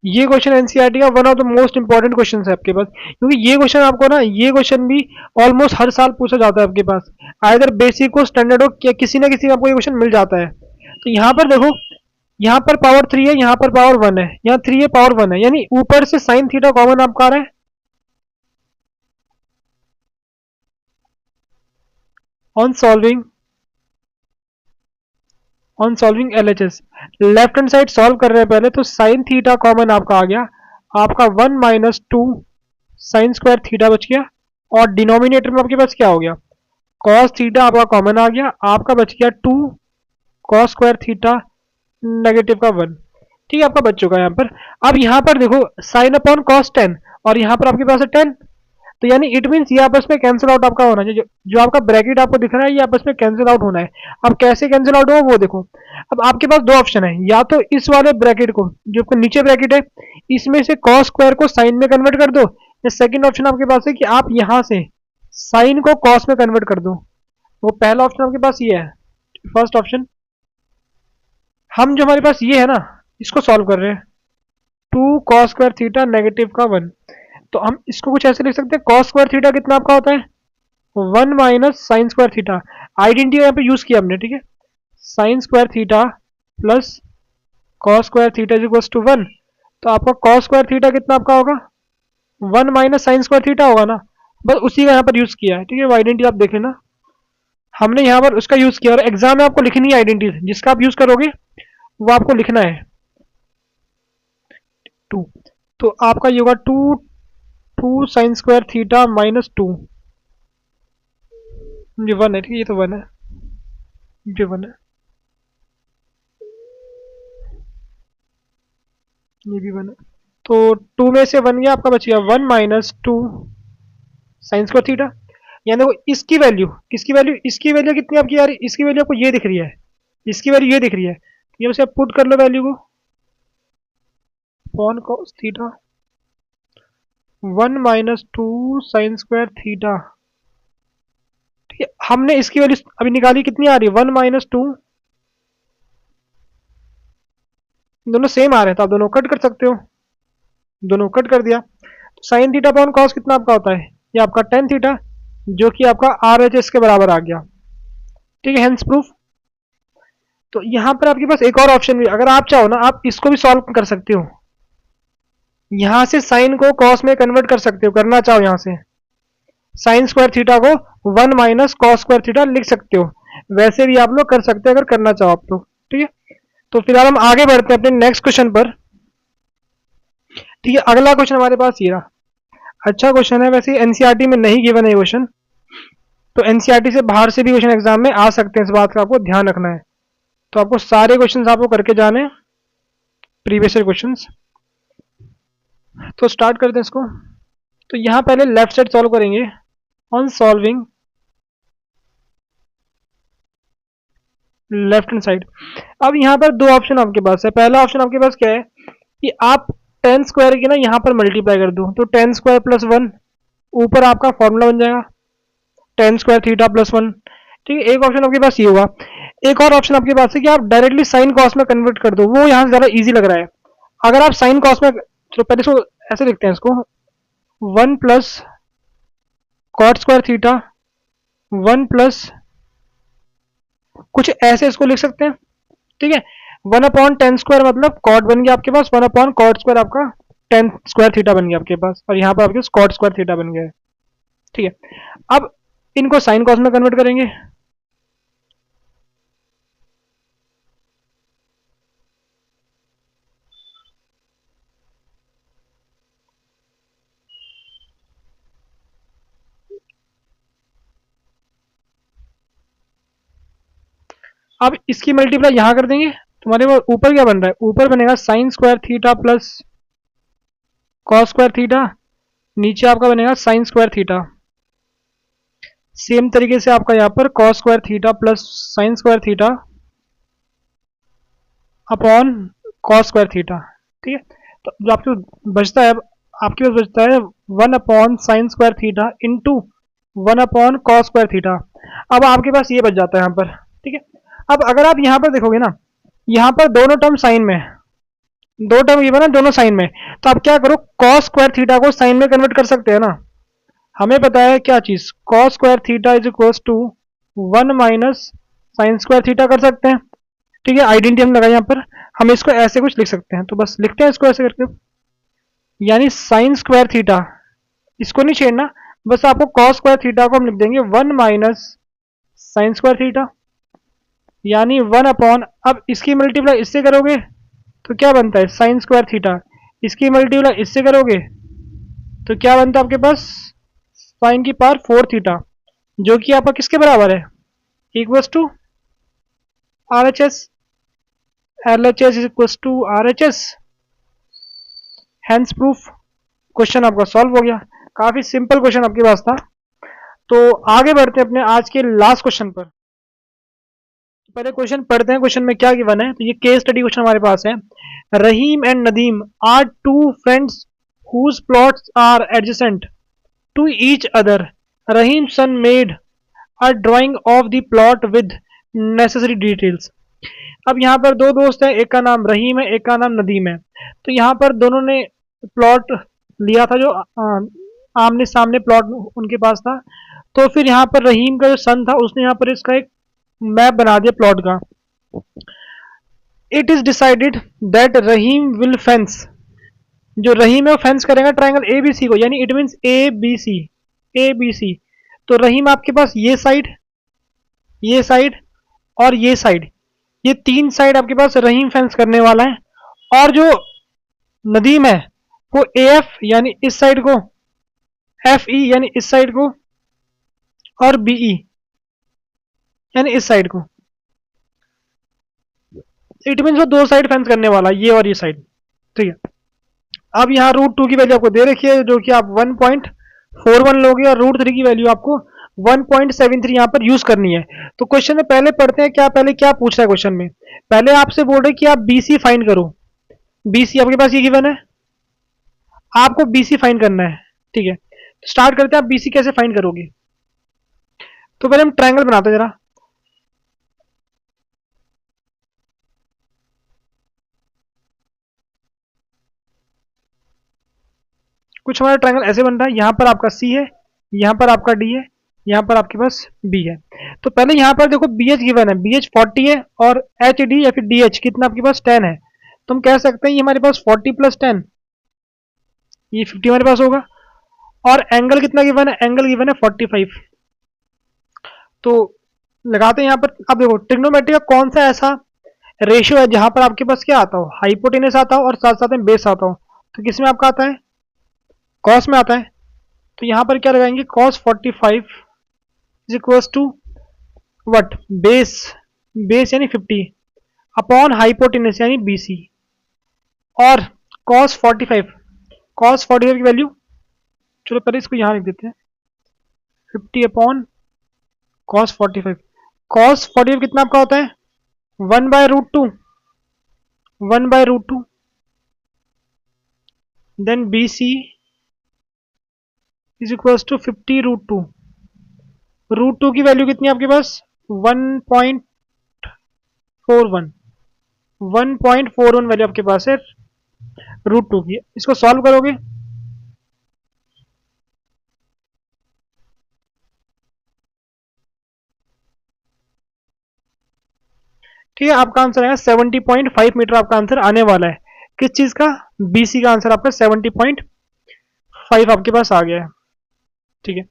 ये क्वेश्चन एनसीईआरटी का one of the most important question है आपके पास, क्योंकि ये क्वेश्चन आपको ना, ये क्वेश्चन भी ऑलमोस्ट हर साल पूछा जाता है आपके पास, आइदर बेसिक हो, स्टैंडर्ड हो, किसी ना किसी में आपको ये क्वेश्चन मिल जाता है। तो यहाँ पर देखो, यहाँ पर पावर 3 है, यहाँ पर पावर 1 है, यहाँ 3 है, पावर 1 है, यानी ऊपर से साइन थीटा कॉमन आपका आ रहा है। On solving LHS, left hand side solve कर रहे हैं पहले, तो साइन थीटा कॉमन आपका आ गया, आपका 1 माइनस 2 साइन स्क्वायर थीटा बच गया, और डिनोमिनेटर में आपके पास क्या हो गया, कॉस थीटा आपका कॉमन आ गया, आपका बच गया 2 कॉस स्क्वायर थीटा नेगेटिव का 1। ठीक है, आपका बच चुका है यहाँ पर। अब यहाँ पर देखो साइन अपॉन कॉस 10, और यहाँ पर आपके पास है 10, तो यानी इट मीन्स ये आपस में कैंसिल आउट आपका होना चाहिए। जो आपका ब्रैकेट आपको दिख रहा है ये आपस में कैंसिल आउट होना है। अब कैसे कैंसिल आउट होगा वो देखो। अब आपके पास दो ऑप्शन है, या तो इस वाले ब्रैकेट को, जो आपका नीचे ब्रैकेट है, इसमें से कॉस स्क्वायर को साइन में कन्वर्ट कर दो, या सेकंड ऑप्शन आपके पास है कि आप यहाँ से साइन को कॉस में कन्वर्ट कर दो। वो पहला ऑप्शन आपके पास ये है, फर्स्ट ऑप्शन। हम जो हमारे पास ये है ना, इसको सॉल्व कर रहे हैं, 2 कॉस स्क्वायर थीटा नेगेटिव का 1, तो हम इसको कुछ ऐसे लिख सकते हैं, कॉस स्क्वायर थीटा कितना आपका होता है, 1 minus sine square theta. Identity यहाँ पे यूज किया हमने, ठीक है, sine square theta plus cos square theta is equal to 1, तो आपका कॉस स्क्वायर थीटा कितना आपका होगा, 1 माइनस साइन स्क्वायर थीटा होगा ना, बस उसी का यहाँ पर यूज किया है। ठीक है, वो आइडेंटिटी आप देख लेना, हमने यहाँ पर उसका यूज किया, और एग्जाम में आपको लिखनी है आइडेंटिटी, जिसका आप यूज करोगे वो आपको लिखना है 2, तो आपका ये होगा 2 साइन स्क्वायर थीटा माइनस 2, ये 1 है, ठीक है, ये तो 1 है, ये 1 है, ये भी 1 है, तो 2 में से 1 गया, आपका बच गया 1 माइनस 2 साइन स्क्वायर थीटा। यानी देखो इसकी वैल्यू, इसकी वैल्यू कितनी आपकी आ रही है, इसकी वैल्यू आपको ये दिख रही है, इसकी वैल्यू ये दिख रही है, ये उसे पुट कर लो वैल्यू को, upon cos theta 1 minus 2 sign square theta. ठीक है, हमने इसकी वैल्यू अभी निकाली, कितनी आ रही है, 1 माइनस 2, दोनों सेम आ रहे हैं, तो आप दोनों कट कर सकते हो, दोनों कट कर दिया, तो साइन थीटा अपॉन कॉस कितना आपका होता है, ये आपका टेन थीटा, जो कि आपका RHS के बराबर आ गया। ठीक है, हेंस प्रूफ। तो यहां पर आपके पास एक और ऑप्शन भी, अगर आप चाहो ना आप इसको भी सॉल्व कर सकते हो, यहां से साइन को कॉस में कन्वर्ट कर सकते हो, करना चाहो यहां से साइन स्क्वायर थीटा को 1 माइनस कॉस स्क्वायर थीटा लिख सकते हो, वैसे भी आप लोग कर सकते हो अगर करना चाहो आप तो। ठीक है, तो फिलहाल हम आगे बढ़ते हैं अपने नेक्स्ट क्वेश्चन पर। ठीक है, अगला क्वेश्चन हमारे पास ये रहा, अच्छा क्वेश्चन है, वैसे एनसीईआरटी में नहीं गिवन है क्वेश्चन, तो एनसीईआरटी से बाहर से भी क्वेश्चन एग्जाम में आ सकते हैं, इस बात का आपको ध्यान रखना है। तो आपको सारे क्वेश्चंस आपको करके जाने, प्रीवियस ईयर क्वेश्चंस। तो स्टार्ट करते हैं इसको। तो यहाँ पहले लेफ्ट साइड सॉल्व करेंगे, on solving left hand side. अब यहाँ पर दो ऑप्शन आपके पास है, पहला ऑप्शन आपके पास क्या है कि आप टेन स्क्वायर की ना यहाँ पर मल्टीप्लाई कर दो, तो टेन स्क्वायर प्लस 1, ऊपर आपका फॉर्मूला बन जाएगा टेन स्क्वायर थीटा प्लस 1। ठीक है, एक ऑप्शन आपके पास ये होगा। एक और ऑप्शन आपके पास है कि आप डायरेक्टली साइन कॉस में कन्वर्ट कर दो, वो यहाँ से ज़्यादा ईजी लग रहा है। अगर आप साइन कॉस में, चलो पहले इसको ऐसे लिखते हैं, इसको 1 plus cot square theta 1 plus कुछ ऐसे इसको लिख सकते हैं। ठीक है, 1 अपॉन टेन स्क्वायर मतलब कॉट बन गया आपके पास, 1 अपॉन कॉट स्क्वायर आपका टेन स्क्वायर थीटा बन गया आपके पास, और यहाँ पर आपके पास कॉट स्क्वायर थीटा बन गया है। ठीक है, अब इनको साइन कॉस में कन्वर्ट करेंगे। अब इसकी मल्टीप्लाई यहां कर देंगे, तुम्हारे वो ऊपर क्या बन रहा है, ऊपर बनेगा sign square theta plus cos square theta, नीचे आपका बनेगा साइन स्क्वायर थीटा। सेम तरीके से आपका यहाँ पर cos square theta plus sign square theta upon cos square theta. ठीक है, तो जो आपके बचता है, आपके पास बचता है 1 upon sine square theta into 1 upon cos square theta. अब आपके पास ये बच जाता है यहाँ पर। ठीक है, अब अगर आप यहाँ पर देखोगे ना, यहाँ पर दोनों टर्म साइन में, दो टर्म ये बना दोनों साइन में, तो आप क्या करो, कॉस स्क्वायर थीटा को साइन में कन्वर्ट कर सकते हैं ना। हमें पता है क्या चीज, cos square theta is equal to 1 minus sine square theta कर सकते हैं। ठीक है, आइडेंटिटी हम लगाए यहाँ पर, हम इसको ऐसे कुछ लिख सकते हैं, तो बस लिखते हैं इसको ऐसे करके, यानी साइन स्क्वायर थीटा, इसको नहीं छेड़ना, बस आपको कॉस स्क्वायर थीटा को हम लिख देंगे 1 माइनस साइन स्क्वायर थीटा, यानी 1 अपॉन, अब इसकी मल्टीप्लाई इससे करोगे तो क्या बनता है साइन स्क्वायर थीटा, इसकी मल्टीप्लाई इससे करोगे तो क्या बनता है आपके पास साइन की पावर 4 थीटा, जो कि आपका किसके बराबर है, equals to R H S, L H S equals to R H S, hence proof. Question आपका सॉल्व हो गया, काफी सिंपल क्वेश्चन आपके पास था। तो आगे बढ़ते हैं अपने आज के लास्ट क्वेश्चन पर। पहले क्वेश्चन पढ़ते हैं, क्वेश्चन में क्या गिवन है। तो ये केस स्टडी क्वेश्चन हमारे पास है। Rahim and Nadeem are two friends whose plots are adjacent to each other. Rahim's son made a drawing of the plot with necessary details. अब यहाँ पर दो दोस्त हैं, एक का नाम रहीम है, एक का नाम नदीम है। तो यहाँ पर दोनों ने प्लॉट लिया था, जो आमने सामने प्लॉट उनके पास था। तो फिर यहाँ पर रहीम का जो सन था उसने यहाँ पर इसका एक मैप बना दिया प्लॉट का। It is decided that Rahim will fence, जो रहीम है वो फेंस करेगा ट्रायंगल ए बी सी को, यानी it means A B C, A B C. तो रहीम आपके पास ये साइड और ये साइड, ये तीन साइड आपके पास रहीम फेंस करने वाला है। और जो नदीम है वो ए एफ यानी इस साइड को, एफ ई यानी इस साइड को, और बी ई यानी इस साइड को। इट मीन्स वो दो साइड फेंस करने वाला, ये और ये साइड, ठीक है। अब यहाँ √2 की वैल्यू आपको दे रखी है, जो कि आप 1.41 लोगे, और √3 की वैल्यू आपको 1.73 यहाँ पर यूज करनी है। तो क्वेश्चन में पहले पढ़ते हैं, पहले क्या पूछ रहा है क्वेश्चन में। पहले आपसे बोल रहे कि आप BC फाइंड करो। BC आपके पास ये गिवन है, आपको BC फाइंड करना है, ठीक है। स्टार्ट करते हैं, आप BC कैसे फाइंड करोगे। तो पहले हम ट्रायंगल बनाते हैं जरा। कुछ हमारा ट्रायंगल ऐसे बन रहा है, यहाँ पर आपका C है, यहाँ पर आपका D है, यहाँ पर आपके पास B है। तो पहले यहाँ पर देखो BH गिवन है, BH 40 है, और HD या फिर DH कितना आपके पास 10 है। तो हम कह सकते हैं ये हमारे पास 40 + 10, ये 50 हमारे पास होगा। और एंगल कितना गिवन है, एंगल गिवन है 45। तो लगाते हैं यहाँ पर। अब देखो ट्रिग्नोमेट्री का कौन सा ऐसा रेशियो है जहां पर आपके पास क्या आता हो, हाइपोटेनस आता हो और साथ साथ में बेस आता हो। तो किसमें आपका आता है, कॉस में आता है। तो यहाँ पर क्या लगाएंगे, cos 45 is equals to what, base यानी 50 अपॉन हाइपोटेनस यानी BC, और cos 45 की वैल्यू, चलो पहले इसको यहाँ लिख देते हैं, 50 अपॉन cos 45 कितना आपका होता है 1/√2 then BC is equals to 50√2। √2 की वैल्यू कितनी है आपके पास 1.41 वैल्यू आपके पास है √2 की। इसको सॉल्व करोगे ठीक है, आपका आंसर है 70.5 मीटर। आपका आंसर आने वाला है किस चीज का, BC का आंसर आपका 70.5 आपके पास आ गया है, ठीक है।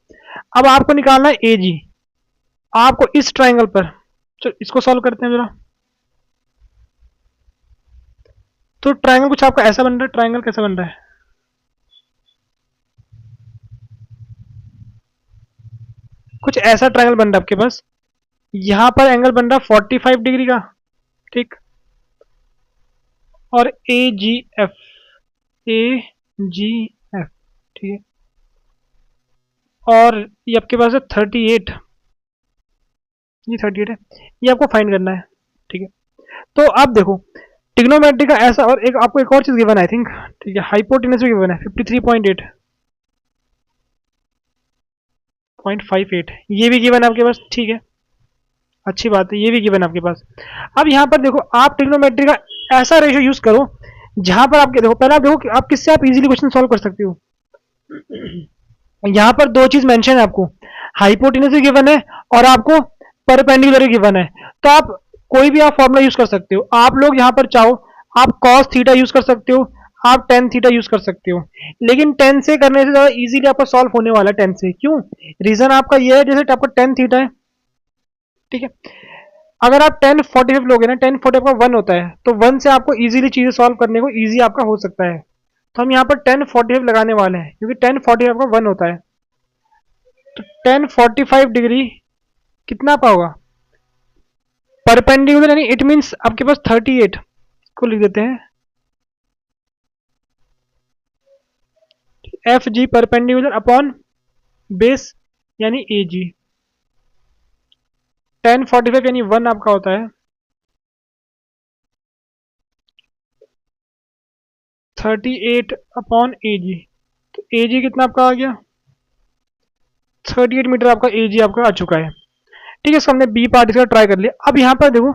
अब आपको निकालना है AG, आपको इस ट्रायंगल पर, चलो इसको सॉल्व करते हैं जरा। तो ट्रायंगल कुछ आपका ऐसा बन रहा है, ट्रायंगल कैसा बन रहा है, कुछ ऐसा ट्रायंगल बन रहा है आपके पास। यहां पर एंगल बन रहा है 45 डिग्री का, ठीक, और AGF, ठीक है, और ये आपके पास है 38, ये 38 है, ये आपको फाइंड करना है, ठीक है। तो अब देखो ट्रिग्नोमेट्री का ऐसा, और एक आपको एक और चीज गिवन है आई थिंक, ठीक है, हाइपोटेनस भी गिवन है 53.8, ये भी गिवन है आपके पास, ठीक है, अच्छी बात है, ये भी गिवन है आपके पास। अब यहाँ पर देखो आप ट्रिग्नोमेट्री का ऐसा रेशियो यूज करो जहां पर आपके, देखो पहले आप देखो कि आप किससे आप इजीली क्वेश्चन सॉल्व कर सकते हो। यहाँ पर दो चीज मेंशन है आपको, हाइपोटेनस भी गिवन है और आपको परपेंडिकुलर गिवन है। तो आप कोई भी आप फॉर्मूला यूज कर सकते हो। आप लोग यहाँ पर चाहो आप कॉस थीटा यूज कर सकते हो, आप टेन थीटा यूज कर सकते हो, लेकिन टेन से करने से ज्यादा इजीली आपका सॉल्व होने वाला है टेन से। क्यों? रीजन आपका ये है, जैसे आपका टेन थीटा है, ठीक है, अगर आप टेन फोर्टी फाइव लोगे ना, टेन फोर्टी का वन होता है, तो वन से आपको इजीली चीजें सॉल्व करने को इजी आपका हो सकता है। तो हम यहाँ पर टेन फोर्टी फाइव लगाने वाले हैं, क्योंकि टेन फोर्टी फाइव का वन होता है। तो टेन फोर्टी फाइव डिग्री कितना पाओगा परपेंडिकुलर, यानी इट मीन्स आपके पास 38 को लिख देते हैं F G perpendicular upon base यानी ए जी। टेन फोर्टी फाइव यानी वन आपका होता है 38 अपॉन ए जी। तो ए जी कितना आपका आ गया 38 मीटर आपका ए जी आपका आ चुका है। ठीक है, इसको हमने बी पार्ट इसका ट्राई कर लिया। अब यहाँ पर देखो,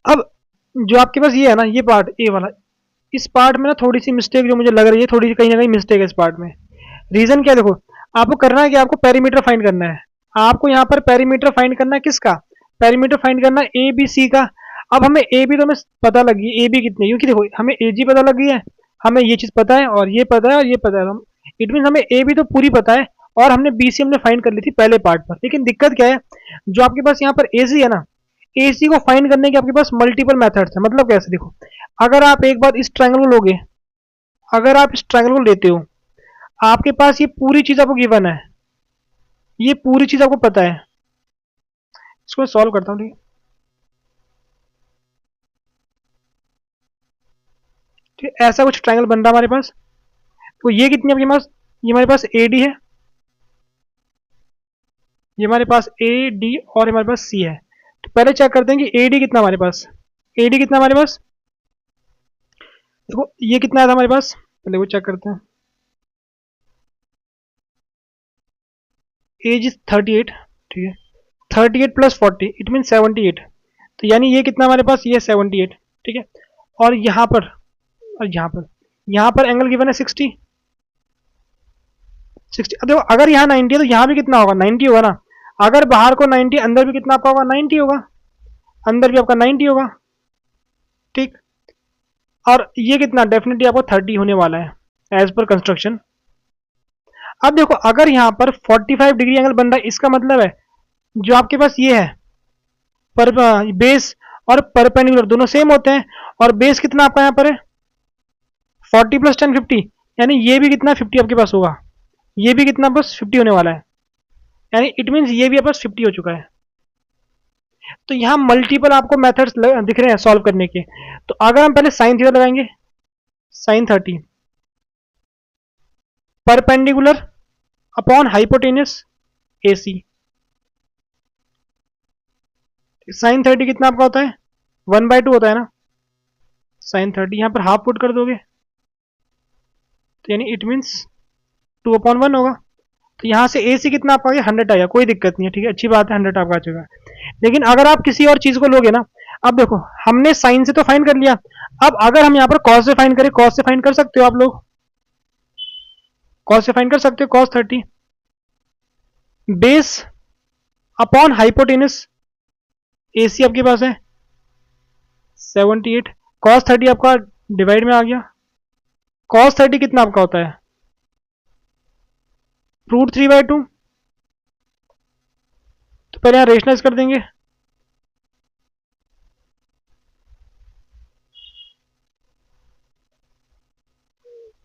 अब जो आपके पास ये है ना, ये पार्ट ए वाला, इस पार्ट में ना थोड़ी सी मिस्टेक जो मुझे लग रही है, थोड़ी सी कहीं ना कहीं मिस्टेक है इस पार्ट में। रीजन क्या है? देखो, आपको करना है कि आपको पेरीमीटर फाइंड करना है। आपको यहाँ पर पेरीमीटर फाइंड करना है, किसका? पेरीमीटर फाइंड करना है ए बी सी का। अब हमें ए बी तो हमें पता लगी, ए बी कितनी, क्योंकि देखो हमें ए जी पता लगी है, हमें ये चीज पता है, और ये पता है, और ये पता है। इट मीन हमें ए बी तो पूरी पता है, और हमने बी सी हमने फाइंड कर ली थी पहले पार्ट पर। लेकिन दिक्कत क्या है, जो आपके पास यहाँ पर ए सी है ना, ए सी को फाइंड करने के आपके पास मल्टीपल मेथड्स है। मतलब कैसे? देखो, अगर आप एक बार इस ट्रायंगल को लोगे, अगर आप इस ट्रायंगल को लेते हो, आपके पास ये पूरी चीज आपको गिवन है, ये पूरी चीज आपको पता है। इसको मैं सॉल्व करता हूँ, ठीक है। ठीक है, ऐसा कुछ ट्रायंगल बन रहा है हमारे पास। तो ये कितनी आपके पास, ये हमारे पास ए डी है, ये हमारे पास ए डी, और हमारे पास सी है। तो पहले चेक करते हैं कि ए डी कितना हमारे पास, ए डी कितना हमारे पास। देखो ये कितना आया था हमारे पास, पहले वो चेक करते हैं। एज इज 38, ठीक है, 38 प्लस 40 इट मीन 78। तो यानी ये कितना हमारे पास, ये 78, ठीक है। और यहाँ पर, और यहाँ पर एंगल गिवन है 60, 60। देखो अगर यहाँ 90 है तो यहाँ भी कितना होगा, 90 होगा ना। अगर बाहर को 90, अंदर भी कितना आपका होगा, 90 होगा, अंदर भी आपका 90 होगा, ठीक। और ये कितना, डेफिनेटली आपको 30 होने वाला है एज पर कंस्ट्रक्शन। अब देखो, अगर यहाँ पर 45 डिग्री एंगल बन रहा है, इसका मतलब है जो आपके पास ये है पर बेस और परपेंडिकुलर दोनों सेम होते हैं। और बेस कितना आपका यहाँ पर है 40 प्लस 10 50, यानी ये भी कितना 50 आपके पास होगा, ये भी कितना बस 50 होने वाला है, यानी इट मीन्स ये भी आपके पास 50 हो चुका है। तो यहाँ मल्टीपल आपको मेथड्स दिख रहे हैं सॉल्व करने के। तो अगर हम पहले साइन थीटा लगाएंगे, sine 30 perpendicular upon hypotenuse A C. Sine 30 कितना आपका होता है 1/2 होता है ना। साइन 30 यहाँ पर हाफ पुट कर दोगे, तो यानी इट मीन्स 2/1 होगा। तो यहाँ से ए सी कितना आपका 100 आएगा, कोई दिक्कत नहीं है, ठीक है, अच्छी बात है, 100 आपका आ चुका। लेकिन अगर आप किसी और चीज को लोगे ना, अब देखो हमने साइन से तो फाइंड कर लिया, अब अगर हम यहाँ पर कॉस से फाइंड करें, कॉस से फाइंड कर सकते हो आप लोग, कॉस से फाइंड कर सकते हो, cos 30 base upon hypotenuse A C आपके पास है 78, कॉस 30 आपका डिवाइड में आ गया। कॉस 30 कितना आपका होता है √3/2। तो पहले यहाँ रेशनलाइज कर देंगे,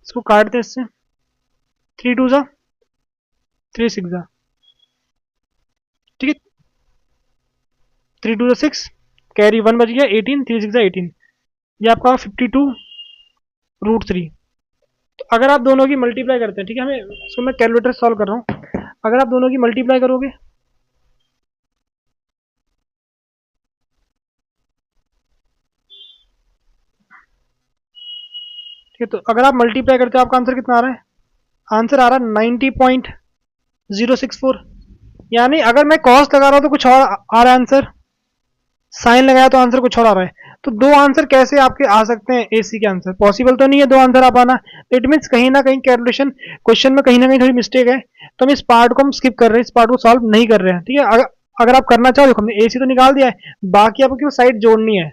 इसको काट दें इससे, 3 2 जा 3 6 जा, ठीक है, 3 2 जा 6, कैरी 1 बच गया 18, 3 6 जा 18, ये आपका 52√3। तो अगर आप दोनों की मल्टीप्लाई करते हैं, ठीक है, हमें इसको मैं कैलकुलेटर सॉल्व कर रहा हूँ, अगर आप दोनों की मल्टीप्लाई करोगे, ठीक है, तो अगर आप मल्टीप्लाई करते हो आपका आंसर कितना आ रहा है, आंसर आ रहा है 90.064। यानी अगर मैं कॉस्ट लगा रहा हूँ तो कुछ और आ रहा है आंसर, साइन लगाया तो आंसर कुछ और आ रहा है। तो दो आंसर कैसे आपके आ सकते हैं एसी के आंसर, पॉसिबल तो नहीं है दो आंसर आ पाना। इट मीन्स कहीं ना कहीं कैलकुलेशन क्वेश्चन में कहीं ना कहीं थोड़ी मिस्टेक है, तो हम इस पार्ट को हम स्किप कर रहे हैं, इस पार्ट को सॉल्व नहीं कर रहे हैं, ठीक है। अगर आप करना चाहो, देखो हमने एसी तो निकाल दिया है, बाकी आपको क्यों साइड जोड़नी है,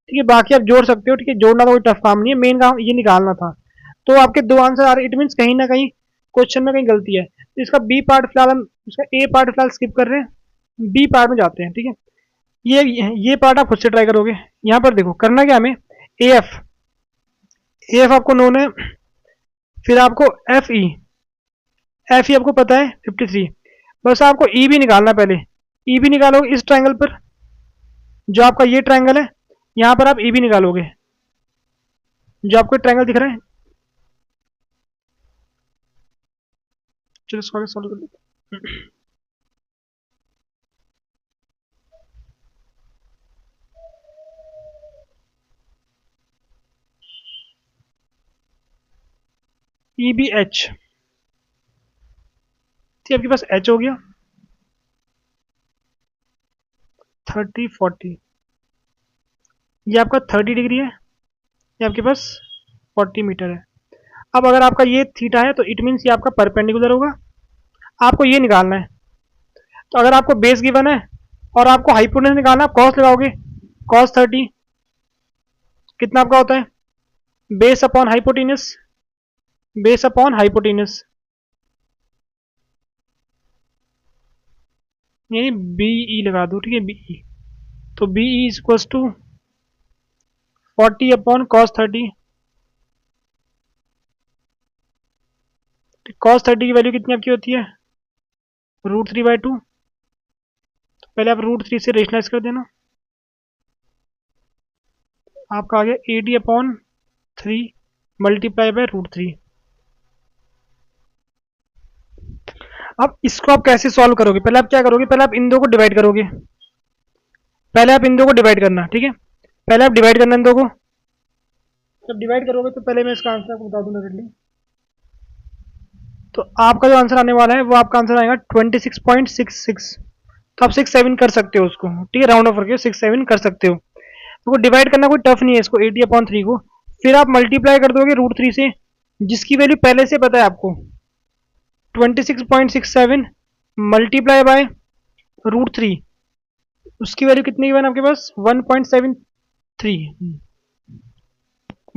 ठीक है, बाकी आप जोड़ सकते हो। ठीक है, जोड़ना तो कोई टफ काम नहीं है, मेन काम ये निकालना था। तो आपके दो आंसर आ रहे, इट मीन्स कहीं ना कहीं क्वेश्चन में कहीं गलती है। तो इसका बी पार्ट फिलहाल हम, इसका ए पार्ट फिलहाल स्किप कर रहे हैं, बी पार्ट में जाते हैं। ठीक है, ये पार्ट आप खुद से ट्राई करोगे। यहाँ पर देखो करना क्या हमें, ए एफ आपको नोन है, फिर आपको एफ ई आपको पता है 53, बस आपको ई भी निकालना है। पहले ई भी निकालोगे इस ट्रायंगल पर, जो आपका ये ट्रायंगल है, यहाँ पर आप ई भी निकालोगे, जो आपको ट्रायंगल दिख रहा है। चलो इसको आगे सॉल्व कर लेते हैं। ई बी एच, ठीक है, आपके पास एच हो गया 30 40, ये आपका 30 डिग्री है, ये आपके पास 40 मीटर है। अब अगर आपका ये थीटा है तो इट मीन्स ये आपका परपेंडिकुलर होगा, आपको ये निकालना है। तो अगर आपको बेस गिवन है और आपको हाइपोटेनस निकालना है, कॉस लगाओगे, कॉस 30 कितना आपका होता है, base upon hypotenuse, base upon hypotenuse, यानी बीई लगा दो। ठीक है, बीई, तो BE is equal to 40 upon cos 30। Cos 30 की वैल्यू कितनी आपकी होती है, √3/2। तो पहले आप √3 से रेशनलाइज कर देना, आपका आ गया 80/3 मल्टीप्लाई बाय √3। अब इसको आप कैसे सॉल्व करोगे, पहले आप क्या करोगे, पहले आप इन दो को डिवाइड करोगे, पहले आप इन दो को डिवाइड करना। ठीक है, पहले आप डिवाइड करना इन दो को, जब डिवाइड करोगे तो पहले मैं इसका आंसर आपको बता दूंगा डायरेक्टली। तो आपका जो आंसर आने वाला है वो आपका आंसर आएगा 26.66। तो आप 6-7 कर सकते हो उसको, ठीक है, राउंड ऑफ करके 6-7 कर सकते हो। तो वो डिवाइड करना कोई टफ नहीं है इसको, 80/3 को फिर आप मल्टीप्लाई कर दोगे √3 से, जिसकी वैल्यू पहले से पता है आपको, 26.67 मल्टीप्लाई बाय √3, उसकी वैल्यू कितनी है आपके पास, 1.73,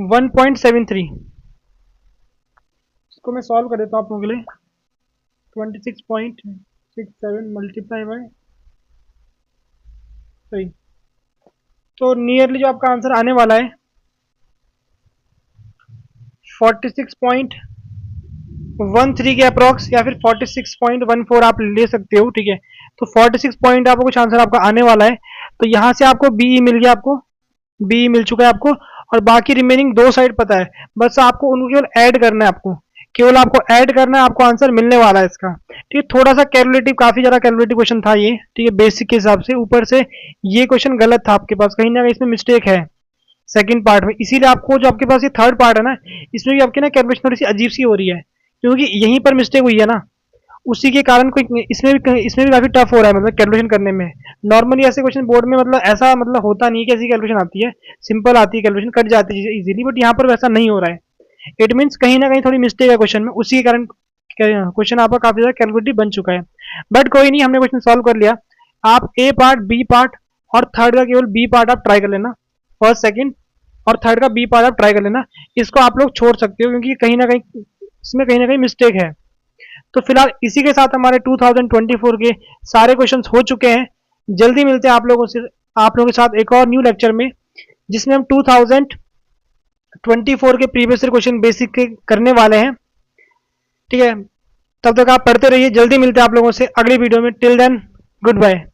1.73। इसको मैं सॉल्व कर देता हूँ आप लोगों के लिए, 26.67 मल्टीप्लाई बाय 3, तो नियरली जो आपका आंसर आने वाला है 46.13 के अप्रॉक्स, या फिर 46.14 आप ले सकते हो। ठीक है, तो 46 पॉइंट आपको कुछ आंसर आपका आने वाला है। तो यहाँ से आपको बीई मिल गया, आपको बीई मिल चुका है आपको, और बाकी रिमेनिंग दो साइड पता है, बस आपको उनको केवल ऐड करना है, आपको केवल आपको ऐड करना है, आपको आंसर मिलने वाला है इसका। ठीक है, थोड़ा सा कैलकुलेटिव, काफी ज्यादा कैलकुलेटिव क्वेश्चन था ये। ठीक है, बेसिक के हिसाब से ऊपर से ये क्वेश्चन गलत था आपके पास, कहीं ना कहीं इसमें मिस्टेक है सेकंड पार्ट में, इसीलिए आपको जो आपके पास ये थर्ड पार्ट है ना, इसमें भी आपकी ना कैलकुलेशन थोड़ी सी अजीब सी हो रही है, क्योंकि यहीं पर मिस्टेक हुई है ना, उसी के कारण कोई इसमें भी काफी टफ हो रहा है, मतलब कैलकुलेशन करने में। नॉर्मली ऐसे क्वेश्चन बोर्ड में मतलब ऐसा मतलब होता नहीं है कि ऐसी कैलकुलेशन आती है, सिंपल आती है कैलकुलेशन, कट जाती है इजीली, बट यहाँ पर वैसा नहीं हो रहा है। इट मीन्स कहीं ना कहीं थोड़ी मिस्टेक है क्वेश्चन में, उसी के कारण क्वेश्चन आपका काफी ज्यादा कैलकुलेटिव बन चुका है। बट कोई नहीं, हमने क्वेश्चन सॉल्व कर लिया। आप ए पार्ट, बी पार्ट और थर्ड का केवल बी पार्ट आप ट्राई कर लेना, फर्स्ट सेकंड और थर्ड का बी पार्ट आप ट्राई कर लेना, इसको आप लोग छोड़ सकते हो क्योंकि कहीं ना कहीं इसमें कहीं ना कहीं मिस्टेक है। तो फिलहाल इसी के साथ हमारे 2024 के सारे क्वेश्चंस हो चुके हैं। जल्दी मिलते हैं आप लोगों के साथ एक और न्यू लेक्चर में, जिसमें हम 2024 के प्रीवियस क्वेश्चन बेसिक के करने वाले हैं। ठीक है, तब तक आप पढ़ते रहिए, जल्दी मिलते हैं आप लोगों से अगली वीडियो में। Till then good bye.